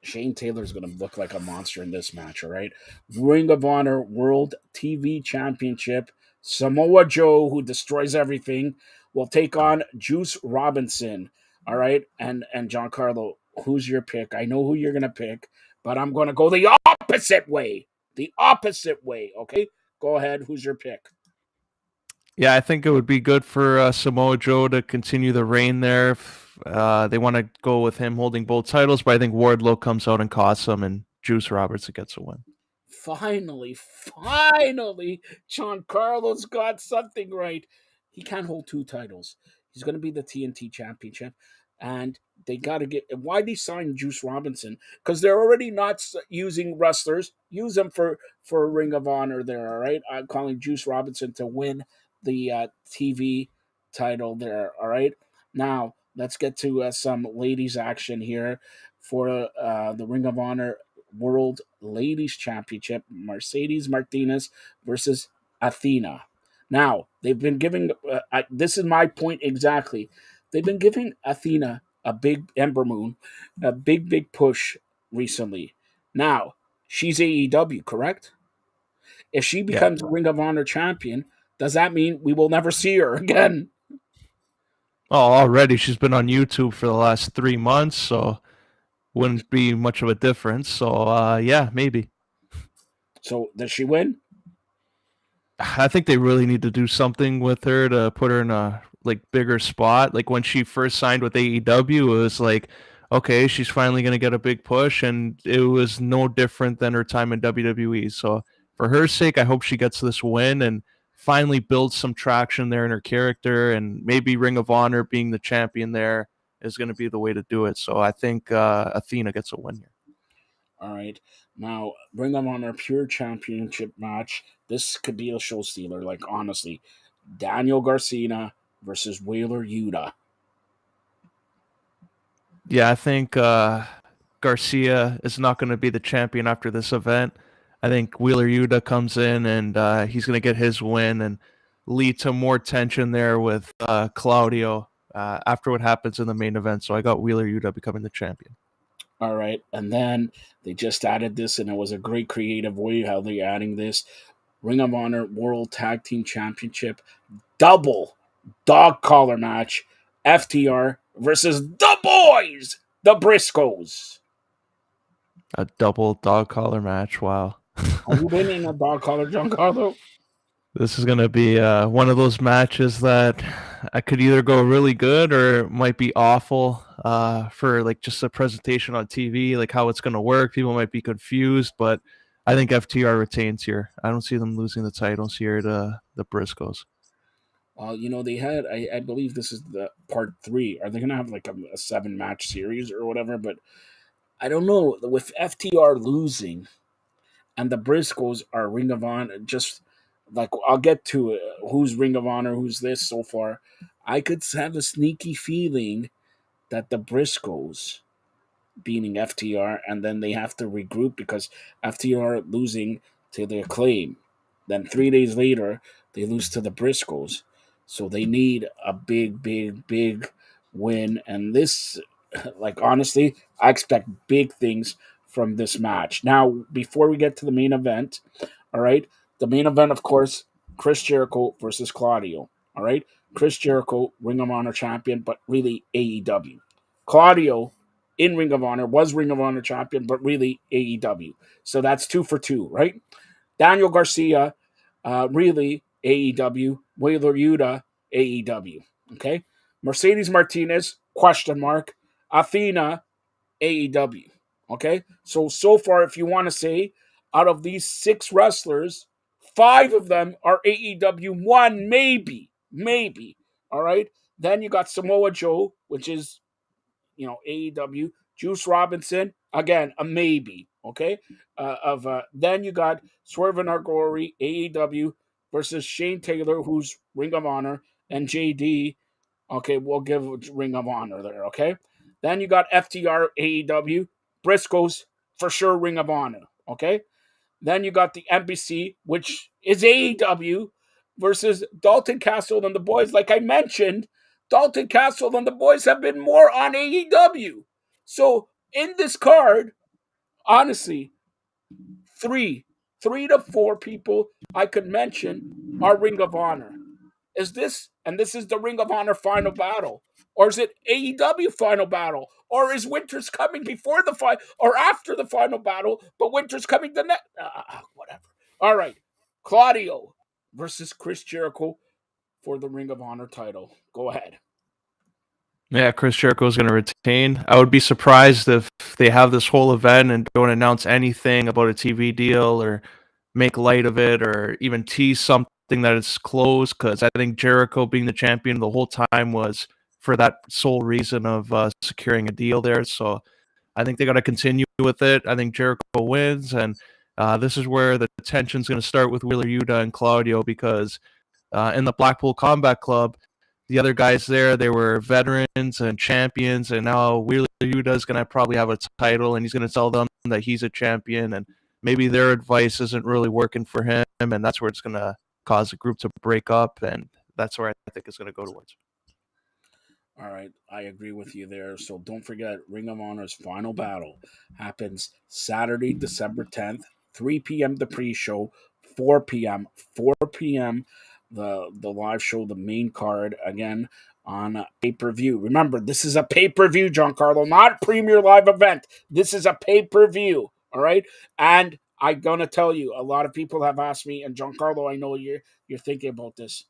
Shane Taylor's going to look like a monster in this match, all right? Ring of Honor World TV Championship. Samoa Joe, who destroys everything, will take on Juice Robinson, all right? And Giancarlo, who's your pick? I know who you're going to pick, but I'm going to go the opposite way. The opposite way, okay? Go ahead. Who's your pick? Yeah, I think it would be good for Samoa Joe to continue the reign there. They want to go with him holding both titles, but I think Wardlow comes out and costs him, and Juice Robertson gets a win. Finally, Giancarlo's got something right. He can't hold 2 titles. He's going to be the TNT Championship, and they got to get. Why they sign Juice Robinson? Because they're already not using wrestlers. Use them for Ring of Honor. There, all right. I'm calling Juice Robinson to win the TV title. There, all right. Now let's get to some ladies action here for the Ring of Honor World Ladies Championship. Mercedes Martinez versus Athena. Now they've been giving. This is my point exactly. They've been giving Athena a big Ember Moon, a big push recently. Now she's AEW, correct? If she Yeah. becomes Ring of Honor champion, does that mean we will never see her again? Oh, already she's been on YouTube for the last 3 months, so wouldn't be much of a difference. So, yeah, maybe. So does she win? I think they really need to do something with her to put her in a like bigger spot. Like when she first signed with AEW, it was like, okay, she's finally gonna get a big push, and it was no different than her time in WWE. So for her sake, I hope she gets this win and finally builds some traction there in her character, and maybe Ring of Honor being the champion there is going to be the way to do it. So I think Athena gets a win here. All right. Now, Ring of Honor Pure Championship match. This could be a show stealer. Like, honestly, Daniel Garcia versus Wheeler Yuta. Yeah, I think Garcia is not going to be the champion after this event. I think Wheeler Yuta comes in and he's going to get his win and lead to more tension there with Claudio after what happens in the main event. So I got Wheeler Yuta becoming the champion. All right. And then they just added this, and it was a great creative way how they're adding this. Ring of Honor World Tag Team Championship double dog collar match. FTR versus the boys, the Briscoes. A double dog collar match. Wow. Have you been in a dog collar, Giancarlo? This is going to be one of those matches that I could either go really good or it might be awful for like just a presentation on TV, like how it's going to work. People might be confused, but I think FTR retains here. I don't see them losing the titles here to the Briscoes. You know, they had, I believe this is the part 3. Are they going to have like a 7-match series or whatever? But I don't know. With FTR losing and the Briscoes are Ring of Honor, just like I'll get to it, who's Ring of Honor, who's this so far. I could have a sneaky feeling that the Briscoes beating FTR, and then they have to regroup because FTR losing to the Acclaim. Then 3 days later, they lose to the Briscoes. So they need a big win. And this, like, honestly, I expect big things from this match. Now, before we get to the main event, all right, the main event, of course, Chris Jericho versus Claudio. All right, Chris Jericho, Ring of Honor champion, but really AEW. Claudio, in Ring of Honor, was Ring of Honor champion, but really AEW. So that's 2 for 2, right? Daniel Garcia, really AEW. Wheeler Yuta, AEW. Okay. Mercedes Martinez, question mark. Athena, AEW. Okay. So far, if you want to say, out of these 6 wrestlers, 5 of them are AEW. 1, maybe. All right. Then you got Samoa Joe, which is, AEW. Juice Robinson, again, a maybe. Okay. Then you got Swerve and Arguri, AEW versus Shane Taylor, who's Ring of Honor, and JD. Okay, we'll give Ring of Honor there. Okay. Then you got FTR, AEW, Briscoes for sure, Ring of Honor. Okay. Then you got the NBC, which is AEW, versus Dalton Castle and the boys. Like I mentioned, Dalton Castle and the boys have been more on AEW. So in this card, honestly, three to 4 people I could mention are Ring of Honor. Is this the Ring of Honor final battle? Or is it AEW final battle? Or is Winter's coming before the final or after the final battle, but Winter's coming the next? Whatever. All right. Claudio versus Chris Jericho for the Ring of Honor title. Go ahead. Yeah, Chris Jericho is going to retain. I would be surprised if they have this whole event and don't announce anything about a TV deal or make light of it or even tease something that is closed, because I think Jericho being the champion the whole time was for that sole reason of securing a deal there. So I think they got to continue with it. I think Jericho wins, and this is where the tension's going to start with Wheeler Yuta and Claudio, because in the Blackpool Combat Club, the other guys there, they were veterans and champions, and now Wheeler Yuta is going to probably have a title, and he's going to tell them that he's a champion, and maybe their advice isn't really working for him, and that's where it's going to cause the group to break up, and that's where I think it's going to go towards. All right, I agree with you there. So don't forget, Ring of Honor's final battle happens Saturday, December 10th, 3 p.m. the pre-show, 4 p.m. the live show, the main card again on pay-per-view. Remember, this is a pay-per-view, Giancarlo, not premier live event. This is a pay-per-view. All right, and I'm gonna tell you, a lot of people have asked me, and Giancarlo, I know you're thinking about this.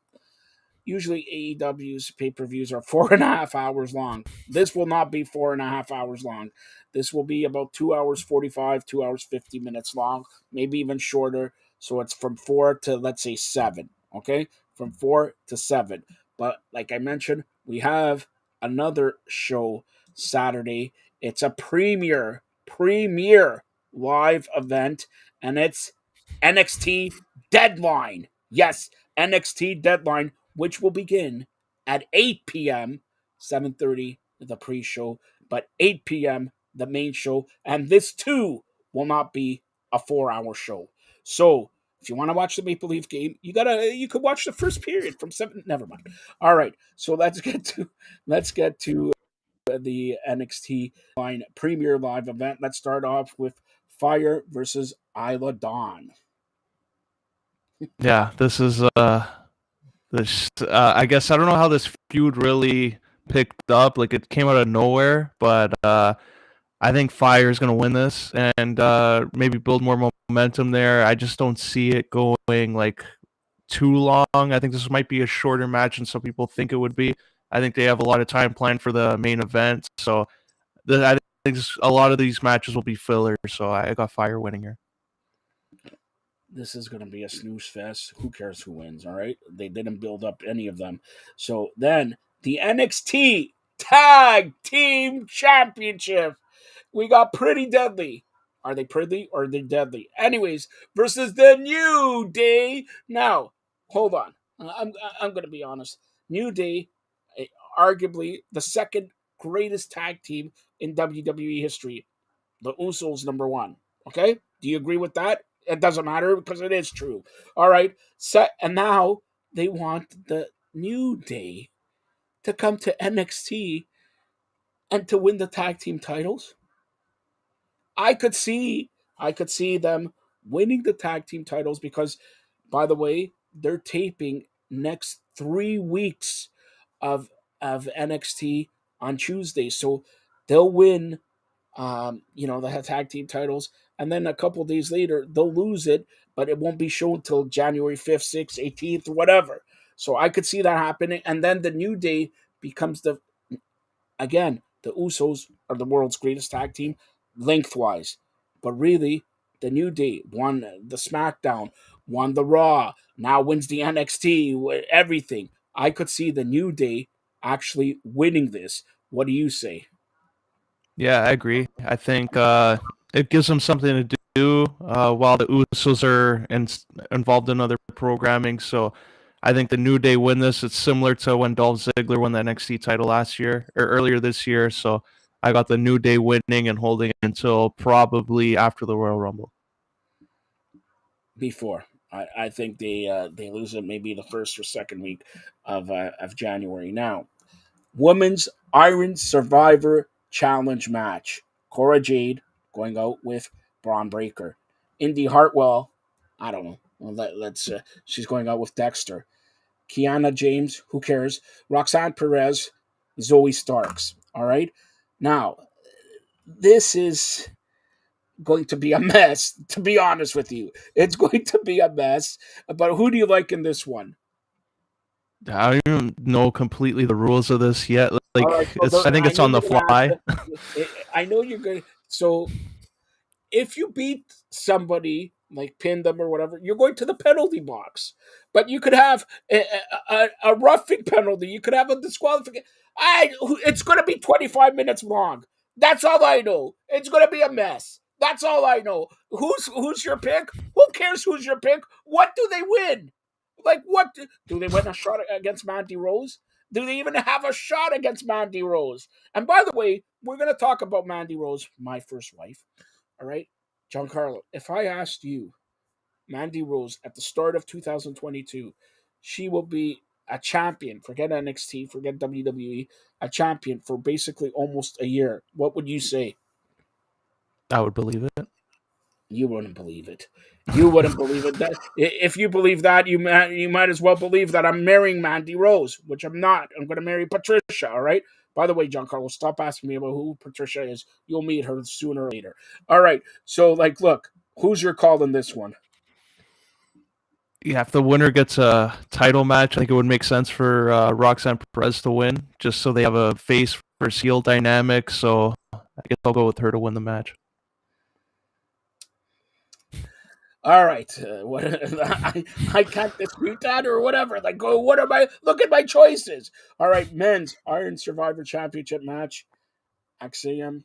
Usually AEW's pay-per-views are 4.5 hours long. This will not be 4.5 hours long. This will be about 2 hours 45, 2 hours 50 minutes long, maybe even shorter. So it's from 4 to, let's say, 7. Okay? From 4 to 7. But like I mentioned, we have another show Saturday. It's a premier live event, and it's NXT Deadline. Yes, NXT Deadline, which will begin at 8 p.m., 7:30 the pre-show, but 8 p.m. the main show, and this too will not be a 4-hour show. So if you want to watch the Maple Leaf game, you could watch the first period from 7. Never mind. All right, so let's get to the NXT line premier live event. Let's start off with Fire versus Isla Dawn. Yeah, this is this. I guess I don't know how this feud really picked up. Like, it came out of nowhere, but I think Fire is going to win this and maybe build more momentum there. I just don't see it going like too long. I think this might be a shorter match than some people think it would be. I think they have a lot of time planned for the main event, so I think a lot of these matches will be filler. So I got Fire winning here. This is going to be a snooze fest. Who cares who wins, all right? They didn't build up any of them. So then the NXT Tag Team Championship. We got Pretty Deadly. Are they pretty or are they deadly? Anyways, versus the New Day. Now, hold on. I'm going to be honest. New Day, arguably the second greatest tag team in WWE history. The Usos number 1. Okay? Do you agree with that? It doesn't matter because it is true. All right. And now they want the New Day to come to NXT and to win the tag team titles. I could see them winning the tag team titles because, by the way, they're taping next 3 weeks of NXT on Tuesday. So they'll win the tag team titles, and then a couple days later they'll lose it, but it won't be shown until January 5th, 6th, 18th, whatever. So I could see that happening, and then the New Day becomes the Usos are the world's greatest tag team lengthwise, but really the New Day won the SmackDown, won the Raw, now wins the NXT, everything. I could see the New Day actually winning this. What do you say? Yeah, I agree. I think it gives them something to do while the Usos are involved in other programming. So I think the New Day win this. It's similar to when Dolph Ziggler won the NXT title last year or earlier this year. So I got the New Day winning and holding it until probably after the Royal Rumble. Before. I think they lose it maybe the first or second week of January. Now, Women's Iron Survivor Challenge match. Cora Jade going out with Braun Breaker. Indy Hartwell, I don't know. Let's she's going out with Dexter. Kiana James, who cares? Roxanne Perez, Zoe Starks. All right. Now, this is going to be a mess, to be honest with you. It's going to be a mess. But who do you like in this one? I don't know completely the rules of this yet. Like, All right, so I think it's on the fly. I know you're going to. So if you beat somebody like pinned them or whatever, you're going to the penalty box. But you could have a roughing penalty. You could have a disqualification. It's going to be 25 minutes long. That's all I know. It's going to be a mess. That's all I know. Who's your pick? Who cares who's your pick? What do they win? Like, what? Do they win a shot against Mandy Rose? Do they even have a shot against Mandy Rose? And by the way, we're going to talk about Mandy Rose, my first wife. All right? Giancarlo, if I asked you, Mandy Rose, at the start of 2022, she will be a champion. Forget NXT, forget WWE, a champion for basically almost a year. What would you say? I would believe it. You wouldn't believe it. You wouldn't believe it. If you believe that, you might as well believe that I'm marrying Mandy Rose, which I'm not. I'm going to marry Patricia. All right. By the way, Giancarlo, stop asking me about who Patricia is. You'll meet her sooner or later. All right. So, look, who's your call in this one? Yeah, if the winner gets a title match, I think it would make sense for Roxanne Perez to win, just so they have a face versus heel dynamic. So I guess I'll go with her to win the match. All right, I can't dispute that or whatever. What am I? Look at my choices. All right, men's Iron Survivor Championship match: Axiom,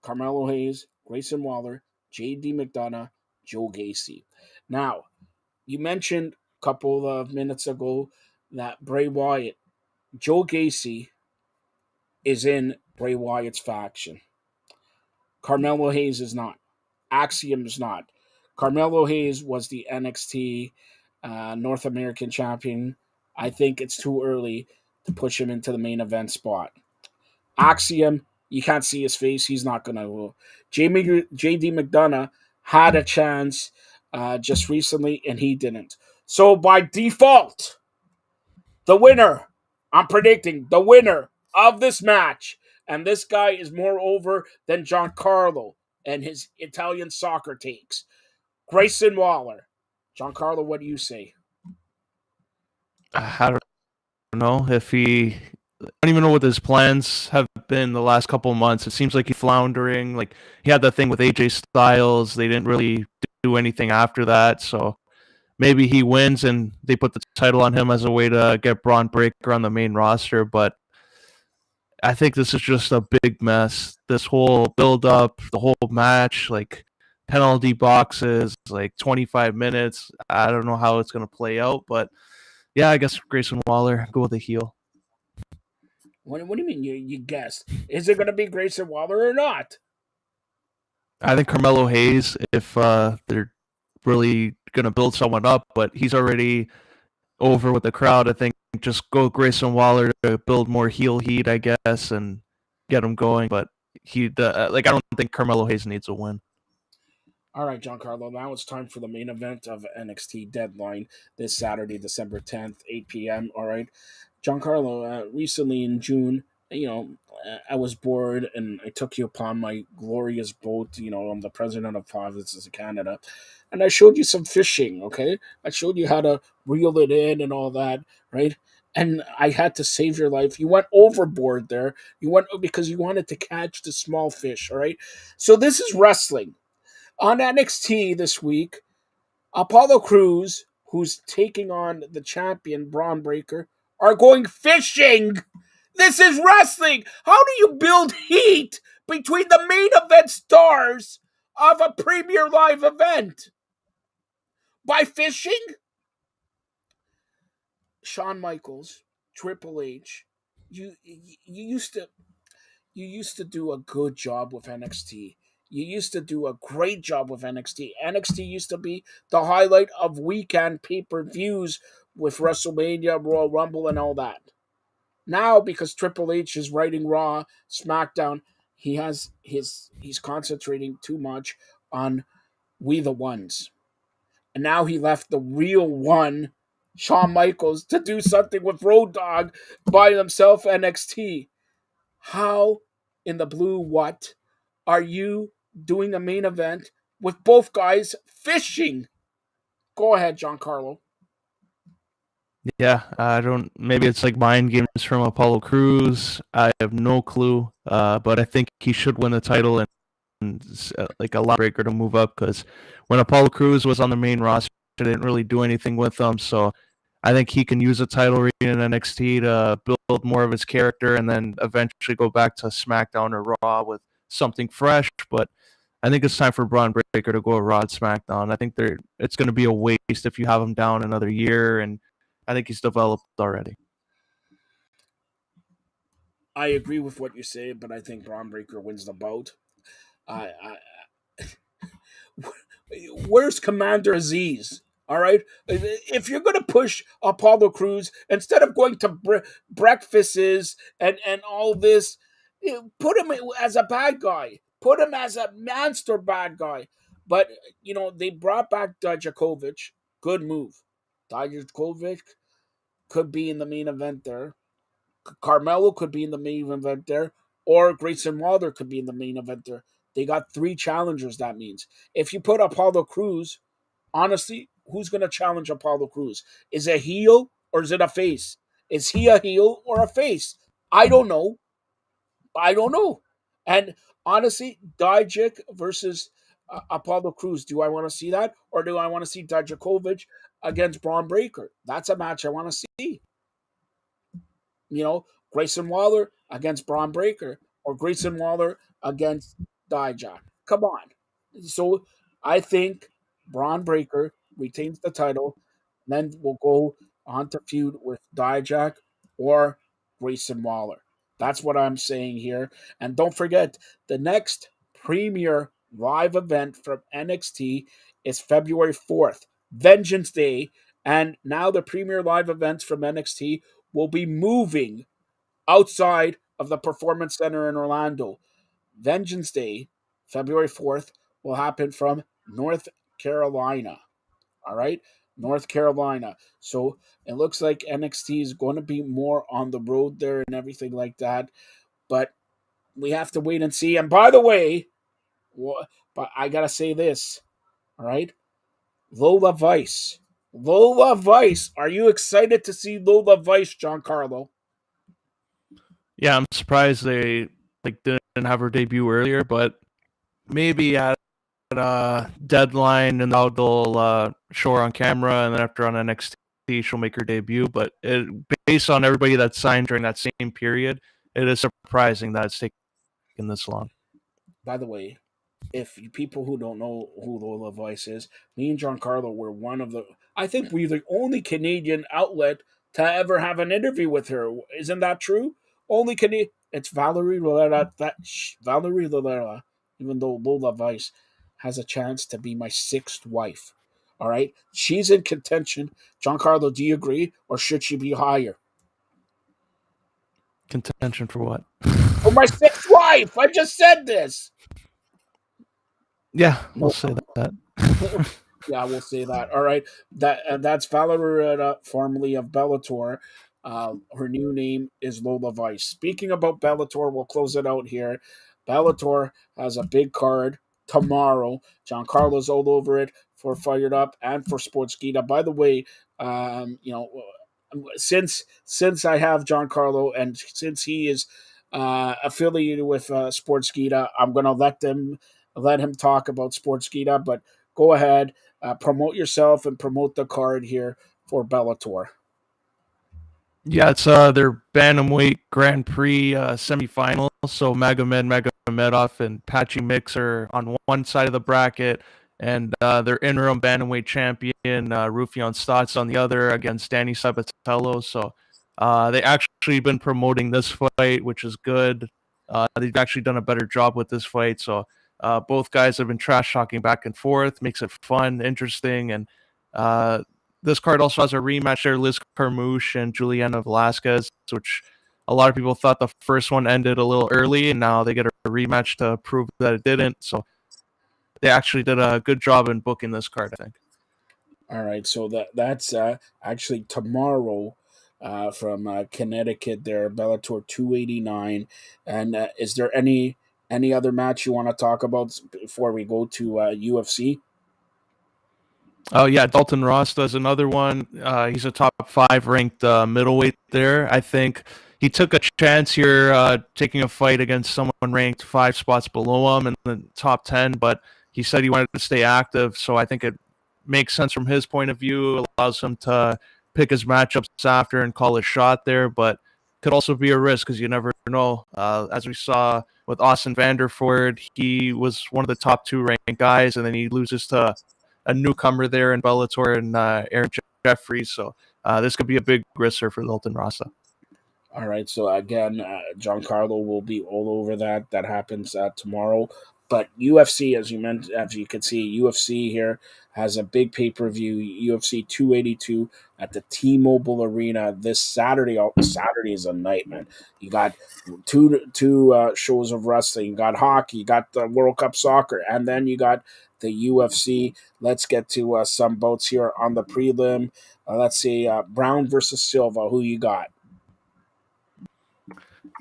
Carmelo Hayes, Grayson Waller, J.D. McDonough, Joe Gacy. Now, you mentioned a couple of minutes ago that Bray Wyatt, Joe Gacy, is in Bray Wyatt's faction. Carmelo Hayes is not. Axiom is not. Carmelo Hayes was the NXT North American champion. I think it's too early to push him into the main event spot. Axiom, you can't see his face. He's not going to. JD McDonough had a chance just recently, and he didn't. So by default, the winner, I'm predicting the winner of this match, and this guy is more over than Giancarlo and his Italian soccer takes. Grayson Waller. Giancarlo, what do you say? I don't know if he. I don't even know what his plans have been the last couple of months. It seems like he's floundering. Like he had that thing with AJ Styles. They didn't really do anything after that. So maybe he wins and they put the title on him as a way to get Braun Breaker on the main roster. But I think this is just a big mess. This whole build up, the whole match, like penalty boxes, like 25 minutes. I don't know how it's going to play out, but yeah, I guess Grayson Waller, go with the heel. What do you mean you guessed? Is it going to be Grayson Waller or not? I think Carmelo Hayes, if they're really going to build someone up, but he's already over with the crowd. I think just go with Grayson Waller to build more heel heat, I guess, and get him going. But I don't think Carmelo Hayes needs a win. All right, Giancarlo, now it's time for the main event of NXT Deadline this Saturday, December 10th, 8 p.m. All right. Giancarlo, recently in June, I was bored and I took you upon my glorious boat. I'm the president of Provinces of Canada. And I showed you some fishing, okay? I showed you how to reel it in and all that, right? And I had to save your life. You went overboard there. You went because you wanted to catch the small fish, all right? So this is wrestling. On NXT this week, Apollo Crews, who's taking on the champion Braun Breaker, are going fishing. This is wrestling. How do you build heat between the main event stars of a premier live event? By fishing? Shawn Michaels, Triple H, you used to do a good job with NXT. You used to do a great job with NXT. NXT used to be the highlight of weekend pay-per-views with WrestleMania, Royal Rumble, and all that. Now, because Triple H is writing Raw, SmackDown, he's concentrating too much on We the Ones. And now he left the real one, Shawn Michaels, to do something with Road Dogg by himself NXT. How in the blue what are you doing a main event with both guys fishing? Go ahead, Giancarlo. Yeah, I don't. Maybe it's like mind games from Apollo Crews. I have no clue. But I think he should win the title and like a line breaker to move up, because when Apollo Crews was on the main roster, they didn't really do anything with him. So I think he can use a title reign in NXT to build more of his character and then eventually go back to SmackDown or Raw with something fresh. But I think it's time for Braun Breaker to go Raw SmackDown. I think it's going to be a waste if you have him down another year, and I think he's developed already. I agree with what you say, but I think Braun Breaker wins the bout. I where's Commander Aziz? All right, if you're going to push Apollo Crews instead of going to breakfasts and all this, put him as a bad guy. Put him as a monster bad guy. But they brought back Dijakovic. Good move. Dijakovic could be in the main event there. Carmelo could be in the main event there, or Grayson Waller could be in the main event there. They got 3 challengers. That means if you put Apollo Crews, honestly, who's going to challenge Apollo Crews? Is it a heel or is it a face? Is he a heel or a face? I don't know. And honestly, Dijak versus Apollo Crews. Do I want to see that, or do I want to see Dijakovic against Braun Breaker? That's a match I want to see. Grayson Waller against Braun Breaker, or Grayson Waller against Dijak. Come on. So I think Braun Breaker retains the title, then we'll go on to feud with Dijak or Grayson Waller. That's what I'm saying here. And don't forget, the next premier live event from NXT is February 4th, Vengeance Day. And now the premier live events from NXT will be moving outside of the Performance Center in Orlando. Vengeance Day, February 4th, will happen from North Carolina. All right? North Carolina. So it looks like NXT is going to be more on the road there and everything like that. But we have to wait and see. And by the way, but I got to say this. All right? Lola Vice. Lola Vice. Are you excited to see Lola Vice, Giancarlo? Yeah, I'm surprised they didn't have her debut earlier, but maybe at Deadline, and now they'll show her on camera, and then after on NXT she'll make her debut. But based on everybody that signed during that same period, it is surprising that it's taken this long. By the way, if people who don't know who Lola Vice is, me and Giancarlo were one of the. I think we're the only Canadian outlet to ever have an interview with her. Isn't that true? Only Canadian. It's Valerie Lolera. Valerie Lolera. Even though Lola Vice has a chance to be my 6th wife. All right, she's in contention. Giancarlo, do you agree, or should she be higher? Contention for what? For my 6th wife. I just said this. Yeah, we'll say that. Yeah, we'll say that. All right, that's Valerie, formerly of Bellator. Her new name is Lola Vice. Speaking about Bellator, we'll close it out here. Bellator has a big card tomorrow. Giancarlo's all over it for Fired Up and for Sportskeeda. By the way, since I have Giancarlo and since he is affiliated with Sportskeeda, I'm gonna let him talk about Sportskeeda. But go ahead, promote yourself and promote the card here for Bellator. Yeah, it's their bantamweight Grand Prix semifinal. So Magomedov, and Patchy Mix are on one side of the bracket, and their interim bantamweight champion Rufion Stotts on the other against Danny Sabatello. So they actually been promoting this fight, which is good. They've actually done a better job with this fight. So both guys have been trash talking back and forth, makes it fun, interesting, and this card also has a rematch there, Liz Carmouche and Juliana Velasquez, which a lot of people thought the first one ended a little early, and now they get a rematch to prove that it didn't. So they actually did a good job in booking this card, I think. All right, so that's actually tomorrow from Connecticut. There, Bellator 289. And is there any other match you want to talk about before we go to UFC? Oh yeah, Dalton Ross does another one. He's a top five ranked middleweight there. I think he took a chance here, taking a fight against someone ranked five spots below him in the top 10, but he said he wanted to stay active. So I think it makes sense from his point of view. Allows him to pick his matchups after and call his shot there, but could also be a risk because you never know. As we saw with Austin Vanderford, he was one of the top two ranked guys, and then he loses to a newcomer there in Bellator and Aaron Jeffries. So this could be a big risser for Dalton Rasa. All right. So again, Giancarlo will be all over that. That happens tomorrow. But UFC, as you mentioned, as you can see, UFC here has a big pay per view. UFC 282 at the T-Mobile Arena this Saturday. Saturday is a night, man. You got two shows of wrestling. You got hockey. You got the World Cup soccer, and then you got the UFC. Let's get to some boats here on the prelim. Let's see, Brown versus Silva. Who you got?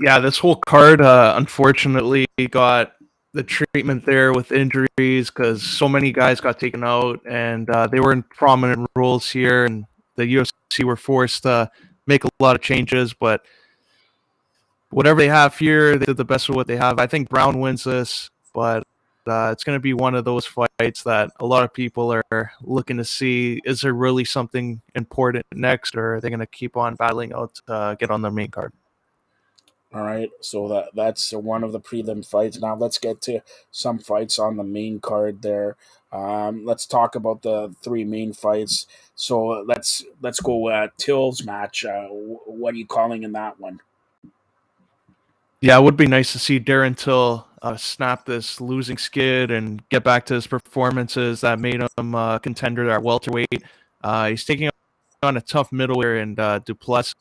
Yeah, this whole card unfortunately got the treatment there with injuries because so many guys got taken out and they were in prominent roles here, and the UFC were forced to make a lot of changes. But whatever they have here, they did the best with what they have. I think Brown wins this, but it's going to be one of those fights that a lot of people are looking to see. Is there really something important next, or are they going to keep on battling out to get on the main card? All right, so that's one of the prelim fights. Now let's get to some fights on the main card there. Let's talk about the three main fights. So let's go Till's match. What are you calling in that one? Yeah, it would be nice to see Darren Till snap this losing skid and get back to his performances that made him a contender at welterweight. He's taking on a tough middleweight and Duplessis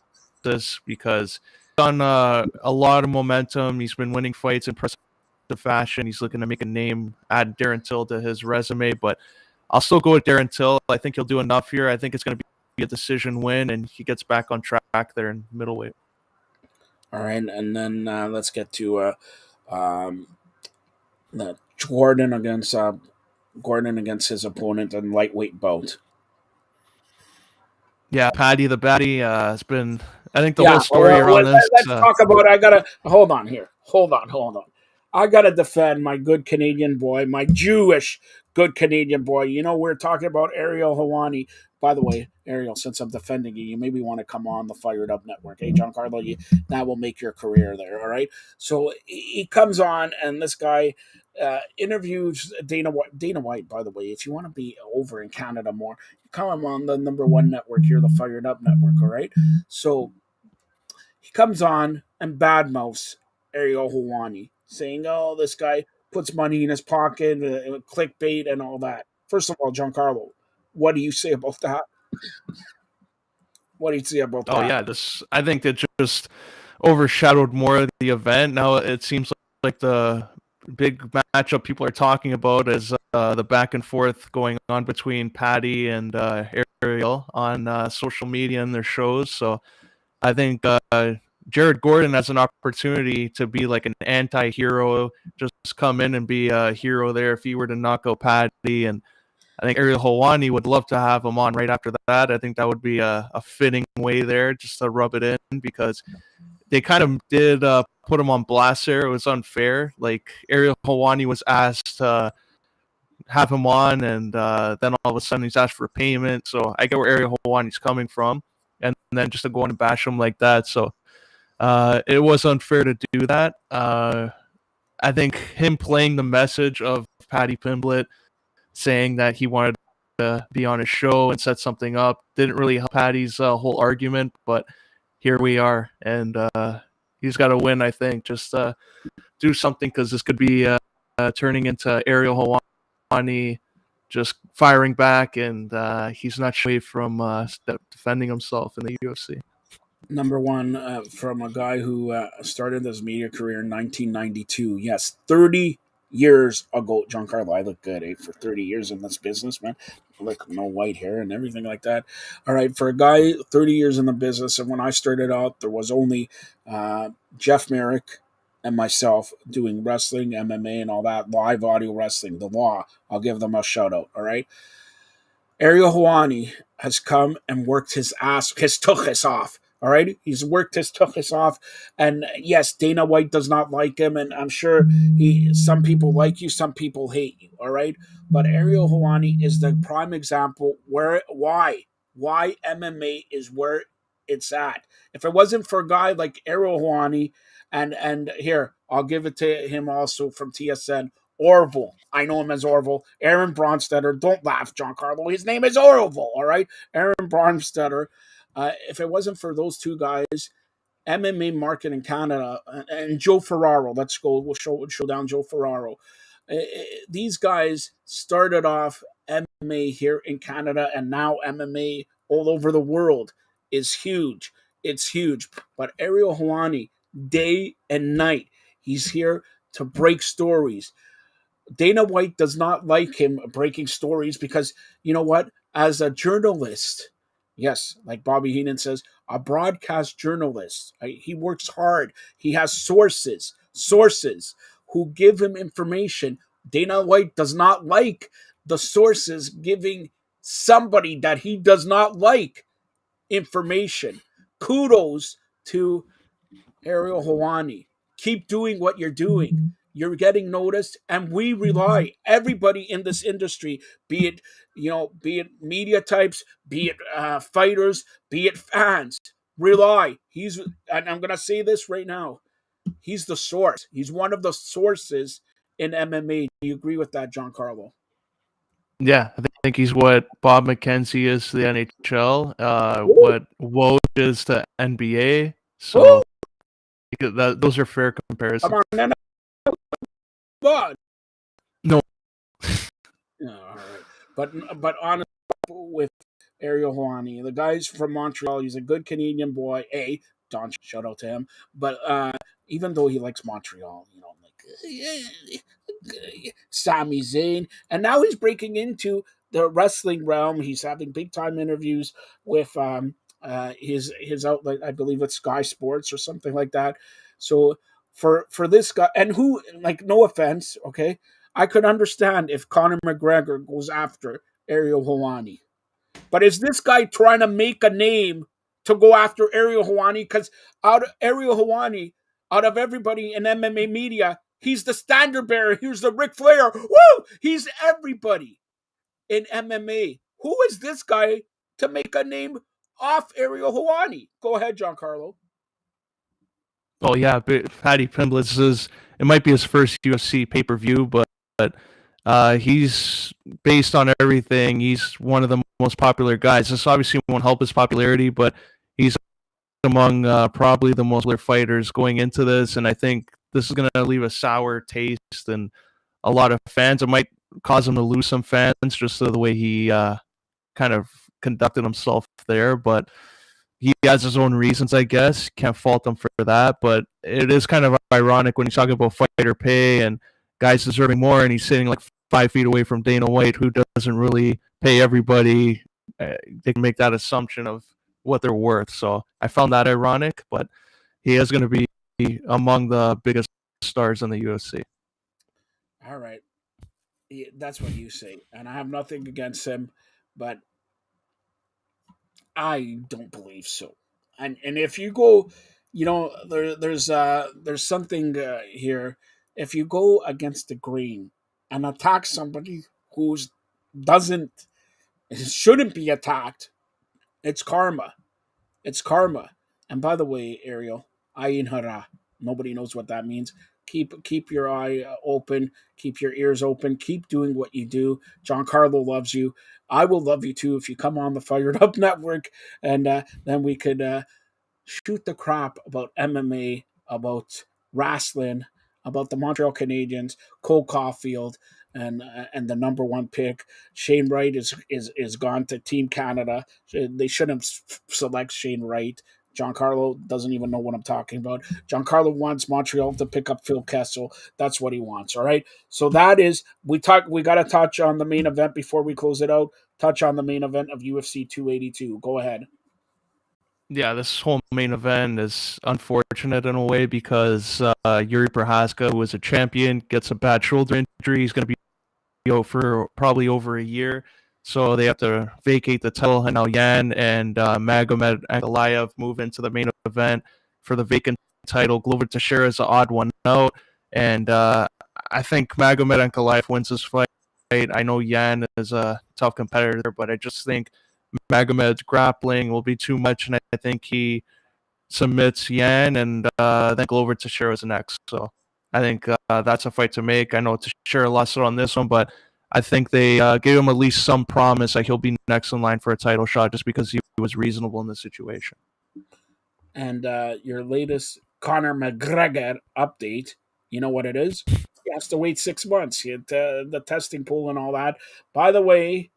because he's on a lot of momentum. He's been winning fights in impressive fashion. He's looking to make a name, add Darren Till to his resume, but I'll still go with Darren Till. I think he'll do enough here. I think it's going to be a decision win, and he gets back on track there in middleweight. All right, and then let's get to um, the Gordon against his opponent in lightweight bout. Yeah, Paddy the Batty has been. I think the Yeah, whole story around this. let's talk about. I gotta hold on here. Hold on. I gotta defend my good Canadian boy, my Jewish good Canadian boy. You know, we're talking about Ariel Hawani. By the way, Ariel, since I'm defending you, you maybe want to come on the Fired Up Network. Hey, Giancarlo, that will make your career there. All right. So he comes on, and this guy interviews Dana White. Dana White, by the way, if you want to be over in Canada more, come on the number one network here, the Fired Up Network. All right. So he comes on and badmouths Ariel Hawani, saying, "Oh, this guy puts money in his pocket, clickbait, and all that." First of all, Giancarlo, what do you say about that? What do you say about Oh that? yeah, this. I think it just overshadowed more of the event. Now it seems like the big matchup people are talking about is the back and forth going on between Patty and Ariel on social media and their shows. So I think Jared Gordon has an opportunity to be like an anti-hero, just come in and be a hero there if he were to knock out Patty. And I think Ariel Hawani would love to have him on right after that. I think that would be a fitting way there just to rub it in because they kind of did put him on blast there. It was unfair. Like Ariel Hawani was asked to have him on, and then all of a sudden he's asked for payment. So I get where Ariel Hawani's coming from, and then just to go on and bash him like that. So it was unfair to do that. I think him playing the message of Paddy Pimblett saying that he wanted to be on his show and set something up didn't really help Paddy's whole argument, but here we are, and he's got to win. I think just do something because this could be turning into Ariel Hawani just firing back, and he's not away from defending himself in the UFC. Number one, from a guy who started his media career in 1992. Yes, 30 years ago. Giancarlo, I look good, for 30 years in this business, man. Like no white hair and everything like that. All right, for a guy 30 years in the business, and when I started out, there was only Jeff Merrick and myself doing wrestling, MMA, and all that live audio wrestling. The Law, I'll give them a shout out. All right, Ariel Hawani has come and worked his tuchus off. All right, he's worked his tuchus off, and yes, Dana White does not like him, and I'm sure some people like you, some people hate you. All right, but Ariel Hawani is the prime example why MMA is where it's at. If it wasn't for a guy like Ariel Hawani, and here I'll give it to him also from TSN, Orville. I know him as Orville. Aaron Bronstetter. Don't laugh, John Carlo. His name is Orville, all right? Aaron Bronstetter. If it wasn't for those two guys, MMA market in Canada, and Joe Ferraro. Let's go. We'll show down Joe Ferraro. These guys started off MMA here in Canada, and now MMA all over the world is huge. It's huge. But Ariel Hawani, day and night, he's here to break stories. Dana White does not like him breaking stories because, you know what? As a journalist, yes, like Bobby Heenan says, a broadcast journalist, he works hard. He has sources who give him information. Dana White does not like the sources giving somebody that he does not like information. Kudos to Ariel Hawani. Keep doing what you're doing. You're getting noticed, and we rely, everybody in this industry, be it be it media types, be it fighters, be it fans, rely. And I'm gonna say this right now. He's the source. He's one of the sources in MMA. Do you agree with that, John Carlo? Yeah, I think he's what Bob McKenzie is to the NHL, what Woj is to NBA. So those are fair comparisons. Come on, but no, all right. But honestly, with Ariel Hawani, the guy's from Montreal. He's a good Canadian boy. Don, shout out to him. But even though he likes Montreal, Sami Zayn, and now he's breaking into the wrestling realm. He's having big time interviews with his outlet. I believe it's Sky Sports or something like that. So for this guy, and who, like, no offense, okay, I could understand if Conor McGregor goes after Ariel Hawani. But is this guy trying to make a name to go after Ariel Hawani? Because Ariel Hawani, out of everybody in MMA media, he's the standard bearer. He's the Ric Flair. Woo! He's everybody in MMA. Who is this guy to make a name off Ariel Hawani? Go ahead, John Carlo. Oh yeah, Paddy Pimblett it might be his first UFC pay-per-view, but he's based on everything. He's one of the most popular guys. This obviously won't help his popularity, but he's among probably the most popular fighters going into this, and I think this is going to leave a sour taste in a lot of fans. It might cause him to lose some fans just the way he kind of conducted himself there, but he has his own reasons, I guess. Can't fault him for that, but it is kind of ironic when he's talking about fighter pay and guys deserving more, and he's sitting like 5 feet away from Dana White, who doesn't really pay everybody. They can make that assumption of what they're worth. So I found that ironic, but he is going to be among the biggest stars in the UFC. All right. Yeah, that's what you say. And I have nothing against him, but I don't believe so. And if you go, there's something here. If you go against the grain and attack somebody who's doesn't shouldn't be attacked, it's karma. It's karma. And by the way, Ariel, ayin hara. Nobody knows what that means. Keep your eye open. Keep your ears open. Keep doing what you do. John Carlo loves you. I will love you too if you come on the Fired Up Network, and then we could shoot the crap about MMA, about wrestling, about the Montreal Canadiens, Cole Caulfield, and the number one pick. Shane Wright is gone to Team Canada. They shouldn't select Shane Wright. John Carlo doesn't even know what I'm talking about. John Carlo wants Montreal to pick up Phil Kessel. That's what he wants. All right. So that is we got to touch on the main event before we close it out. Touch on the main event of UFC 282. Go ahead. Yeah, this whole main event is unfortunate in a way because Yuri Prohaska, who was a champion, gets a bad shoulder injury. He's going to be out for probably over a year. so they have to vacate the title. And now Yan and Magomed Ankalaev move into the main event for the vacant title. Glover Teixeira is an odd one out, and I think Magomed Ankalaev wins this fight. I know Yan is a tough competitor, but I just think Magomed's grappling will be too much, and I think he submits Yan, and then Glover Teixeira is next. So I think that's a fight to make. I know Teixeira lost it on this one, but I think they gave him at least some promise that he'll be next in line for a title shot just because he was reasonable in the situation. And your latest Conor McGregor update, you know what it is? He has to wait 6 months. The testing pool and all that. By the way,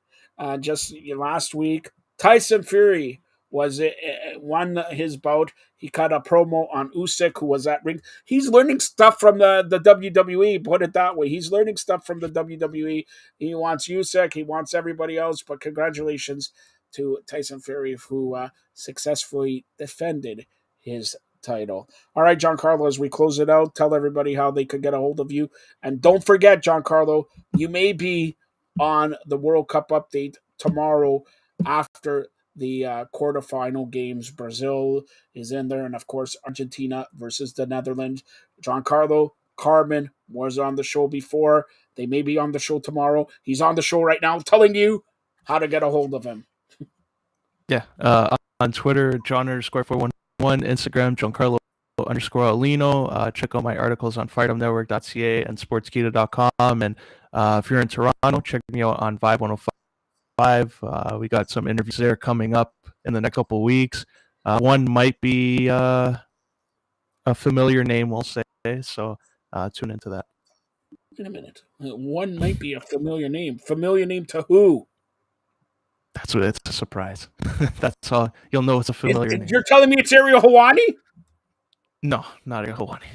just last week, Tyson Fury won his bout. He cut a promo on Usyk, who was at ring. He's learning stuff from the WWE. Put it that way. He's learning stuff from the WWE. He wants Usyk. He wants everybody else. But congratulations to Tyson Fury, who successfully defended his title. All right, Giancarlo, as we close it out, tell everybody how they could get a hold of you. And don't forget, Giancarlo, you may be on the World Cup update tomorrow after the quarterfinal games. Brazil is in there, and of course, Argentina versus the Netherlands. Giancarlo Carmen was on the show before. They may be on the show tomorrow. He's on the show right now telling you how to get a hold of him. Yeah, on Twitter, John_411, Instagram, Giancarlo_Alino. Check out my articles on FiredUpNetwork.ca and Sportskeeda.com. And if you're in Toronto, check me out on Vibe 105. We got some interviews there coming up in the next couple of weeks. One might be a familiar name, we'll say. So tune into that. Wait a minute. One might be a familiar name. Familiar name to who? That's what it's a surprise. That's all. You'll know it's a familiar name. You're telling me it's Ariel Helwani? No, not Ariel Helwani.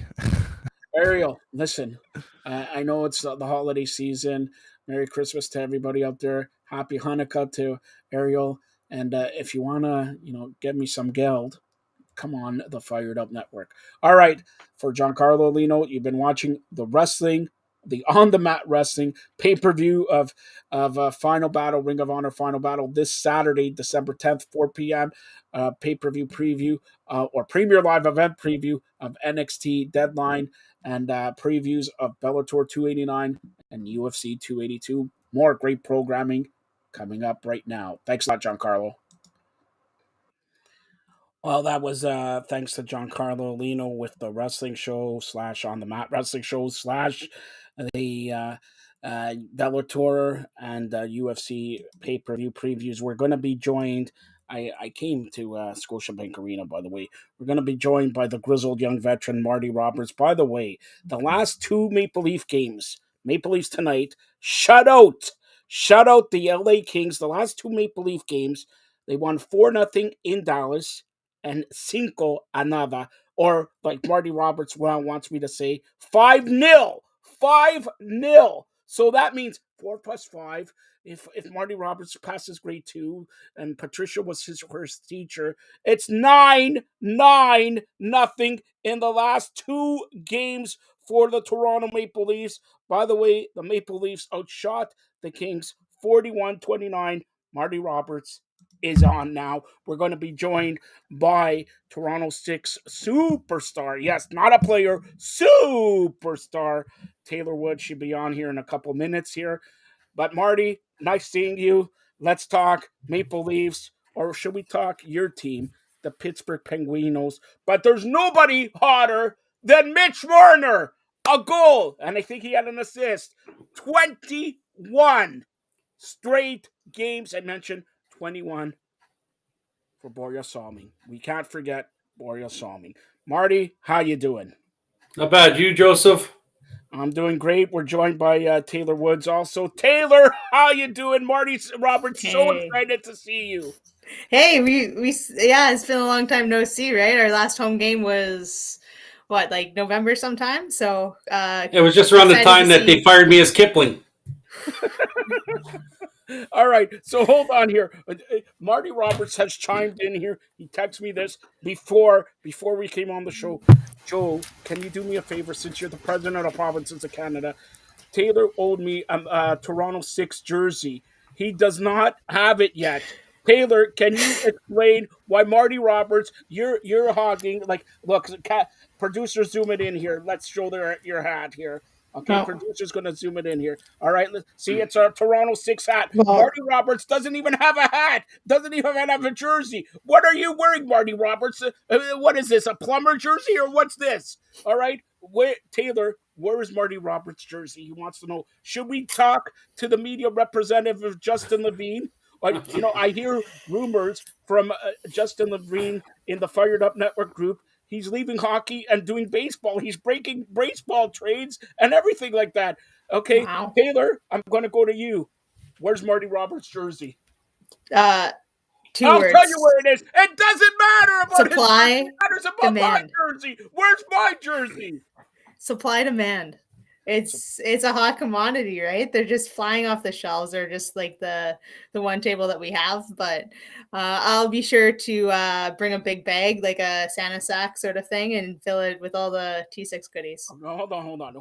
Ariel, listen. I know it's the holiday season. Merry Christmas to everybody out there. Happy Hanukkah to Ariel. And if you want to, get me some geld, come on the Fired Up Network. All right. For Giancarlo Alino, you've been watching the wrestling, the on-the-mat wrestling pay-per-view of Final Battle, Ring of Honor Final Battle this Saturday, December 10th, 4 p.m. Pay-per-view preview or Premier Live event preview of NXT Deadline and previews of Bellator 289 and UFC 282. More great programming coming up right now. Thanks a lot, Giancarlo. Well, that was thanks to Giancarlo Alino with the wrestling show / on the mat wrestling show / the Bellator and UFC pay-per-view previews. We're going to be joined. I came to Scotiabank Arena, by the way. We're going to be joined by the grizzled young veteran Marty Roberts. By the way, the last two Maple Leaf games, Maple Leafs tonight, shut out the LA Kings. The last two Maple Leaf games, they won 4-0 in Dallas and 5-0, or like Marty Roberts wants me to say, 5-0. 5-0. So that means 4 plus 5. If Marty Roberts passes grade 2 and Patricia was his first teacher, it's 9-0 in the last two games for the Toronto Maple Leafs. By the way, the Maple Leafs outshot the Kings 41-29. Marty Roberts is on now. We're going to be joined by Toronto 6 superstar. Yes, not a player, superstar. Taylor Wood should be on here in a couple minutes here. But Marty, nice seeing you. Let's talk Maple Leafs, or should we talk your team, the Pittsburgh Penguinos? But there's nobody hotter than Mitch Marner. A goal, and I think he had an assist. 21 straight games. I mentioned 21 for Boreas Salming. We can't forget Boreas Salming. Marty, how you doing? Not bad. You, Joseph? I'm doing great. We're joined by Taylor Woods also. Taylor, how you doing? Marty Roberts, so excited to see you. Hey, we yeah, it's been a long time no see, right? Our last home game was like November sometime. So it was just around the time that they fired me as Kipling. All right, so hold on here. Marty Roberts has chimed in here. He texted me this before we came on the show. Joe, can you do me a favor since you're the president of the provinces of Canada? Taylor owed me a Toronto 6 jersey. He does not have it yet. Taylor, can you explain why Marty Roberts? You're hogging. Like, look, producer, zoom it in here. Let's show your hat here. Okay, No. producer's gonna zoom it in here. All right, let's see. It's our Toronto 6 hat. Well, Marty Roberts doesn't even have a hat. Doesn't even have a jersey. What are you wearing, Marty Roberts? What is this? A plumber jersey or what's this? All right, Taylor, where is Marty Roberts' jersey? He wants to know. Should we talk to the media representative of Justin Levine? I hear rumors from Justin Levine in the Fired Up Network group. He's leaving hockey and doing baseball. He's breaking baseball trades and everything like that. Okay, wow. Taylor, I'm going to go to you. Where's Marty Roberts' jersey? 2 I'll words. tell you where it is. It doesn't matter about Supply, his jersey. It matters about demand. my jersey. Where's my jersey? Supply demand. It's a hot commodity, right? They're just flying off the shelves. They're just like the one table that we have. But I'll be sure to bring a big bag, like a Santa sack sort of thing, and fill it with all the T6 goodies. No, hold on.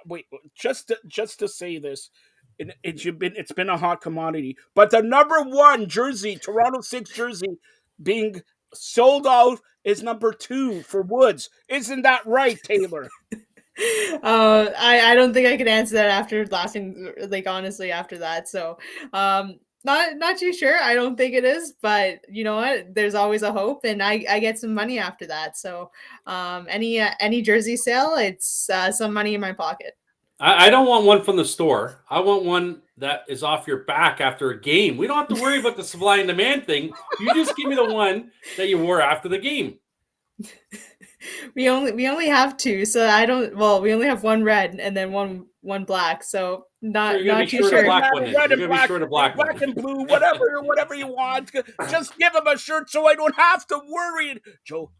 Wait, just to say this, it's been a hot commodity, but the number one jersey, Toronto 6 jersey, being sold out is number 2 for Woods. Isn't that right, Taylor? I don't think I can answer that after laughing, like honestly after that. So not too sure. I don't think it is, but you know what? There's always a hope, and I get some money after that. So any jersey sale, it's some money in my pocket. I don't want one from the store. I want one that is off your back after a game. We don't have to worry about the supply and demand thing. You just give me the one that you wore after the game. We only have 2, so I don't. Well, we only have one red and then one black. So not too sure. Red and black, black and blue, whatever you want. Just give him a shirt so I don't have to worry. Joe,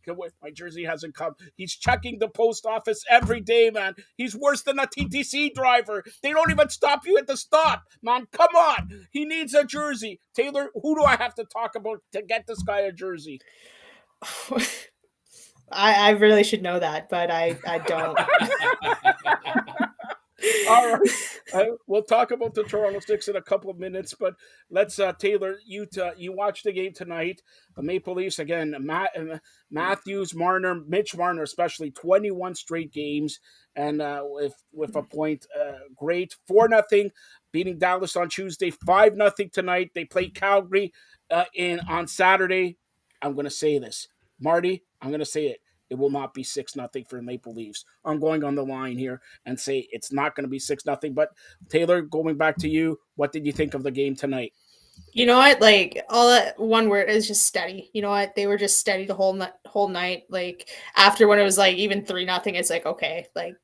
my jersey hasn't come. He's checking the post office every day, man. He's worse than a TTC driver. They don't even stop you at the stop, man. Come on. He needs a jersey. Taylor, who do I have to talk about to get this guy a jersey? I really should know that, but I don't. All right, we'll talk about the Toronto 6 in a couple of minutes, but let's Taylor, you watched the game tonight. The Maple Leafs again, Matthews, Marner, Mitch Marner especially, 21 straight games, and with a point, great 4-0 beating Dallas on Tuesday, 5-0 tonight. They play Calgary on Saturday. I'm going to say this, Marty. I'm going to say it. It will not be 6-0 for the Maple Leafs. I'm going on the line here and say it's not going to be 6-0. But Taylor, going back to you, what did you think of the game tonight? You know what? Like all that one word is just steady. You know what? They were just steady the whole night. Like after when it was like even 3-0, it's like okay, like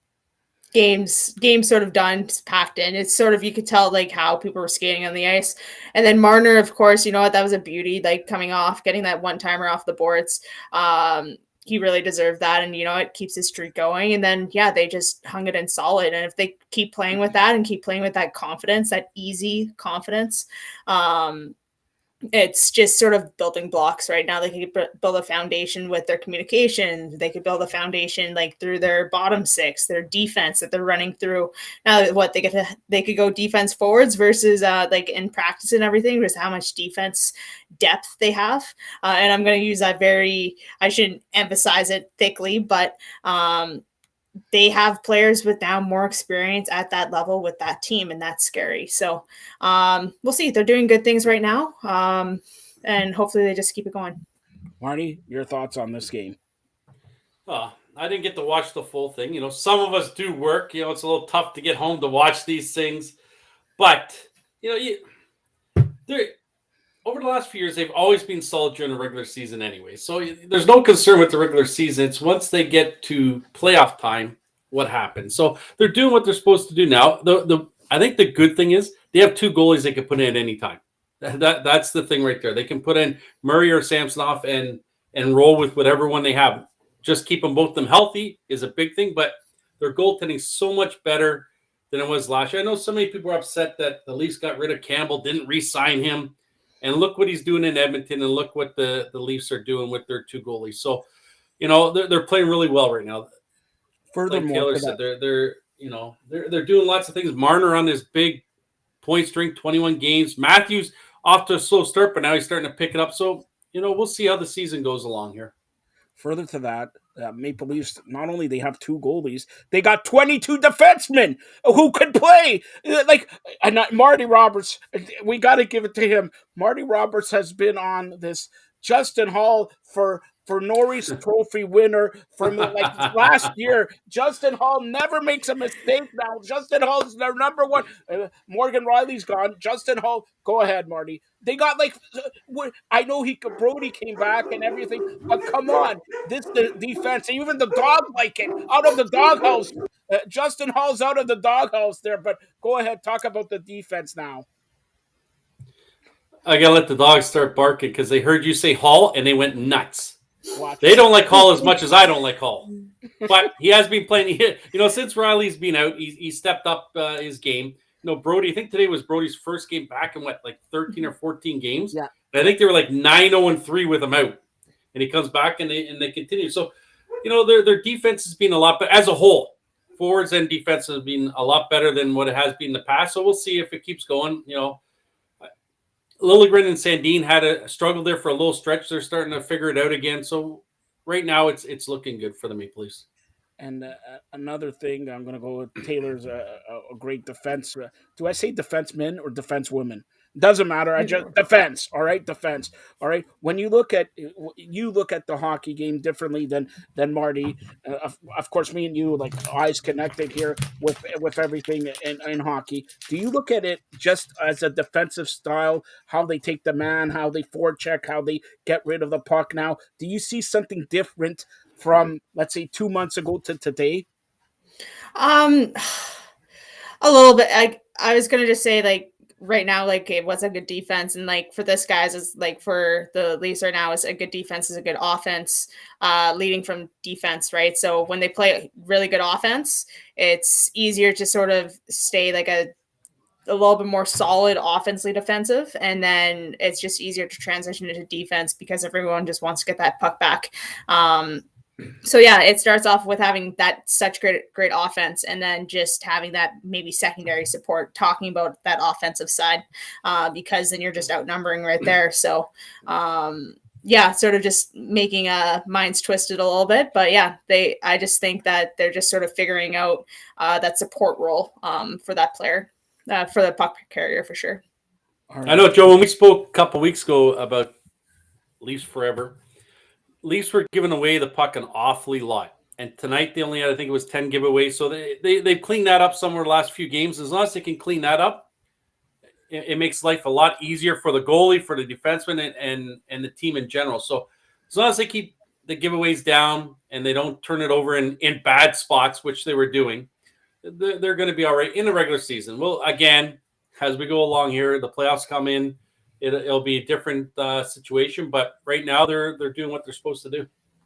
games sort of done, packed in. It's sort of you could tell like how people were skating on the ice. And then Marner, of course, you know what? That was a beauty. Like coming off, getting that one-timer off the boards. He really deserved that, and you know it keeps his streak going. And then they just hung it in solid, and if they keep playing with that and keep playing with that confidence, that easy confidence, it's just sort of building blocks right now. They could build a foundation with their communication. They could build a foundation like through their bottom six, their defense that they're running through. Now, what they could go defense forwards versus like in practice and everything, versus how much defense depth they have. And I'm going to use that I shouldn't emphasize it thickly, but they have players with now more experience at that level with that team, and that's scary. So we'll see. They're doing good things right now, and hopefully they just keep it going. Marty, your thoughts on this game? I didn't get to watch the full thing. You know, some of us do work. You know, it's a little tough to get home to watch these things. But, you know, over the last few years, they've always been solid during the regular season anyway. So there's no concern with the regular season. It's once they get to playoff time, what happens. So they're doing what they're supposed to do now. I think the good thing is they have 2 goalies they can put in at any time. That's the thing right there. They can put in Murray or Samsonov and roll with whatever one they have. Just keep them healthy is a big thing, but their goaltending is so much better than it was last year. I know so many people are upset that the Leafs got rid of Campbell, didn't re-sign him. And look what he's doing in Edmonton, and look what the Leafs are doing with their 2 goalies. So, you know, they're playing really well right now. Furthermore, like Taylor said, they're doing lots of things. Marner on this big point streak, 21 games. Matthews off to a slow start, but now he's starting to pick it up. So, we'll see how the season goes along here. Further to that, Maple Leafs, not only they have 2 goalies, they got 22 defensemen who could play. And Marty Roberts, we got to give it to him. Marty Roberts has been on this Justin Hall for Norris Trophy winner from last year. Justin Hall never makes a mistake now. Justin Hall's their number one. Morgan Riley's gone. Justin Hall, go ahead, Marty. They got I know Brody came back and everything, but come on, the defense, even the dog like it out of the doghouse. Justin Hall's out of the doghouse there, but go ahead, talk about the defense now. I gotta let the dogs start barking because they heard you say Hall and they went nuts. Watch they don't like Hall as much as I don't like Hall, but he has been playing. Since Riley's been out, he stepped up his game. Brody, I think today was Brody's first game back in 13 or 14 games. Yeah. I think they were 9-0-3 with him out, and he comes back and they continue. So, their defense has been a lot better as a whole. Forwards and defense has been a lot better than what it has been in the past. So we'll see if it keeps going. Liljegren and Sandin had a struggle there for a little stretch. They're starting to figure it out again. So right now it's looking good for the Maple Leafs. And another thing, I'm going to go with Taylor's a great defense. Do I say defenseman or defensewoman? Doesn't matter. I just defense. All right, defense. All right. When you look at the hockey game differently than Marty. Of course, me and you eyes connected here with everything in hockey. Do you look at it just as a defensive style? How they take the man, how they forecheck, how they get rid of the puck? Now, do you see something different from, let's say, 2 months ago to today? A little bit. I was gonna just say right now, it was a good defense, and for this guys is for the Leafs right now is a good defense is a good offense, leading from defense, right? So when they play really good offense, it's easier to sort of stay a little bit more solid offensively defensive, and then it's just easier to transition into defense because everyone just wants to get that puck back. So yeah, it starts off with having that such great offense, and then just having that maybe secondary support, talking about that offensive side, because then you're just outnumbering right there. So sort of just making minds twisted a little bit, but I just think that they're just sort of figuring out that support role for that player, for the puck carrier for sure. Right. I know, Joe, when we spoke a couple weeks ago about Leafs Forever, Leafs were giving away the puck an awfully lot. And tonight they only had, I think it was 10 giveaways. So they've cleaned that up somewhere the last few games. As long as they can clean that up, it makes life a lot easier for the goalie, for the defenseman, and the team in general. So as long as they keep the giveaways down and they don't turn it over in bad spots, which they were doing, they're going to be all right in the regular season. Well, again, as we go along here, the playoffs come in. It'll be a different situation, but right now they're doing what they're supposed to do.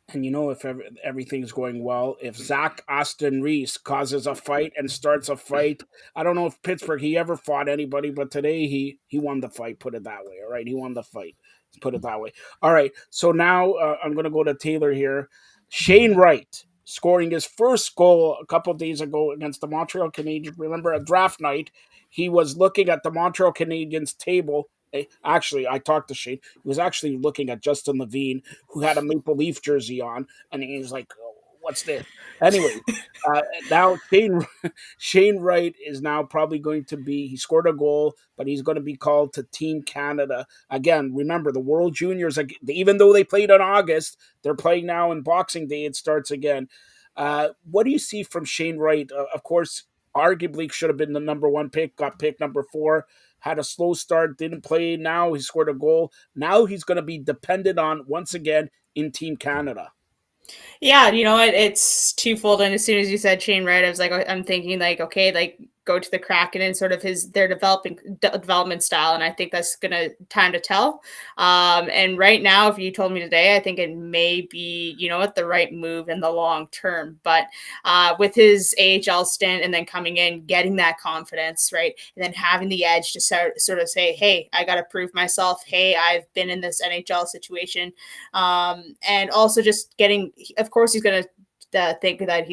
And if everything's going well, if Zach Aston Reese causes a fight and starts a fight, I don't know if Pittsburgh he ever fought anybody, but today he won the fight. Put it that way, all right? He won the fight. Let's put it that way. All right. So now I'm going to go to Taylor here. Shane Wright scoring his first goal a couple of days ago against the Montreal Canadiens. Remember, at draft night, he was looking at the Montreal Canadiens table. Actually, I talked to Shane. He was actually looking at Justin Levine, who had a Maple Leaf jersey on, and he was like, oh, what's this? Anyway, now Shane Wright is now probably going to be, he scored a goal, but he's going to be called to Team Canada. Again, remember, the World Juniors, even though they played in August, they're playing now in Boxing Day. It starts again. What do you see from Shane Wright? Of course, arguably should have been the number 1 pick, got pick number 4. Had a slow start, didn't play. Now he scored a goal. Now he's going to be dependent on, once again, in Team Canada. Yeah, it's twofold. And as soon as you said Shane Wright, I was I'm thinking okay, go to the Kraken and sort of their development style, and I think that's gonna time to tell. And right now, if you told me today, I think it may be the right move in the long term. But with his AHL stint and then coming in, getting that confidence, right, and then having the edge to sort of say, hey, I got to prove myself. Hey, I've been in this NHL situation, and also just getting. Of course, he's gonna think that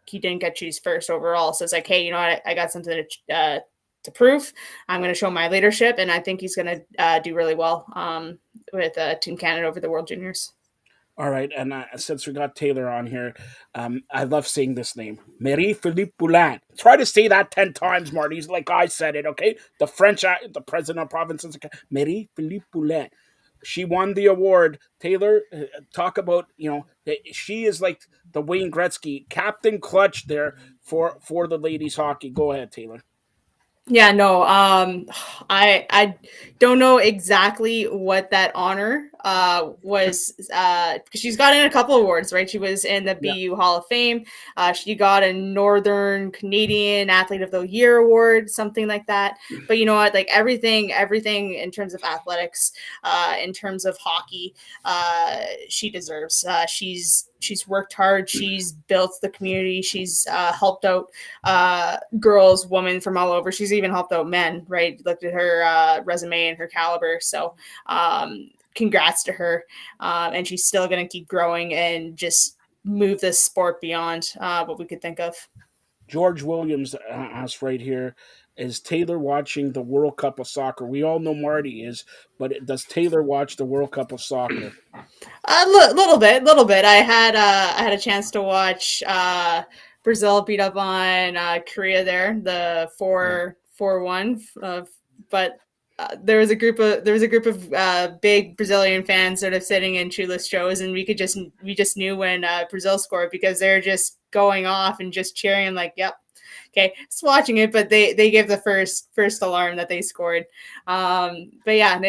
he didn't get choose first overall. So it's hey, you know what? I got something to to prove. I'm going to show my leadership, and I think he's going to do really well with Team Canada over the World Juniors. All right, and since we got Taylor on here, I love saying this name, Marie-Philippe Poulin. Try to say that 10 times, Marty. Like I said it, okay? The French, the president of provinces, Marie-Philippe Poulin. She won the award. Taylor, talk about, she is like the Wayne Gretzky, Captain Clutch there for the ladies hockey. Go ahead, Taylor. Yeah, no, I don't know exactly what that honor was, because she's gotten a couple awards, right? She was in the BU Hall of Fame. She got a Northern Canadian Athlete of the Year award, something like that. But you know what? Like everything in terms of athletics, in terms of hockey, she deserves. She's worked hard. She's built the community. She's helped out girls, women from all over. She's even helped out men, right? Looked at her resume and her caliber. So congrats to her. And she's still going to keep growing and just move this sport beyond what we could think of. George Williams asked right here, is Taylor watching the World Cup of Soccer? We all know Marty is, but does Taylor watch the World Cup of Soccer? A little bit. I had a chance to watch Brazil beat up on Korea there, the 4-1. But there was a group of big Brazilian fans sort of sitting in shoeless shows, and we just knew when Brazil scored because they're just going off and just cheering like, yep. Okay, just watching it, but they gave the first alarm that they scored. But yeah,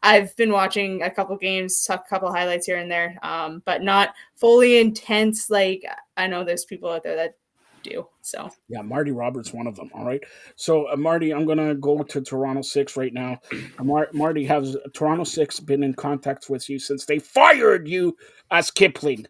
I've been watching a couple games, a couple highlights here and there, but not fully intense. Like I know there's people out there that do. So yeah, Marty Roberts, one of them. All right. So Marty, I'm gonna go to Toronto 6 right now. Marty, has Toronto 6 been in contact with you since they fired you as Kipling?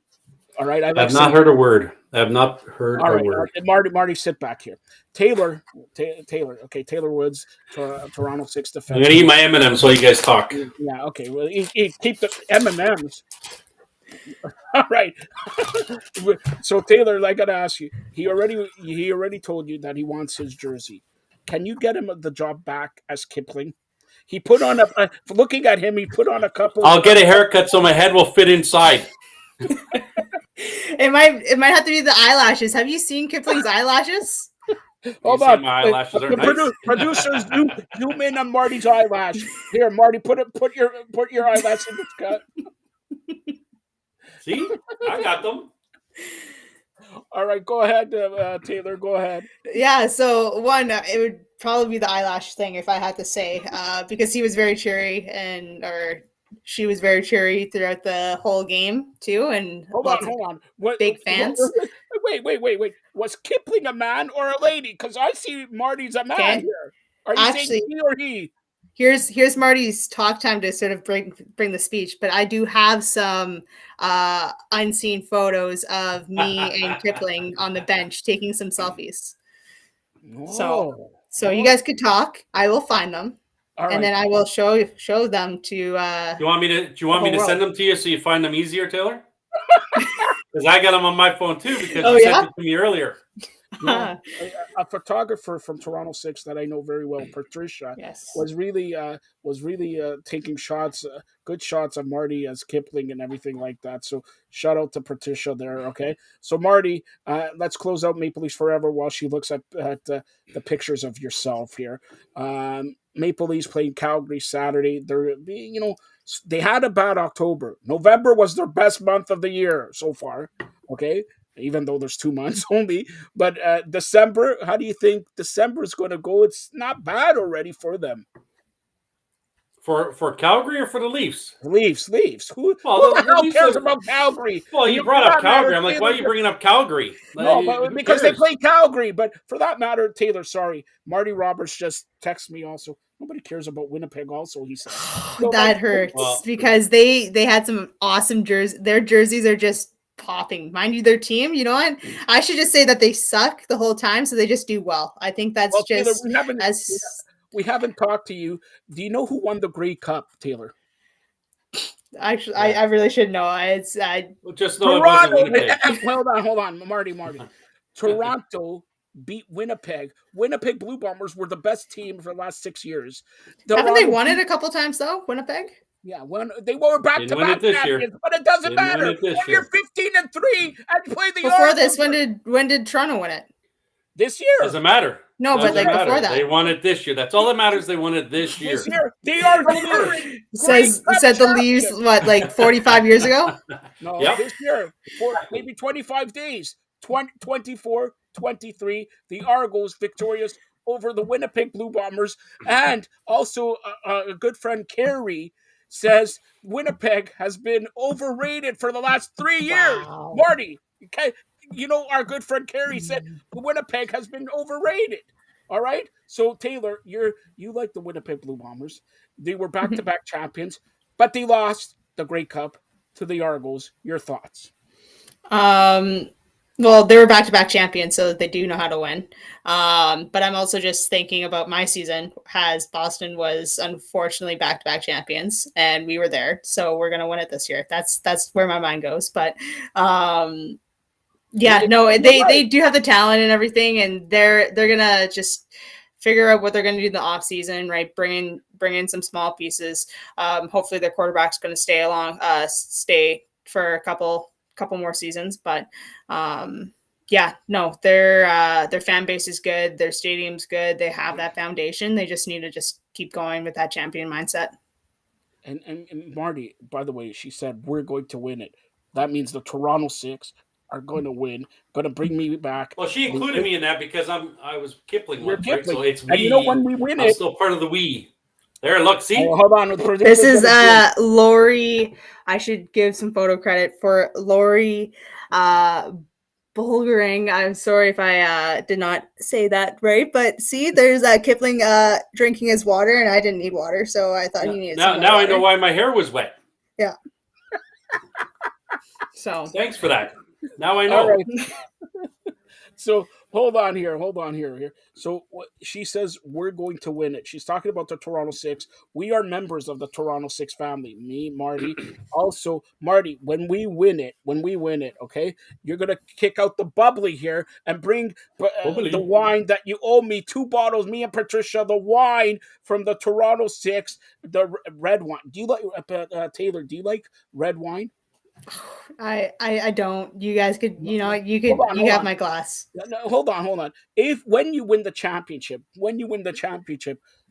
All right, I have not heard a word. I have not heard a word. Marty, sit back here. Taylor. Okay, Taylor Woods, Toronto 6 defense. I'm gonna eat my M&Ms while you guys talk. Yeah. Okay. Well, keep the M&Ms. All right. So Taylor, I gotta ask you. He already told you that he wants his jersey. Can you get him the job back as Kipling? He put on looking at him. He put on a couple. I'll get a haircut so my head will fit inside. It might have to be the eyelashes. Have you seen Kipling's eyelashes? Hold on. My eyelashes are nice. Producers, zoom in on Marty's eyelash. Here, Marty, put your eyelash in the cut. See, I got them. All right, go ahead, Taylor. Go ahead. Yeah. So one, it would probably be the eyelash thing if I had to say, because he was very cheery or she was very cheery throughout the whole game too, and hold on. Big fans. Wait. Was Kipling a man or a lady? Because I see Marty's a man here. Are you saying he or he? Here's Marty's talk time to sort of bring the speech, but I do have some unseen photos of me and Kipling on the bench taking some selfies. Oh. So you guys could talk. I will find them. All right. And then I will show them to. Do you want me to send them to you so you find them easier, Taylor? Because I got them on my phone too because you sent it to me earlier. No, a photographer from Toronto 6 that I know very well, Patricia, was really taking shots, good shots of Marty as Kipling and everything like that. So shout out to Patricia there. Okay, so Marty, let's close out Maple Leafs Forever while she looks at the pictures of yourself here. Maple Leafs playing Calgary Saturday. They had a bad October. November was their best month of the year so far. Okay. Even though there's 2 months only. But December, how do you think December is going to go? It's not bad already for them. For Calgary or for the Leafs? Leafs. Who the hell cares about Calgary? Well, you brought up Calgary. I'm like, why are you bringing up Calgary? No, because they play Calgary. But for that matter, Taylor, sorry. Marty Roberts just texted me also. Nobody cares about Winnipeg also, he said. That hurts because they had some awesome jerseys. Their jerseys are just popping. Mind you, their team, you know what? I should just say that they suck the whole time, so they just do well. I think that's just Taylor, we haven't talked to you. Do you know who won the Grey Cup, Taylor? Actually, I really should know. Just know Toronto. Hold on, Marty. Toronto beat Winnipeg. Winnipeg Blue Bombers were the best team for the last 6 years. Haven't they Toronto won it beat- a couple times though, Winnipeg? Yeah, when they were Didn't win back-to-back it this year. champions, but it doesn't Didn't win matter. it this When you're year. 15-3 and you play the Before Argos this, when did Toronto win it? this year. Doesn't matter. No, but Doesn't like matter. before that. They won it this year. That's all that matters. They won it this year. This year, they are Said the Leafs what, like 45 years ago? No, Yep. this year, for maybe 25 days, 24-23, the Argos victorious over the Winnipeg Blue Bombers. And also, a good friend, Carrie, says Winnipeg has been overrated for the last 3 years. Wow. Marty, okay, you know, our good friend Carrie said Winnipeg has been overrated. All right. So Taylor, you like the Winnipeg Blue Bombers. They were back-to-back champions, but they lost the Grey Cup to the Argos. Your thoughts? Well, they were back-to-back champions, so they do know how to win. But I'm also just thinking about my season, as Boston was unfortunately back-to-back champions, and we were there, so we're gonna win it this year. That's where my mind goes. But yeah, no, they do have the talent and everything, and they're gonna just figure out what they're gonna do in the off season, right? Bring in some small pieces. Hopefully, their quarterback's gonna stay for a couple more seasons. But yeah, no, their fan base is good, their stadium's good, they have that foundation. They just need to just keep going with that champion mindset. And Marty, by the way, she said we're going to win it. That means the Toronto Six are going to win. Going to bring me back. Well, she included me in that because I was Kipling You're once, right? Kipling. So it's we. And you know when we win I'm it. still part of the we. There, look, see. Oh, hold on. This is Lori. I should give some photo credit for Lori Bulgering. I'm sorry if I did not say that right, but see, there's Kipling drinking his water, and I didn't need water, so I thought he needed some Now water. I know why my hair was wet. Yeah. So thanks for that. Now I know. All right. So hold on here. So she says we're going to win it. She's talking about the Toronto Six. We are members of the Toronto Six family. Me, Marty. Also, Marty, when we win it, okay, you're gonna kick out the bubbly here and bring the wine that you owe me 2 bottles. Me and Patricia, the wine from the Toronto Six, the red wine. Do you like Taylor? Do you like red wine? I don't. You guys could, you Hold have on. my glass. No, hold on. When you win the championship,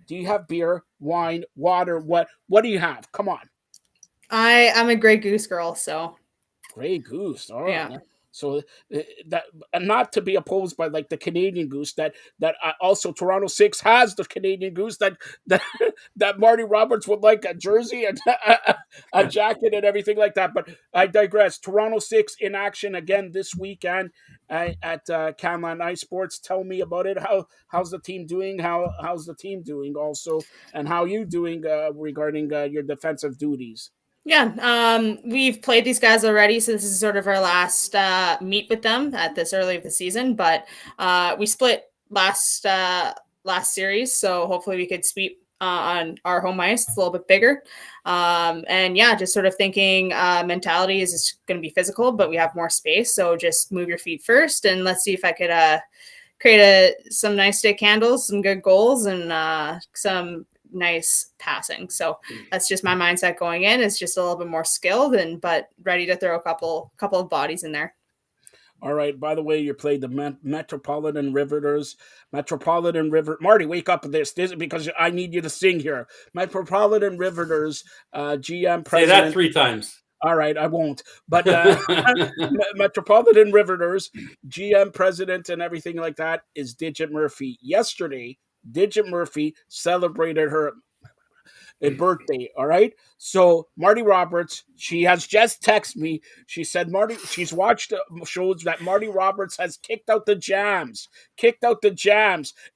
do you have beer, wine, water? What do you have? Come on. I'm a Grey Goose girl, so. Grey Goose. All right. Yeah. So that, and not to be opposed by like the Canadian Goose, that also Toronto Six has the Canadian Goose that Marty Roberts would like a jersey and a jacket and everything like that. But I digress. Toronto Six in action again this weekend at Canlan Ice Sports. Tell me about it. How's the team doing? How's the team doing also, and how you doing regarding your defensive duties? Yeah, we've played these guys already, so this is sort of our last meet with them at this early of the season. But we split last series, so hopefully we could sweep on our home ice. It's a little bit bigger, and yeah, just sort of thinking mentality is going to be physical, but we have more space, so just move your feet first, and let's see if I could create some nice stick handles, some good goals, and some nice passing. So that's just my mindset going in. It's just a little bit more skilled but ready to throw a couple of bodies in there. All right. By the way, you played the Metropolitan Riveters. Marty, wake up with this. This is because I need you to sing here. Metropolitan Riveters, GM president. Say that 3 times. All right, I won't. But Metropolitan Riveters, GM president and everything like that is Digit Murphy. Yesterday, Digit Murphy celebrated her birthday. All right. So Marty Roberts, she has just texted me. She said she's watched shows that Marty Roberts has kicked out the jams.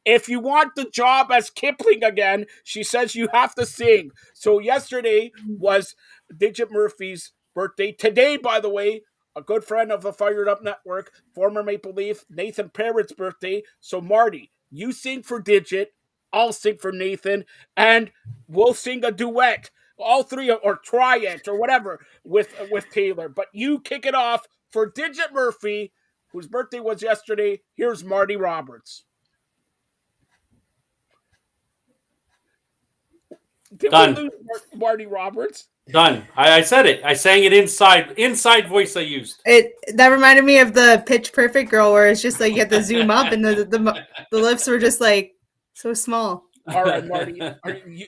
If you want the job as Kipling again, she says you have to sing. So yesterday was Digit Murphy's birthday. Today, by the way, a good friend of the Fired Up Network, former Maple Leaf, Nathan Parrott's birthday. So Marty, you sing for Digit. I'll sing for Nathan, and we'll sing a duet, all three, or triet, or whatever, with Taylor. But you kick it off for Digit Murphy, whose birthday was yesterday. Here's Marty Roberts. Did Done. we lose Marty Roberts? Done. I said it. I sang it inside voice I used. That reminded me of the Pitch Perfect girl, where it's just like you have to zoom up, and the lips were just like so small. All right, Marty,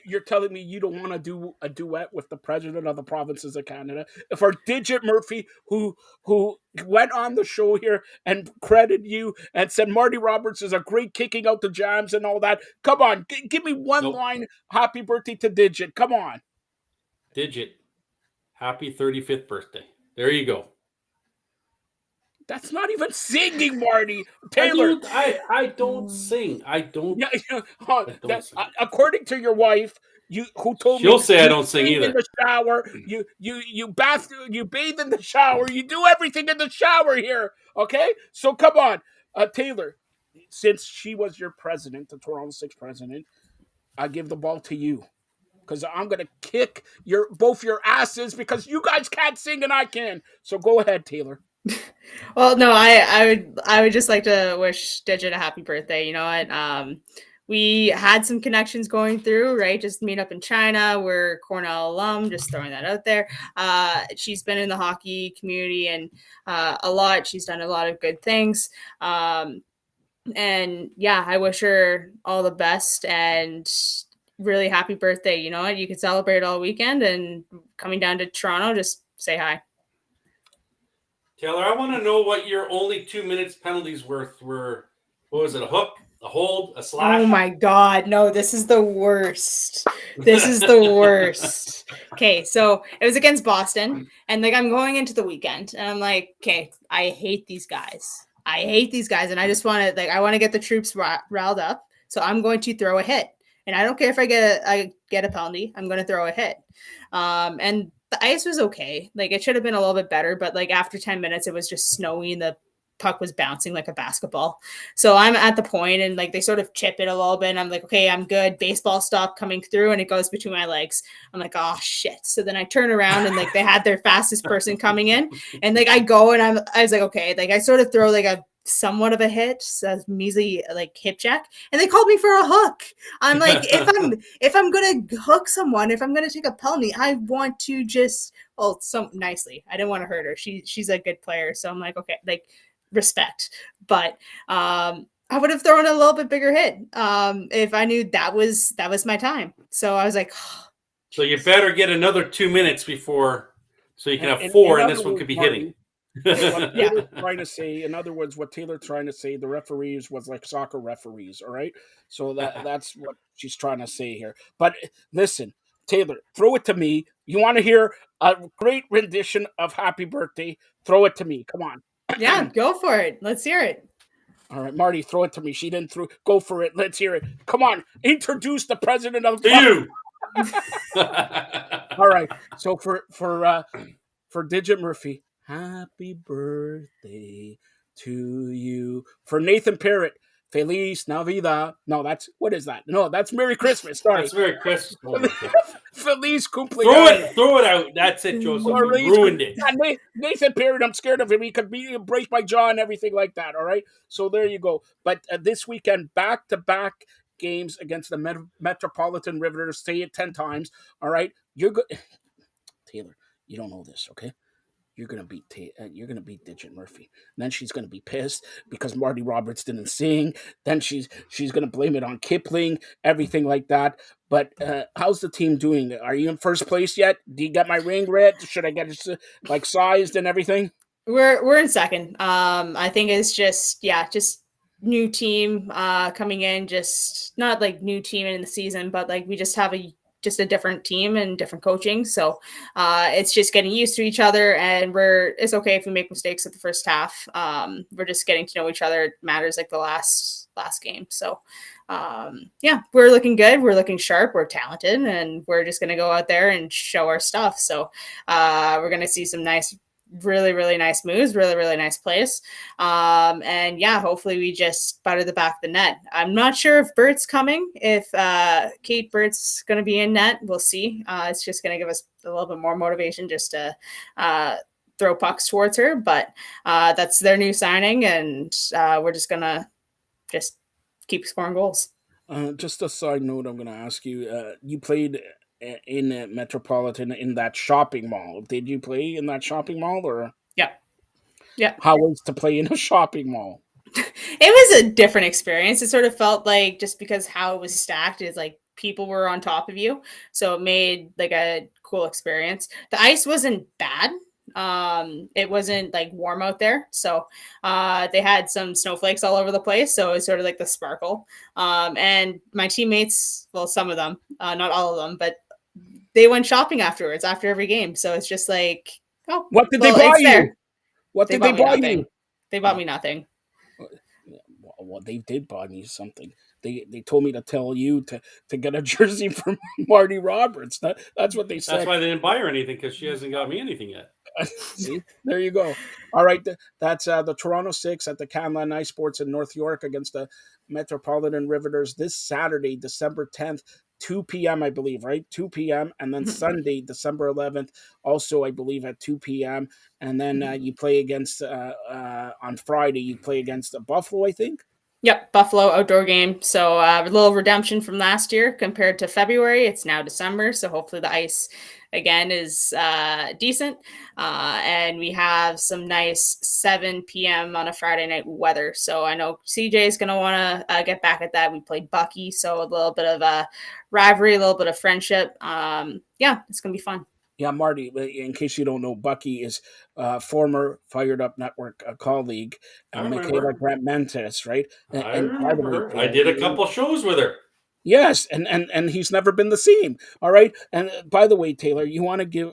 you're telling me you don't want to do a duet with the president of the provinces of Canada? If our Digit Murphy, who went on the show here and credited you and said Marty Roberts is a great kicking out the jams and all that, come on, give me one line. Happy birthday to Digit. Come on, Digit. Happy 35th birthday. There you go. That's not even singing, Marty. Taylor. I don't sing. I don't. Yeah, according to your wife, who told me she'll say I don't sing either. In the shower, you bathe in the shower, you do everything in the shower here. Okay, so come on, Taylor. Since she was your president, the Toronto Six president, I give the ball to you. Because I'm gonna kick both your asses because you guys can't sing and I can. So go ahead, Taylor. Well, no, I would just like to wish Digit a happy birthday. You know what? We had some connections going through, right? Just meet up in China. We're Cornell alum, just throwing that out there. She's been in the hockey community and a lot. She's done a lot of good things. And yeah, I wish her all the best and really happy birthday. You know what? You can celebrate all weekend, and coming down to Toronto, just say hi. Taylor, I want to know what your only 2 minutes penalties were. What was it? A hook, a hold, a slash? Oh my God. No, this is the worst. This is the worst. Okay. So it was against Boston, and like I'm going into the weekend and I'm like, okay, I hate these guys. And I just want to I want to get the troops riled up. So I'm going to throw a hit. And I don't care if I get a penalty. I'm going to throw a hit. And the ice was okay. Like it should have been a little bit better, but like after 10 minutes, it was just snowy and the puck was bouncing like a basketball. So I'm at the point and like they sort of chip it a little bit. And I'm like, okay, I'm good. Baseball stop coming through and it goes between my legs. I'm like, oh shit. So then I turn around and like they had their fastest person coming in and like I go and I was like, okay, like I sort of throw like a somewhat of a hit, a measly like hip check, and they called me for a hook. I'm like, if I'm gonna hook someone, if I'm gonna take a penalty, I want to just nicely. I didn't want to hurt her. She's a good player, so I'm like, okay, like respect. But I would have thrown a little bit bigger hit if I knew that was my time. So I was like, so you better get another 2 minutes before, so you can have four, and this one could be hitting. What Taylor's trying to say, in other words, what Taylor's trying to say, the referees was like soccer referees, all right? So that's what she's trying to say here. But listen, Taylor, throw it to me. You want to hear a great rendition of Happy Birthday? Throw it to me. Come on. Yeah, go for it. Let's hear it. All right, Marty, throw it to me. She didn't go for it. Let's hear it. Come on. Introduce the president of to you. All right. So for Digit Murphy, happy birthday to you. For Nathan Parrott, Feliz Navidad. No, what is that? No, that's Merry Christmas. Sorry. That's Merry Christmas. Oh Feliz cumpleaños. Throw it out. That's it, Joseph. You ruined it. Yeah, Nathan Parrott, I'm scared of him. He could break my jaw and everything like that, all right? So there you go. But this weekend, back-to-back games against the Metropolitan Riveters. Say it 10 times, all right? You're good. Taylor, you don't know this, okay? You're gonna beat Digit Murphy. And then she's gonna be pissed because Marty Roberts didn't sing. Then she's gonna blame it on Kipling, everything like that. But how's the team doing? Are you in first place yet? Do you get my ring red? Should I get it like sized and everything? We're in second. I think it's just new team coming in. Just not like new team in the season, but like we just have a different team and different coaching. So it's just getting used to each other, and it's okay if we make mistakes at the first half. We're just getting to know each other. It matters like the last game. So we're looking good. We're looking sharp. We're talented, and we're just going to go out there and show our stuff. So we're going to see some really, really nice moves, really, really nice plays. Hopefully we just butter the back of the net. I'm not sure if Bert's coming, if Kate Bert's going to be in net. We'll see. It's just going to give us a little bit more motivation just to throw pucks towards her. But that's their new signing, and we're just gonna just keep scoring goals. Just a side note, I'm going to ask you. You played in Metropolitan in that shopping mall. Did you play in that shopping mall, or Yeah, yeah. how was to play in a shopping mall? It was a different experience. It sort of felt like, just because how it was stacked, is like people were on top of you, so it made like a cool experience. The ice wasn't bad. It wasn't like warm out there, so they had some snowflakes all over the place, so it was sort of like the sparkle. And my teammates, well, some of them, not all of them, but they went shopping afterwards after every game, so it's just like, oh, What did well, they buy it's you? there. What They did they bought me buy nothing. you? They bought me nothing. Well, they did buy me something. They told me to tell you to get a jersey from Marty Roberts. That's what they That's said. why they didn't buy her anything, because she hasn't got me anything yet. See, there you go. All right, that's the Toronto Six at the Canlan Ice Sports in North York against the Metropolitan Riveters this Saturday, December 10th, 2 p.m. I believe, right? 2 p.m. And then Sunday, December 11th, also I believe at 2 p.m. And then you play against on Friday. You play against Buffalo, I think. Yep, Buffalo outdoor game. So a little redemption from last year compared to February. It's now December, so hopefully the ice again is decent. And we have some nice 7 p.m. on a Friday night weather. So I know CJ is going to want to get back at that. We played Bucky, so a little bit of a rivalry, a little bit of friendship. Yeah, it's going to be fun. Yeah, Marty, in case you don't know, Bucky is former Fired Up Network colleague, I remember. Michaela Grant Mentes, right? I And by the remember way, her. I did a couple shows with her. yes, and he's never been the same. All right. And by the way, Taylor, you want to give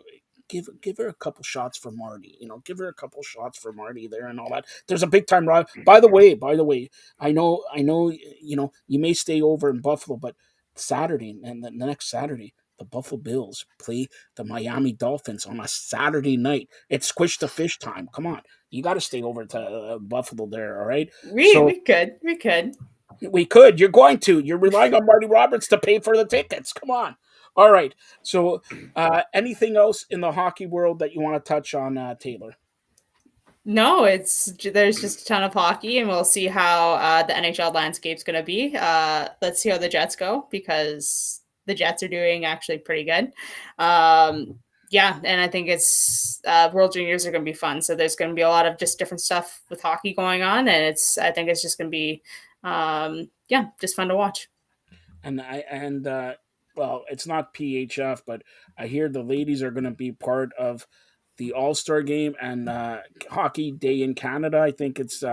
her a couple shots for Marty. Give her a couple shots for Marty there and all that. There's a big time rival. By the way, I know. You may stay over in Buffalo, but Saturday and the next Saturday, the Buffalo Bills play the Miami Dolphins on a Saturday night. It's squish the fish time. Come on, you got to stay over to Buffalo there. All right. We could. We could. You're going to. You're relying on Marty Roberts to pay for the tickets. Come on. All right. So, anything else in the hockey world that you want to touch on, Taylor? No, there's just a ton of hockey, and we'll see how the NHL landscape's going to be. Let's see how the Jets go, because the Jets are doing actually pretty good. Yeah, and I think it's World Juniors are going to be fun. So there's going to be a lot of just different stuff with hockey going on, and I think it's just going to be just fun to watch. And well, it's not PHF, but I hear the ladies are going to be part of the All-Star game and Hockey Day in Canada. I think it's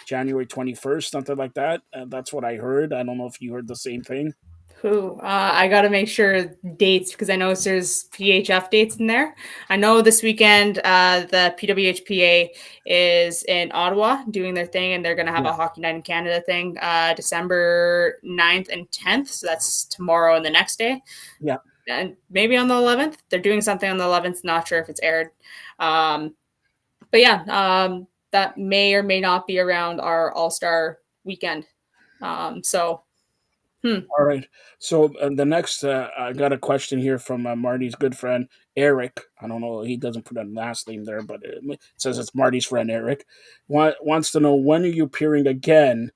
January 21st, something like that. That's what I heard. I don't know if you heard the same thing. I got to make sure dates, because I know there's PHF dates in there. I know this weekend the PWHPA is in Ottawa doing their thing, and they're going to have a Hockey Night in Canada thing December 9th and 10th. So that's tomorrow and the next day. Yeah. And maybe on the 11th. They're doing something on the 11th. Not sure if it's aired. But yeah, that may or may not be around our All-Star weekend. All right. So the next, I got a question here from Marty's good friend Eric. I don't know. He doesn't put a last name there, but it says it's Marty's friend Eric. Wants to know, when are you appearing again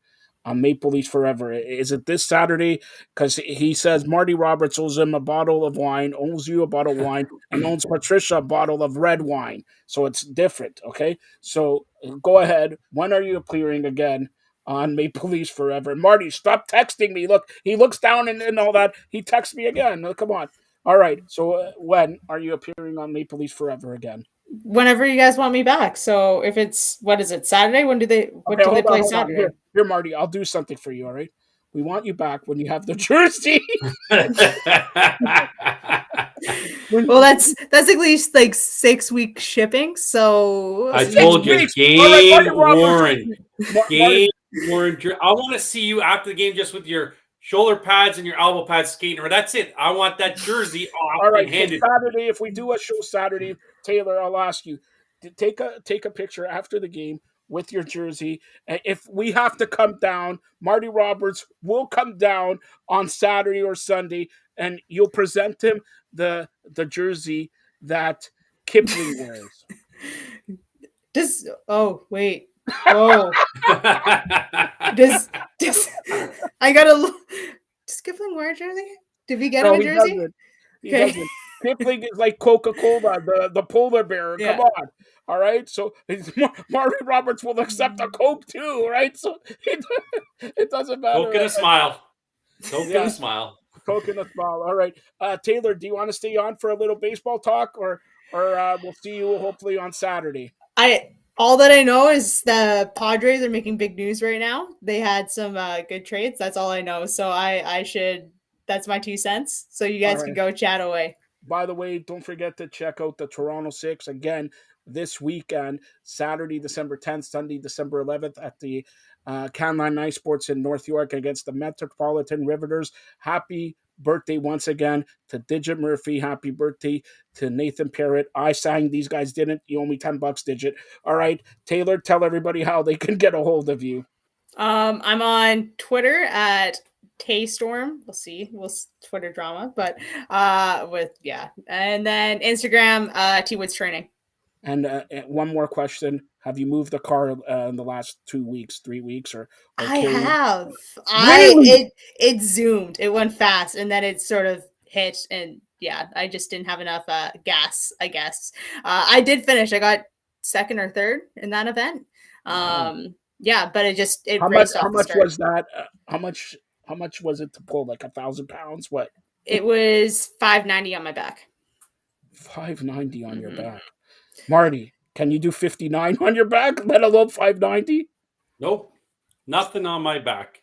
on Maple Leafs Forever? Is it this Saturday? Because he says Marty Roberts owes him a bottle of wine, owes you a bottle of wine, and owns Patricia a bottle of red wine. So it's different. Okay. So go ahead. When are you appearing again on Maple Leafs Forever? Marty, stop texting me. Look, he looks down and all that. He texts me again. Come on. All right. So when are you appearing on Maple Leafs Forever again? Whenever you guys want me back. So if it's, what is it, Saturday? What do they play Saturday? Here, Marty, I'll do something for you. All right. We want you back when you have the jersey. Well, that's at least like 6-week shipping. So I told you, game Warren. Game Warren. I want to see you after the game just with your shoulder pads and your elbow pads skating. Or that's it. I want that jersey off. All right. And handed. Saturday, if we do a show Saturday, Taylor, I'll ask you to take a picture after the game with your jersey. If we have to come down, Marty Roberts will come down on Saturday or Sunday, and you'll present him the jersey that Kipling wears. Oh, wait. Oh. Does I gotta look. Does Kipling wear a jersey? Did we get him No, a he jersey? doesn't. He Okay. doesn't. Kipling is like Coca-Cola, the polar bear. Yeah. Come on. All right. So Marty Roberts will accept a Coke too, right? So it doesn't matter. Coke and a smile. Coke and Yeah. a smile. Coke and a smile. All right. Taylor, do you want to stay on for a little baseball talk, or we'll see you hopefully on Saturday? All that I know is the Padres are making big news right now. They had some good trades. That's all I know. So I should. That's my 2 cents. So you guys All can right. go chat away. By the way, don't forget to check out the Toronto Six again this weekend, Saturday, December 10th, Sunday, December 11th at the Canline Ice Sports in North York against the Metropolitan Riveters. Happy birthday once again to Digit Murphy. Happy birthday to Nathan Parrott. I sang, these guys didn't. You owe me $10, Digit. All right, Taylor, tell everybody how they can get a hold of you. I'm on Twitter at Taystorm. We'll Twitter drama, but and then Instagram T Woods Training. And one more question: have you moved the car in the last 2 weeks, 3 weeks, or I carried? have. Really? It zoomed. It went fast, and then it sort of hit, and yeah, I just didn't have enough gas, I guess. I did finish. I got second or third in that event. Yeah, but it raced off How the much start. was that? How much was it to pull? Like 1,000 pounds? What? It was 590 on my back. 590 on your back. Marty, can you do 59 on your back, let alone 590? Nope. Nothing on my back.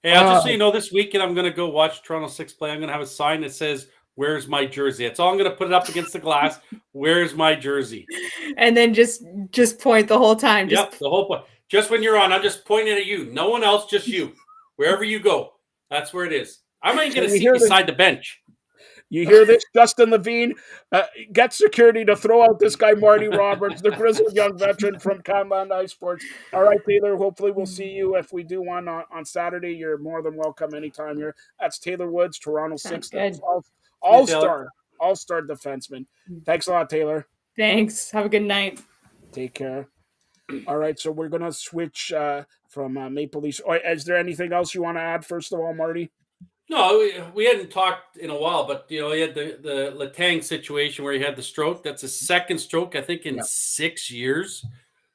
Hey, I'll just so you know, this weekend I'm going to go watch Toronto 6 play. I'm going to have a sign that says, "Where's my jersey?" That's all I'm going to put it up against the glass. Where's my jersey? And then just point the whole time. Yep, the whole point. Just when you're on, I'm just pointing at you. No one else, just you. Wherever you go, that's where it is. I might get a seat beside the bench. You hear this, Justin Levine? Get security to throw out this guy, Marty Roberts, the grizzled young veteran from Canland Ice Sports. All right, Taylor, hopefully we'll see you if we do one on Saturday. You're more than welcome anytime here. That's Taylor Woods, Toronto Sounds 6, good. all-star defenseman. Thanks a lot, Taylor. Thanks. Have a good night. Take care. All right, so we're going to switch from Maple Leafs. Is there anything else you want to add, first of all, Marty? No, we hadn't talked in a while, but he had the Letang situation where he had the stroke. That's his second stroke, I think, in 6 years.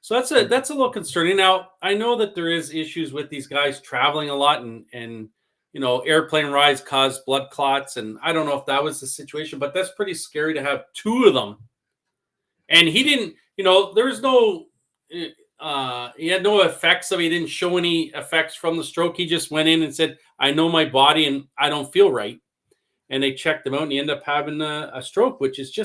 So that's a little concerning. Now, I know that there is issues with these guys traveling a lot and airplane rides cause blood clots, and I don't know if that was the situation, but that's pretty scary to have two of them. And he didn't, there was no he had no effects. He didn't show any effects from the stroke. He just went in and said, "I know my body and I don't feel right." And they checked him out and he ended up having a stroke, which is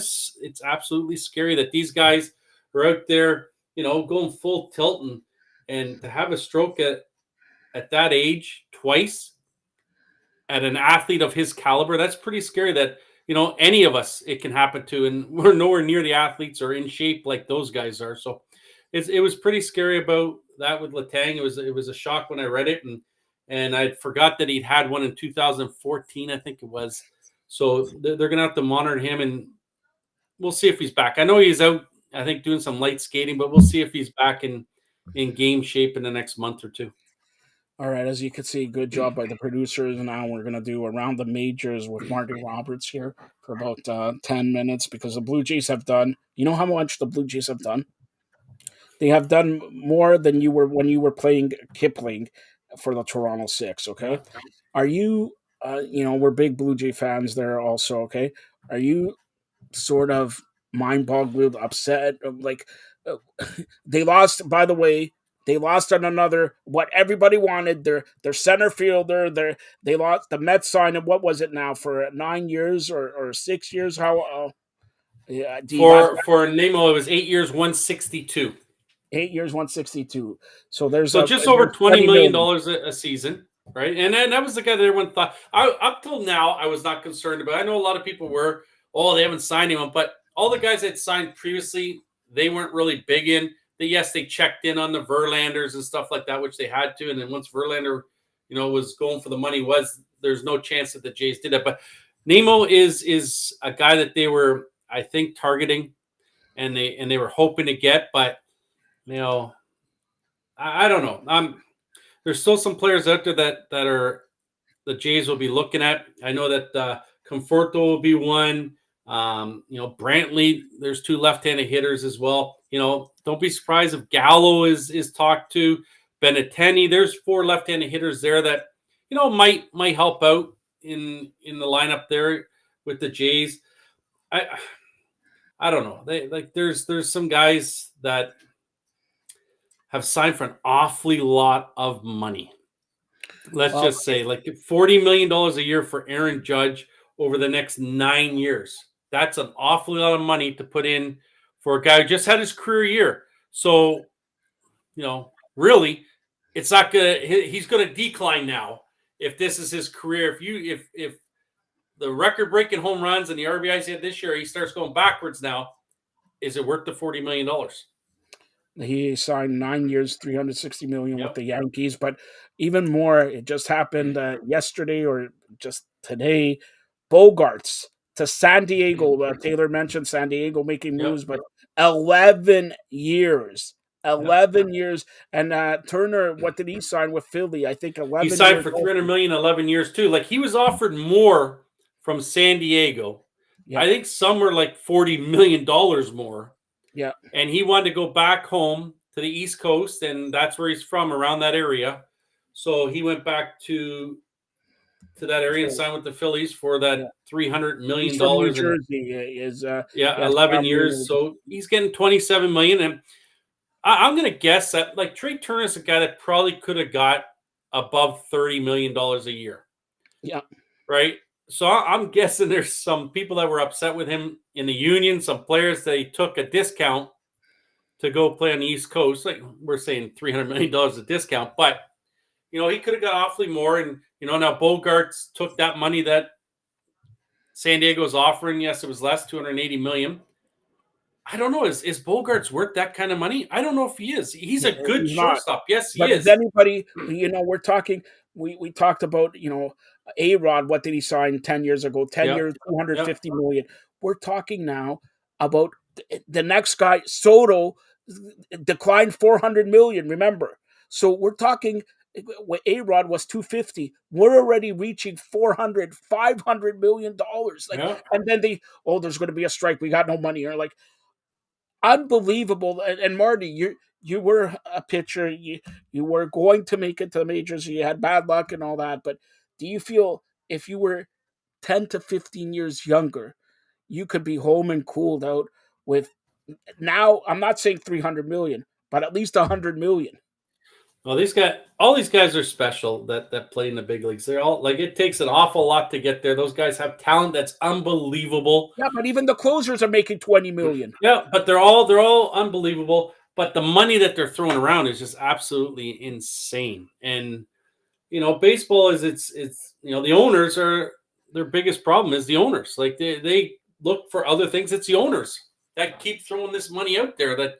it's absolutely scary that these guys are out there, going full tilt and to have a stroke at that age twice at an athlete of his caliber, that's pretty scary that, any of us, it can happen to, and we're nowhere near the athletes or in shape like those guys are. So it was pretty scary about that with Letang. It was a shock when I read it, and I forgot that he'd had one in 2014, I think it was. So they're going to have to monitor him, and we'll see if he's back. I know he's out, I think, doing some light skating, but we'll see if he's back in game shape in the next month or two. All right, as you can see, good job by the producers. Now we're going to do Around the Majors with Marty Roberts here for about 10 minutes because the Blue Jays have done, you know how much the Blue Jays have done? They have done more than you were when you were playing Kipling for the Toronto 6, okay? Are you, we're big Blue Jay fans there also, okay? Are you sort of mind-boggled, upset? Like, they lost, by the way, they lost on another, what everybody wanted, their center fielder, they lost, the Mets signed him, what was it now, for 9 years or 6 years? How, for Nemo, it was 8 years, 162. 8 years, 162. So there's just over $20 million million a season, right? And that was the guy that everyone thought. Up till now, I was not concerned about. I know a lot of people were. Oh, they haven't signed him, but all the guys that signed previously, they weren't really big in. Yes, they checked in on the Verlanders and stuff like that, which they had to. And then once Verlander, was going for the money, there's no chance that the Jays did it. But Nemo is a guy that they were, I think, targeting, and they were hoping to get, but you know, I don't know. There's still some players out there that are the Jays will be looking at. I know that Conforto will be one. Brantley. There's two left-handed hitters as well. Don't be surprised if Gallo is talked to. Benintendi. There's four left-handed hitters there that might help out in the lineup there with the Jays. I don't know. There's some guys that have signed for an awfully lot of money. Let's just say like $40 million a year for Aaron Judge over the next 9 years. That's an awfully lot of money to put in for a guy who just had his career year. So, really, it's not gonna. He's gonna decline now if this is his career. If the record-breaking home runs and the RBIs he had this year, he starts going backwards now. Is it worth the $40 million? He signed 9 years, $360 million with the Yankees. But even more, it just happened yesterday or just today. Bogarts to San Diego. Taylor mentioned San Diego making moves, but 11 years. 11 years. And Turner, what did he sign with Philly? I think 11 He signed years for $300 million, 11 years too. Like he was offered more from San Diego. Yeah. I think some were like $40 million more. Yeah. And he wanted to go back home to the East Coast, and that's where he's from, around that area. So he went back to that area and signed with the Phillies for that $300 million. He's from New Jersey. Is 11 years. So he's getting $27 million. And I'm going to guess that like Trey Turner's a guy that probably could have got above $30 million a year. Yeah. Right. So I'm guessing there's some people that were upset with him in the union, some players that he took a discount to go play on the East Coast. Like we're saying $300 million a discount, but he could have got awfully more. And, now Bogarts took that money that San Diego was offering. Yes, it was less, $280 million. I don't know. Is Bogarts worth that kind of money? I don't know if he is. He's a good shortstop. Yes, he is. But anybody, we're talking, we talked about, A-Rod, what did he sign 10 years ago? 10 years, $250 million. We're talking now about the next guy, Soto, declined $400 million, remember. So we're talking, A-Rod was 250. We're already reaching $400-500 million. And then there's going to be a strike. We got no money. You're like, unbelievable. And Marty, you were a pitcher. You were going to make it to the majors. You had bad luck and all that. But do you feel if you were 10 to 15 years younger, you could be home and cooled out with now? I'm not saying 300 million, but at least 100 million. Well, all these guys are special that play in the big leagues. They're all like, it takes an awful lot to get there. Those guys have talent that's unbelievable. Yeah, but even the closers are making 20 million. Yeah, but they're all unbelievable. But the money that they're throwing around is just absolutely insane. And baseball is it's the owners are their biggest problem is the owners. Like they look for other things. It's the owners that keep throwing this money out there that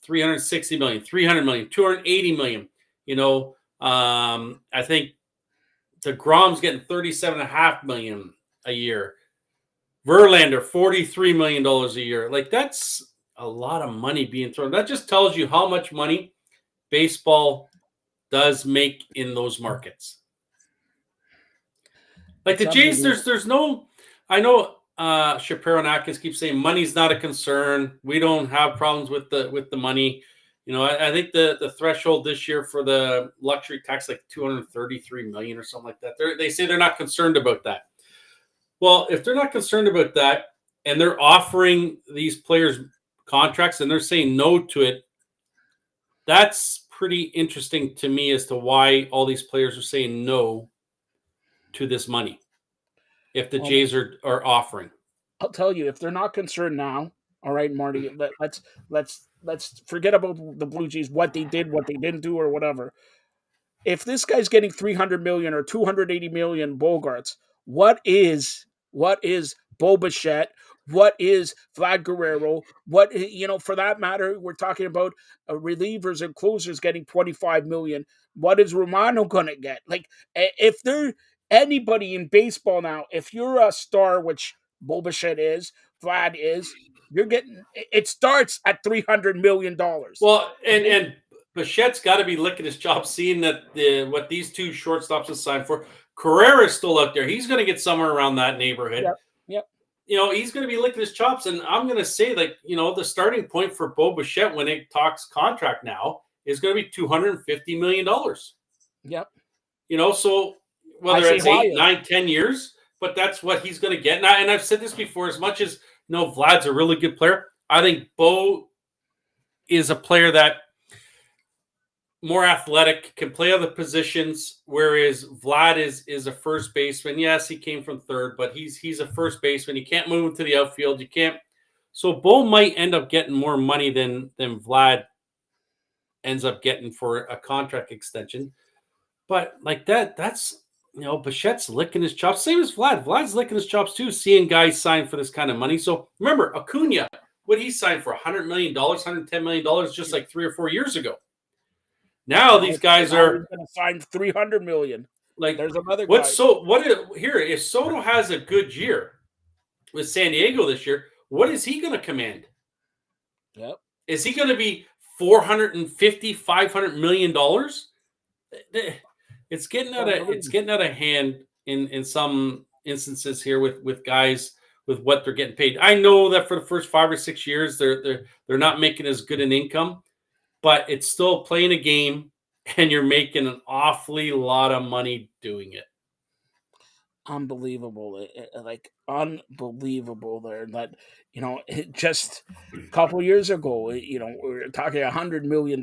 360 million, 300 million, 280 million. I think DeGrom's getting $37.5 million a year. Verlander, $43 million a year. Like that's a lot of money being thrown. That just tells you how much money baseball does make in those markets. Like the Jays, there's no. I know Shapiro and Atkins keep saying money's not a concern. We don't have problems with the money. I think the threshold this year for the luxury tax like $233 million or something like that. They say they're not concerned about that. Well, if they're not concerned about that and they're offering these players contracts and they're saying no to it, that's pretty interesting to me as to why all these players are saying no to this money. If the Jays are offering, I'll tell you, if they're not concerned now, all right, Marty, let's forget about the Blue Jays, what they did, what they didn't do, or whatever. If this guy's getting 300 million or 280 million Bogarts, what is Bo Bichette? What is Vlad Guerrero? What, for that matter, we're talking about relievers and closers getting 25 million. What is Romano going to get? Like, if there anybody in baseball now, if you're a star, which Bo Bichette is, Vlad is, you're getting it starts at $300 million. Well, and Bichette's got to be licking his chops, seeing that what these two shortstops have signed for. Carrera's still out there. He's going to get somewhere around that neighborhood. Yep. Yep. He's going to be licking his chops. And I'm going to say, the starting point for Bo Bichette when it talks contract now is going to be $250 million. Yep. So whether it's 8, 9, 10 years, but that's what he's going to get. And I've said this before, as much as Vlad's a really good player, I think Bo is a player that more athletic, can play other positions, whereas Vlad is a first baseman. Yes, he came from third, but he's a first baseman. You can't move him to the outfield. You can't. So Bo might end up getting more money than Vlad ends up getting for a contract extension. But that's Bichette's licking his chops. Same as Vlad. Vlad's licking his chops too, seeing guys sign for this kind of money. So remember, Acuna, what he signed for $100 million, $110 million just like 3 or 4 years ago. Now these guys are going to sign $300 million. Like, there's another guy. If Soto has a good year with San Diego this year, what is he going to command? Yep. Is he going to be $450, $500 million? It's getting out of hand in some instances here with guys with what they're getting paid. I know that for the first 5 or 6 years they're not making as good an income, but it's still playing a game, and you're making an awfully lot of money doing it. Unbelievable, unbelievable there. That just a couple years ago, we were talking $100 million,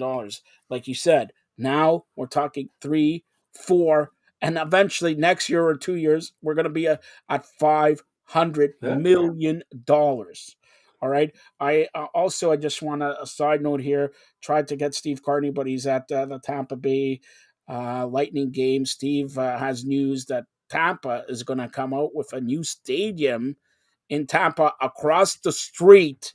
like you said. Now we're talking 3, 4, and eventually next year or 2 years we're going to be at $500 million. All right. I just want a side note here. Tried to get Steve Carney, but he's at the Tampa Bay Lightning game. Steve has news that Tampa is going to come out with a new stadium in Tampa across the street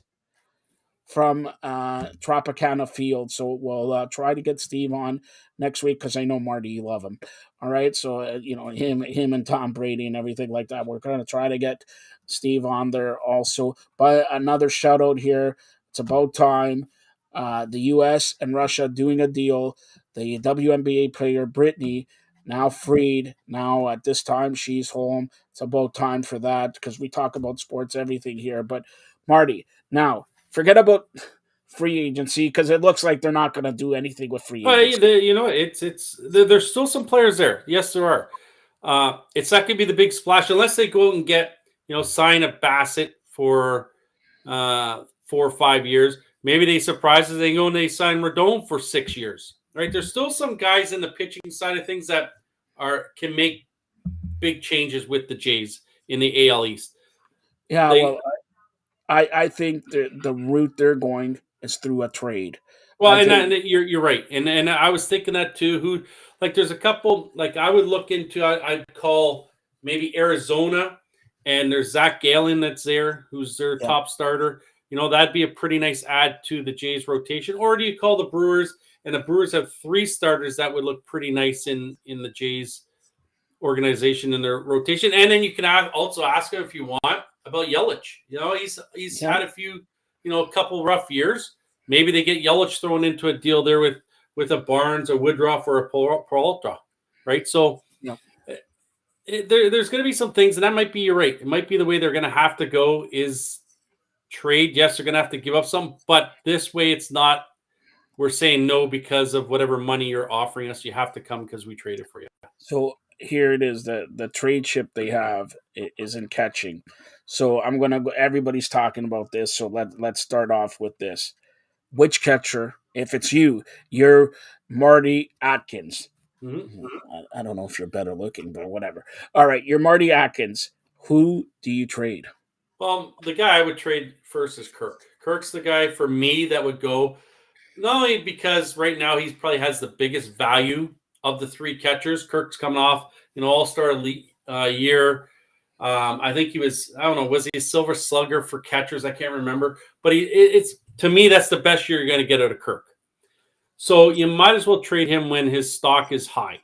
from Tropicana Field. So we'll try to get Steve on next week because I know, Marty, you love him. All right. So, him and Tom Brady and everything like that. We're going to try to get Steve on there also. But another shout out here. It's about time. The U.S. and Russia doing a deal. The WNBA player Brittany now freed. Now at this time she's home. It's about time for that because we talk about sports, everything here. But Marty, now forget about free agency because it looks like they're not going to do anything with free agency. There's still some players there. Yes, there are. It's not going to be the big splash unless they go out and get sign a Bassett for 4 or 5 years. Maybe they surprise us. They go and they sign Rodon for 6 years. Right? There's still some guys in the pitching side of things that can make big changes with the Jays in the AL East. Yeah, I think the route they're going is through a trade. Well, and you're right, and I was thinking that too. There's a couple I would look into. I'd call maybe Arizona, and there's Zach Gallen that's there, who's their top starter. That'd be a pretty nice add to the Jays rotation. Or do you call the Brewers? And the Brewers have 3 starters that would look pretty nice in the Jays organization in their rotation. And then you can also ask him if you want about Yelich. He's had a few, a couple rough years. Maybe they get Yelich thrown into a deal there with a Barnes, a Woodruff, or a Peralta, right? So there's going to be some things, and that might be, you're right. It might be the way they're going to have to go is trade. Yes, they're going to have to give up some, but this way it's not. We're saying no because of whatever money you're offering us. You have to come because we traded for you. So here it is. The trade chip they have isn't catching. So I'm going to go. Everybody's talking about this. So let's start off with this. Which catcher, if it's you're Marty Atkins. Mm-hmm. I don't know if you're better looking, but whatever. All right, you're Marty Atkins. Who do you trade? Well, the guy I would trade first is Kirk. Kirk's the guy for me that would go. Not only because right now he probably has the biggest value of the 3 catchers. Kirk's coming off, all-star year. I think he was, I don't know, was he a silver slugger for catchers? I can't remember. But it's to me, that's the best year you're going to get out of Kirk. So you might as well trade him when his stock is high.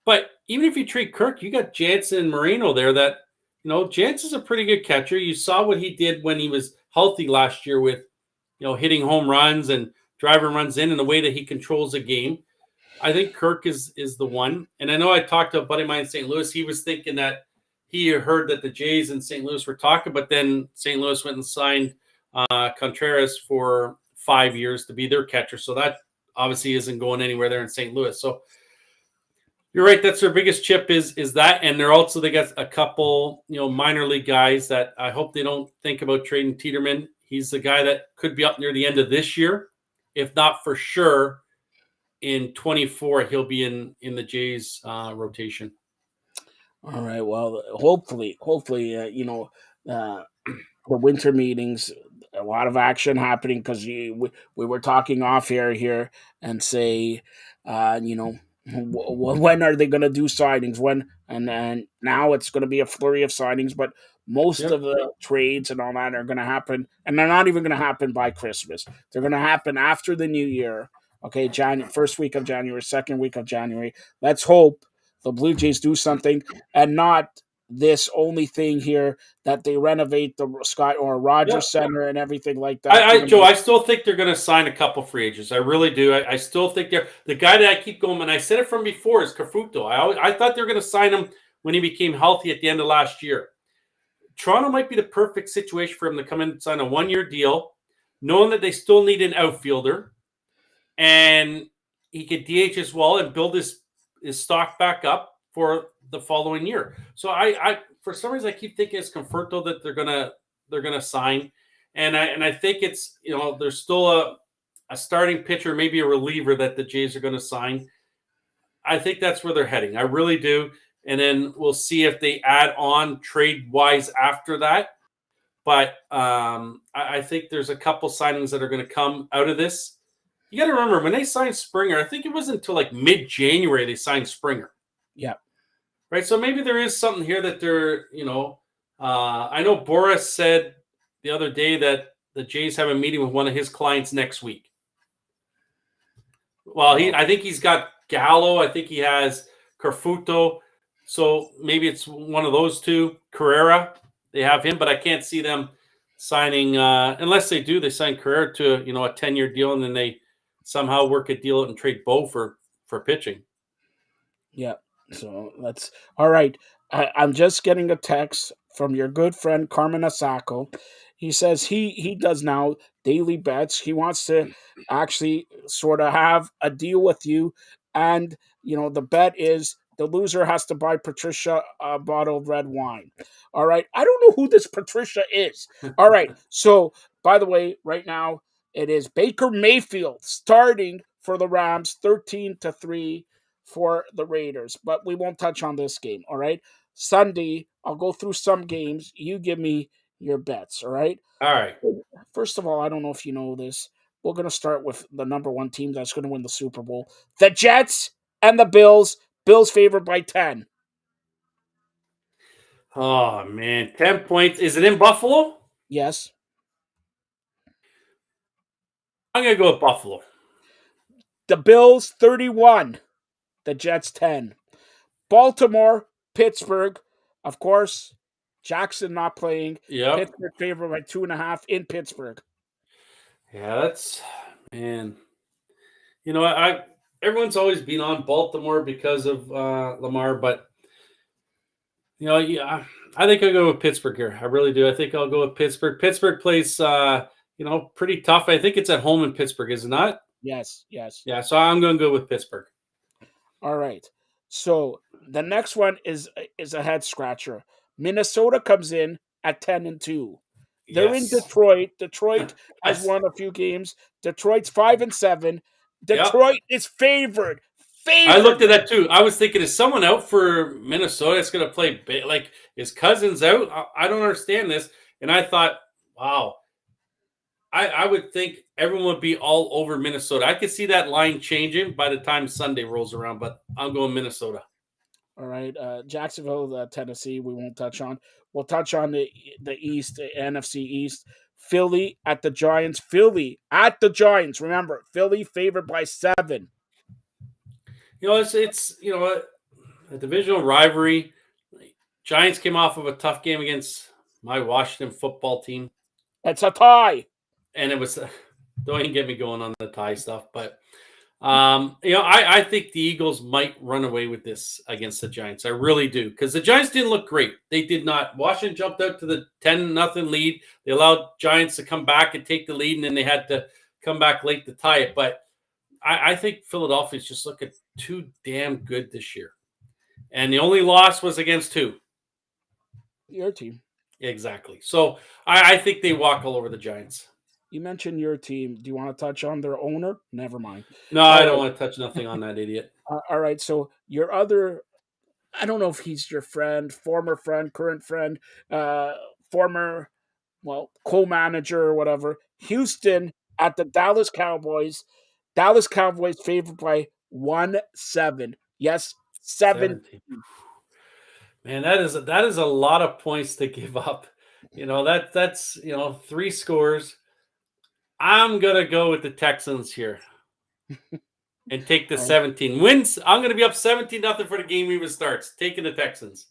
But even if you trade Kirk, you got Jansen and Moreno there that, Jansen's a pretty good catcher. You saw what he did when he was healthy last year with, hitting home runs and driving runs in, and the way that he controls the game. I think Kirk is the one. And I know I talked to a buddy of mine in St. Louis. He was thinking that he heard that the Jays in St. Louis were talking, but then St. Louis went and signed Contreras for 5 years to be their catcher. So that obviously isn't going anywhere there in St. Louis. So you're right. That's their biggest chip is that. And they got a couple, minor league guys that I hope they don't think about trading Tiedemann. He's the guy that could be up near the end of this year. If not for sure, in 24, he'll be in the Jays rotation. All right. Well, hopefully, the winter meetings, a lot of action happening because we were talking off air here and say, when are they going to do signings? When and now it's going to be a flurry of signings, but most of the trades and all that are going to happen, and they're not even going to happen by Christmas. They're going to happen after the new year. Okay, first week of January, second week of January. Let's hope the Blue Jays do something and not this only thing here that they renovate the Scott or Rogers Center and everything like that. Joe, I still think they're going to sign a couple free agents. I really do. I still think they're the guy that I keep going, and I said it from before, is Cafuto. I thought they were going to sign him when he became healthy at the end of last year. Toronto might be the perfect situation for him to come in and sign a 1-year deal, knowing that they still need an outfielder, and he could DH as well and build his stock back up for the following year. So I for some reason I keep thinking it's Conforto that they're gonna sign, and I think it's there's still a starting pitcher, maybe a reliever that the Jays are going to sign. I think that's where they're heading. I really do. And then we'll see if they add on trade wise after that. But I think there's a couple signings that are going to come out of this. You got to remember when they signed Springer, I think it wasn't until like mid-January they signed Springer. Yeah. Right. So maybe there is something here that they're, I know Boris said the other day that the Jays have a meeting with one of his clients next week. Well, I think he's got Gallo. I think he has Carfuto. So maybe it's one of those two. Carrera, they have him, but I can't see them signing unless they do. They sign Carrera to a 10-year deal, and then they somehow work a deal and trade Bo for pitching. Yeah. So that's all right. I'm just getting a text from your good friend Carmen Asako. He says he does now daily bets. He wants to actually sort of have a deal with you, and the bet is the loser has to buy Patricia a bottle of red wine. All right. I don't know who this Patricia is. All right. So by the way, right now it is Baker Mayfield starting for the Rams, 13-3 for the Raiders, but we won't touch on this game. All right. Sunday, I'll go through some games. You give me your bets. All right. All right. First of all, I don't know if you know this. We're going to start with the number one team that's going to win the Super Bowl. The Jets and the Bills. Bills favored by 10. Oh, man. 10 points. Is it in Buffalo? Yes. I'm going to go with Buffalo. The Bills 31. The Jets 10. Baltimore, Pittsburgh. Of course, Jackson not playing. Yep. Pittsburgh favored by 2.5 in Pittsburgh. Yeah, that's, man. Everyone's always been on Baltimore because of Lamar, but I think I'll go with Pittsburgh here. I really do. I think I'll go with Pittsburgh. Pittsburgh plays pretty tough. I think it's at home in Pittsburgh, is it not? Yes. Yeah, so I'm going to go with Pittsburgh. All right. So the next one is a head scratcher. Minnesota comes in at 10-2. They're in Detroit. Detroit has won a few games. Detroit's 5-7. Detroit is favored. I looked at that too. I was thinking, is someone out for Minnesota? It's going to play like is Cousins out? I don't understand this. And I thought, wow. I would think everyone would be all over Minnesota. I could see that line changing by the time Sunday rolls around, but I'm going Minnesota. All right. Jacksonville, Tennessee, we won't touch on. We'll touch on the East, the NFC East. Philly at the Giants. Philly at the Giants. Remember, Philly favored by 7. It's a divisional rivalry. Giants came off of a tough game against my Washington football team. It's a tie. And it was, don't even get me going on the tie stuff, but I think the Eagles might run away with this against the Giants. I really do, because the Giants didn't look great. They did not. Washington jumped out to the 10-0 lead. They allowed Giants to come back and take the lead, and then they had to come back late to tie it. But I think Philadelphia's just looking too damn good this year. And the only loss was against who? Your team. Exactly. So I think they walk all over the Giants. You mentioned your team. Do you want to touch on their owner? Never mind. No, I don't want to touch nothing on that idiot. All right. So your other, I don't know if he's your friend, former friend, current friend, former, co-manager or whatever. Houston at the Dallas Cowboys. Dallas Cowboys favored by 1-7. Yes, 7. Man, that is a lot of points to give up. That's 3 scores. I'm gonna go with the Texans here and take the 17 wins. I'm gonna be up 17-0 for the game even starts. Taking the Texans.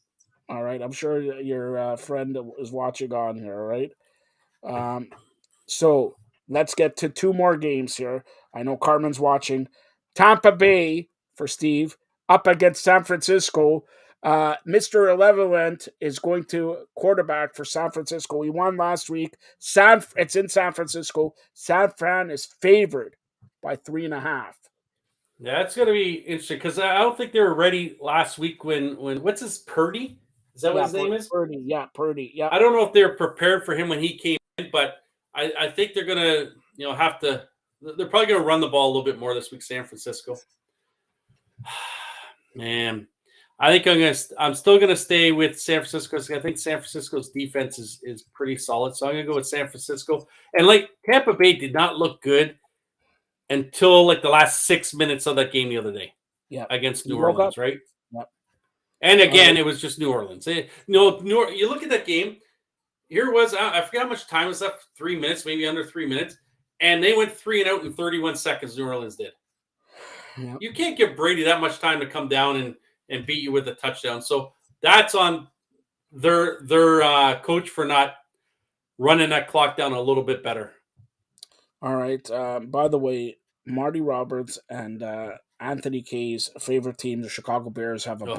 All right, I'm sure your friend is watching on here. All right, so let's get to 2 more games here. I know Carmen's watching. Tampa Bay for Steve up against San Francisco. Mr. Elevalent is going to quarterback for San Francisco. He won last week. It's in San Francisco. San Fran is favored by 3.5. Yeah, it's going to be interesting because I don't think they were ready last week when what's his Purdy? Is that what his name is? Purdy. Yeah, Purdy. Yeah. I don't know if they were prepared for him when he came in, but I think they're going to have to. They're probably going to run the ball a little bit more this week. San Francisco. Man. I think I'm still gonna stay with San Francisco because I think San Francisco's defense is pretty solid. So I'm gonna go with San Francisco. And Tampa Bay did not look good until the last 6 minutes of that game the other day. Yeah. Against New Orleans, right? Yep. And again, it was just New Orleans. You look at that game. Here it was. I forget how much time was left. 3 minutes, maybe under 3 minutes, and they went 3 and out in 31 seconds. New Orleans did. Yep. You can't give Brady that much time to come down and beat you with a touchdown. So that's on their coach for not running that clock down a little bit better. All right. By the way, Marty Roberts and Anthony Kay's favorite team, the Chicago Bears, have a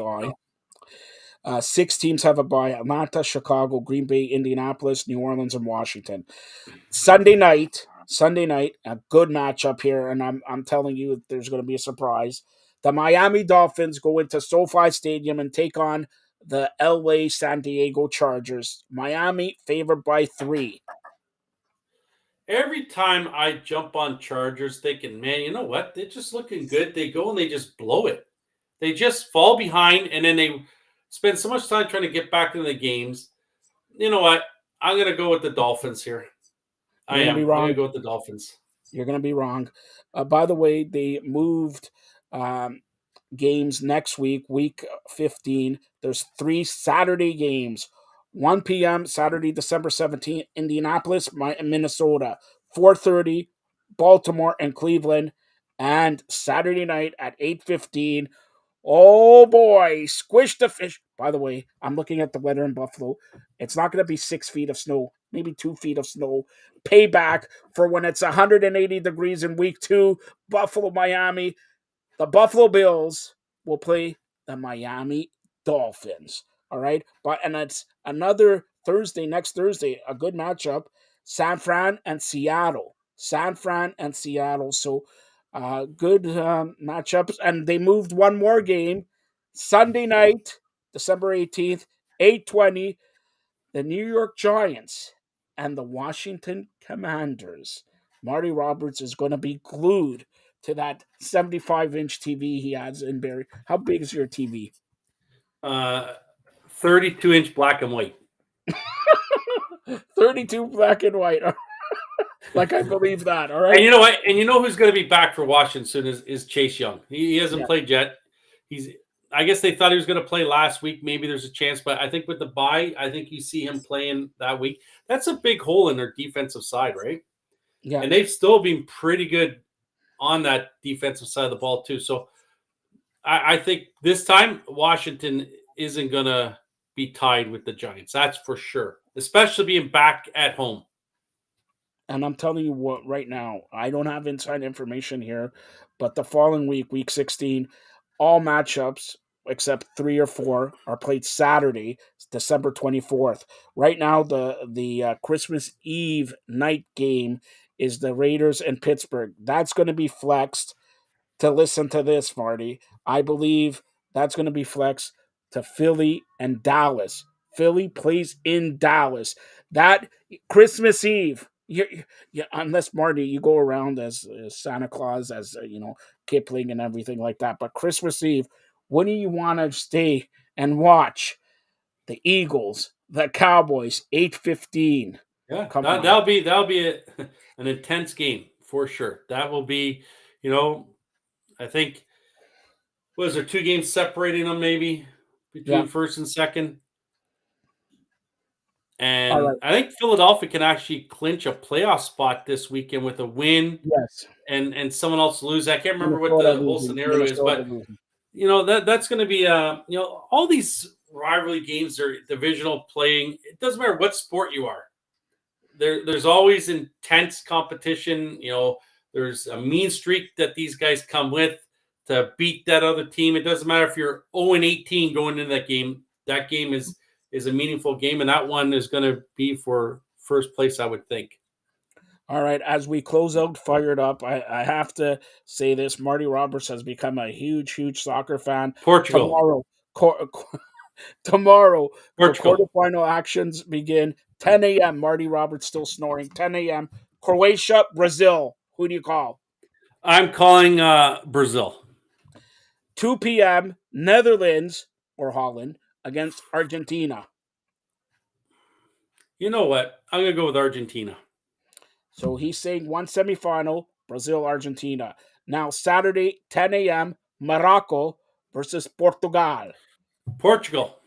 bye. 6 teams have a bye: Atlanta, Chicago, Green Bay, Indianapolis, New Orleans, and Washington. Sunday night, a good matchup here, and I'm telling you, there's going to be a surprise. The Miami Dolphins go into SoFi Stadium and take on the LA San Diego Chargers. Miami favored by 3. Every time I jump on Chargers thinking, man, you know what? They're just looking good. They go and they just blow it. They just fall behind, and then they spend so much time trying to get back into the games. You know what? I'm going to go with the Dolphins here. I'm going to go with the Dolphins. You're going to be wrong. By the way, they moved games next week, week 15. There's 3 Saturday games. 1 p.m. Saturday, December 17th, Indianapolis, Minnesota. 4:30, Baltimore and Cleveland. And Saturday night at 8:15. Oh boy, squish the fish. By the way, I'm looking at the weather in Buffalo. It's not going to be 6 feet of snow, maybe 2 feet of snow. Payback for when it's 180 degrees in week 2, Buffalo, Miami. The Buffalo Bills will play the Miami Dolphins. All right. And it's another Thursday, next Thursday, a good matchup. San Fran and Seattle. So good matchups. And they moved one more game. Sunday night, December 18th, 8:20. The New York Giants and the Washington Commanders. Marty Roberts is going to be glued to that 75-inch TV he has in Barrie. How big is your TV? 32-inch black and white. 32 black and white. Like, I believe that. All right. And you know what? And you know who's going to be back for Washington soon is Chase Young. He hasn't played yet. I guess they thought he was going to play last week. Maybe there's a chance, but I think with the bye, I think you see him playing that week. That's a big hole in their defensive side, right? Yeah. And they've still been pretty good on that defensive side of the ball too. So I think this time Washington isn't going to be tied with the Giants. That's for sure, especially being back at home. And I'm telling you what, right now, I don't have inside information here, but the following week, week 16, all matchups except 3 or 4 are played Saturday, December 24th. Right now, the Christmas Eve night game is the Raiders and Pittsburgh. That's going to be flexed to listen to this, Marty. I believe that's going to be flexed to Philly and Dallas. Philly plays in Dallas. That Christmas Eve. Unless Marty, you go around as Santa Claus, as Kipling and everything like that. But Christmas Eve, wouldn't you want to stay and watch the Eagles, the Cowboys, 8:15? Yeah, Come on. that'll be an intense game for sure. That will be, I think, was there 2 games separating them maybe between first and second? And right. I think Philadelphia can actually clinch a playoff spot this weekend with a win Yes. and someone else lose. I can't remember what Minnesota the whole losing. scenario is, Minnesota but losing. that's going to be all these rivalry games are divisional playing. It doesn't matter what sport you are. There's always intense competition. There's a mean streak that these guys come with to beat that other team. It doesn't matter if you're 0-18 going into that game. That game is a meaningful game, and that one is going to be for first place, I would think. All right, as we close out Fired Up, I have to say this. Marty Roberts has become a huge soccer fan. Portugal. Tomorrow, the Portugal. quarterfinal actions begin 10 a.m. Marty Roberts still snoring. 10 a.m. Croatia, Brazil. Who do you call? I'm calling Brazil. 2 p.m. Netherlands or Holland against Argentina. You know what? I'm going to go with Argentina. So he's saying one semifinal, Brazil, Argentina. Now, Saturday, 10 a.m., Morocco versus Portugal. Portugal.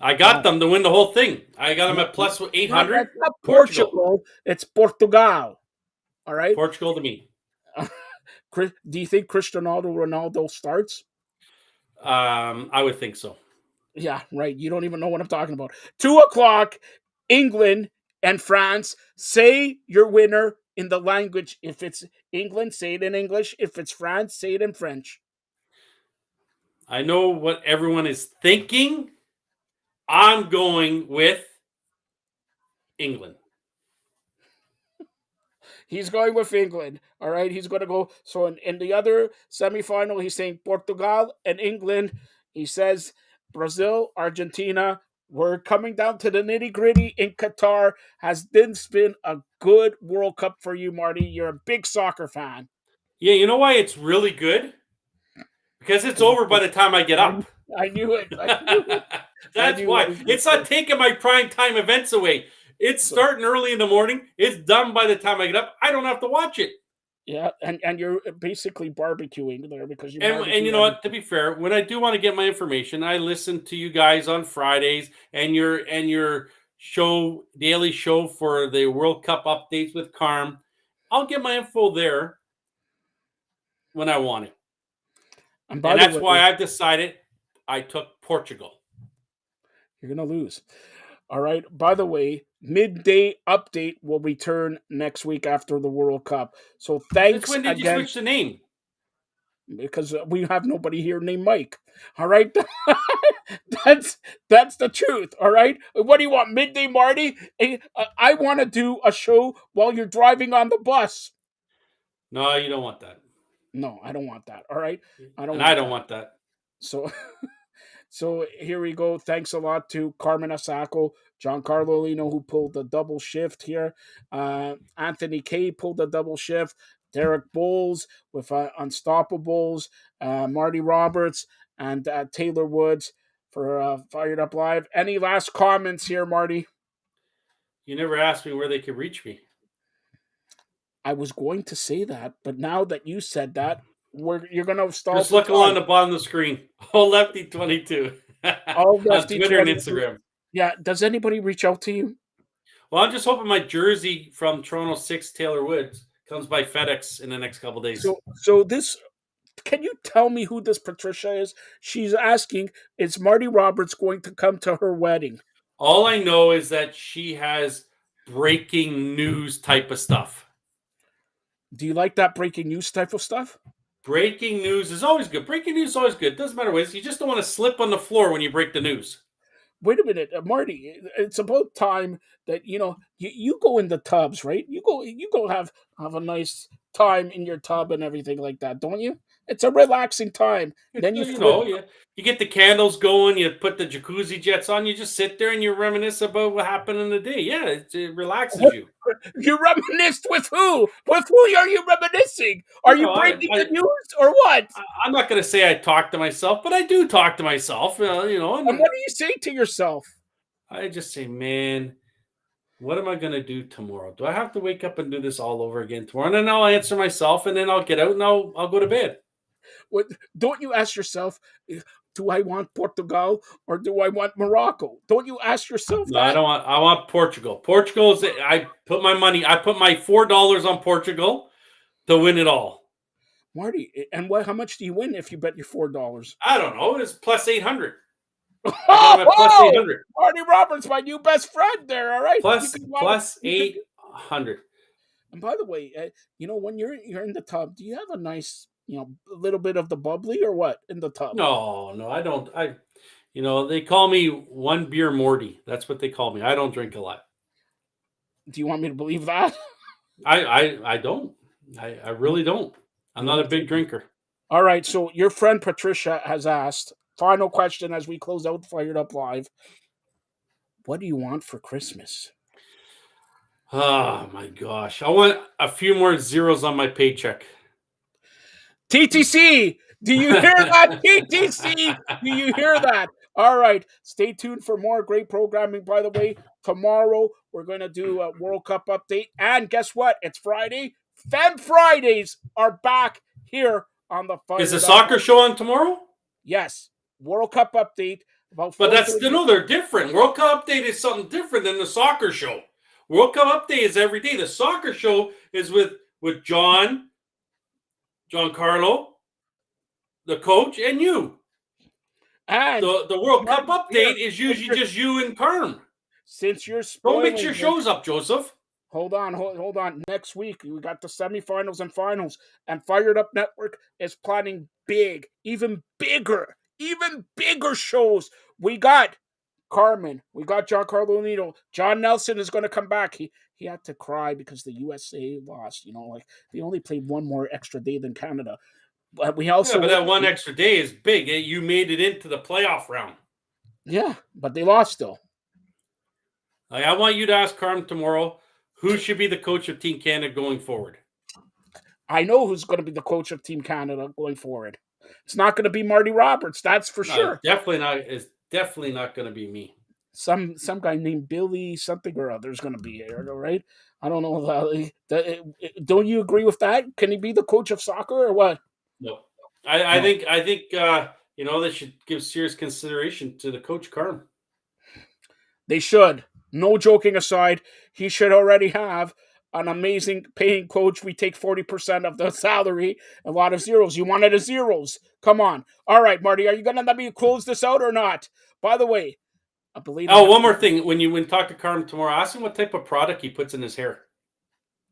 I got them to win the whole thing. I got them at plus 800. That's not Portugal. It's Portugal. All right? Portugal to me. Do you think Cristiano Ronaldo starts? I would think so. Yeah, right. You don't even know what I'm talking about. 2:00, England and France. Say your winner in the language. If it's England, say it in English. If it's France, say it in French. I know what everyone is thinking. I'm going with England. He's going with England. All right. He's going to go. So in the other semifinal, he's saying Portugal and England. He says Brazil, Argentina. We're coming down to the nitty gritty in Qatar. Has this been a good World Cup for you, Marty? You're a big soccer fan. Yeah, you know why it's really good? Because it's over by the time I get up. I knew it. That's why. It's not taking my prime time events away. It's starting early in the morning. It's done by the time I get up. I don't have to watch it. Yeah, and you're basically barbecuing there because and you know what? To be fair, when I do want to get my information, I listen to you guys on Fridays and your show, daily show for the World Cup updates with Carm. I'll get my info there when I want it. And that's why I've decided I took Portugal. You're going to lose. All right. By the way, midday update will return next week after the World Cup. So thanks again. When did you switch the name? Because we have nobody here named Mike. All right. that's the truth. All right. What do you want, midday Marty? I want to do a show while you're driving on the bus. No, you don't want that. No, I don't want that. All right. I don't want that. So here we go. Thanks a lot to Carmen Asako, Giancarlo Lino, who pulled the double shift here. Anthony K pulled the double shift. Derek Bowles with Unstoppables. Marty Roberts and Taylor Woods for Fired Up Live. Any last comments here, Marty? You never asked me where they could reach me. I was going to say that, but now that you said that, you're going to stall. Just look along the bottom of the screen. All Lefty 22. All Lefty on Twitter 22. And Instagram. Yeah. Does anybody reach out to you? Well, I'm just hoping my jersey from Toronto 6 Taylor Woods comes by FedEx in the next couple of days. So this Can you tell me who this Patricia is? She's asking, is Marty Roberts going to come to her wedding? All I know is that she has breaking news type of stuff. Do you like that breaking news type of stuff? Breaking news is always good. Breaking news is always good. Doesn't matter what it is. You just don't want to slip on the floor when you break the news. Wait a minute, Marty. It's about time that you go in the tubs, right? You go have a nice time in your tub and everything like that, don't you? It's a relaxing time. Then you flip. You get the candles going. You put the jacuzzi jets on. You just sit there and you reminisce about what happened in the day. Yeah, it relaxes you. You reminisced with who? With who are you reminiscing? Are you breaking the news or what? I'm not going to say I talk to myself, but I do talk to myself. And what do you say to yourself? I just say, man, what am I going to do tomorrow? Do I have to wake up and do this all over again tomorrow? And then I'll answer myself, and then I'll get out and I'll go to bed. What, don't you ask yourself, do I want Portugal or do I want Morocco? Don't you ask yourself that? No, I don't want. I want Portugal. Portugal is. I put my $4 on Portugal to win it all. Marty, and how much do you win if you bet your $4? I don't know. It's plus 800. Plus 800. Marty Roberts, my new best friend there. All right, plus 800. And by the way, when you're in the tub, do you have a nice, a little bit of the bubbly or what in the tub? No, I don't. They call me one beer Morty. That's what they call me. I don't drink a lot. Do you want me to believe that? I don't. I really don't. I'm not a big drinker. All right. So your friend Patricia has asked, final question as we close out Fired Up Live. What do you want for Christmas? Oh my gosh. I want a few more zeros on my paycheck. TTC, do you hear that? TTC, do you hear that? All right, stay tuned for more great programming. By the way, tomorrow we're going to do a World Cup update. And guess what? It's Friday. Fem Fridays are back here on the Fired Up. Is the soccer show on tomorrow? Yes. World Cup update. But they're different. World Cup update is something different than the soccer show. World Cup update is every day. The soccer show is with Giancarlo, the coach, and you. And the World Cup update is usually just you and Carm. Since you're don't mix your shows up, Joseph. Hold on. Next week we got the semifinals and finals, and Fired Up Network is planning big, even bigger shows. We got Carmen. We got Giancarlo Nino. John Nelson is going to come back. He had to cry because the USA lost. They only played one more extra day than Canada. But we also but that one extra day is big. You made it into the playoff round. Yeah, but they lost still. I want you to ask Carm tomorrow who should be the coach of Team Canada going forward. I know who's going to be the coach of Team Canada going forward. It's not going to be Marty Roberts, that's for sure. Definitely not. It's definitely not going to be me. Some guy named Billy something or other is going to be here, right? I don't know. Don't you agree with that? Can he be the coach of soccer or what? No, I think they should give serious consideration to the coach Carm. They should. No joking aside, he should already have an amazing paying coach. We take 40% of the salary, a lot of zeros. You wanted a zeros. Come on. All right, Marty, are you going to let me close this out or not? By the way, I believe. One more thing. When you talk to Carm tomorrow, ask him what type of product he puts in his hair.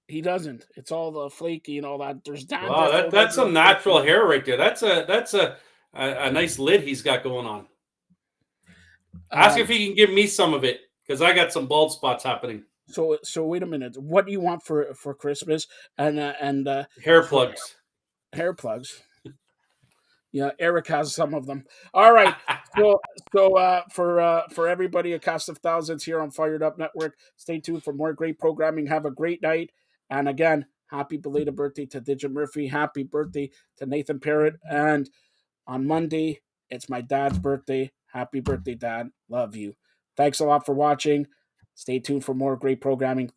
He doesn't. It's all the flaky and all that. There's that's some natural hair right there. That's a nice lid he's got going on. Ask if he can give me some of it because I got some bald spots happening. So wait a minute. What do you want for Christmas? And hair plugs. Hair plugs. Yeah, Eric has some of them. All right. So for everybody, a cast of thousands here on Fired Up Network. Stay tuned for more great programming. Have a great night. And again, happy belated birthday to Digit Murphy. Happy birthday to Nathan Parrott. And on Monday, it's my dad's birthday. Happy birthday, Dad. Love you. Thanks a lot for watching. Stay tuned for more great programming.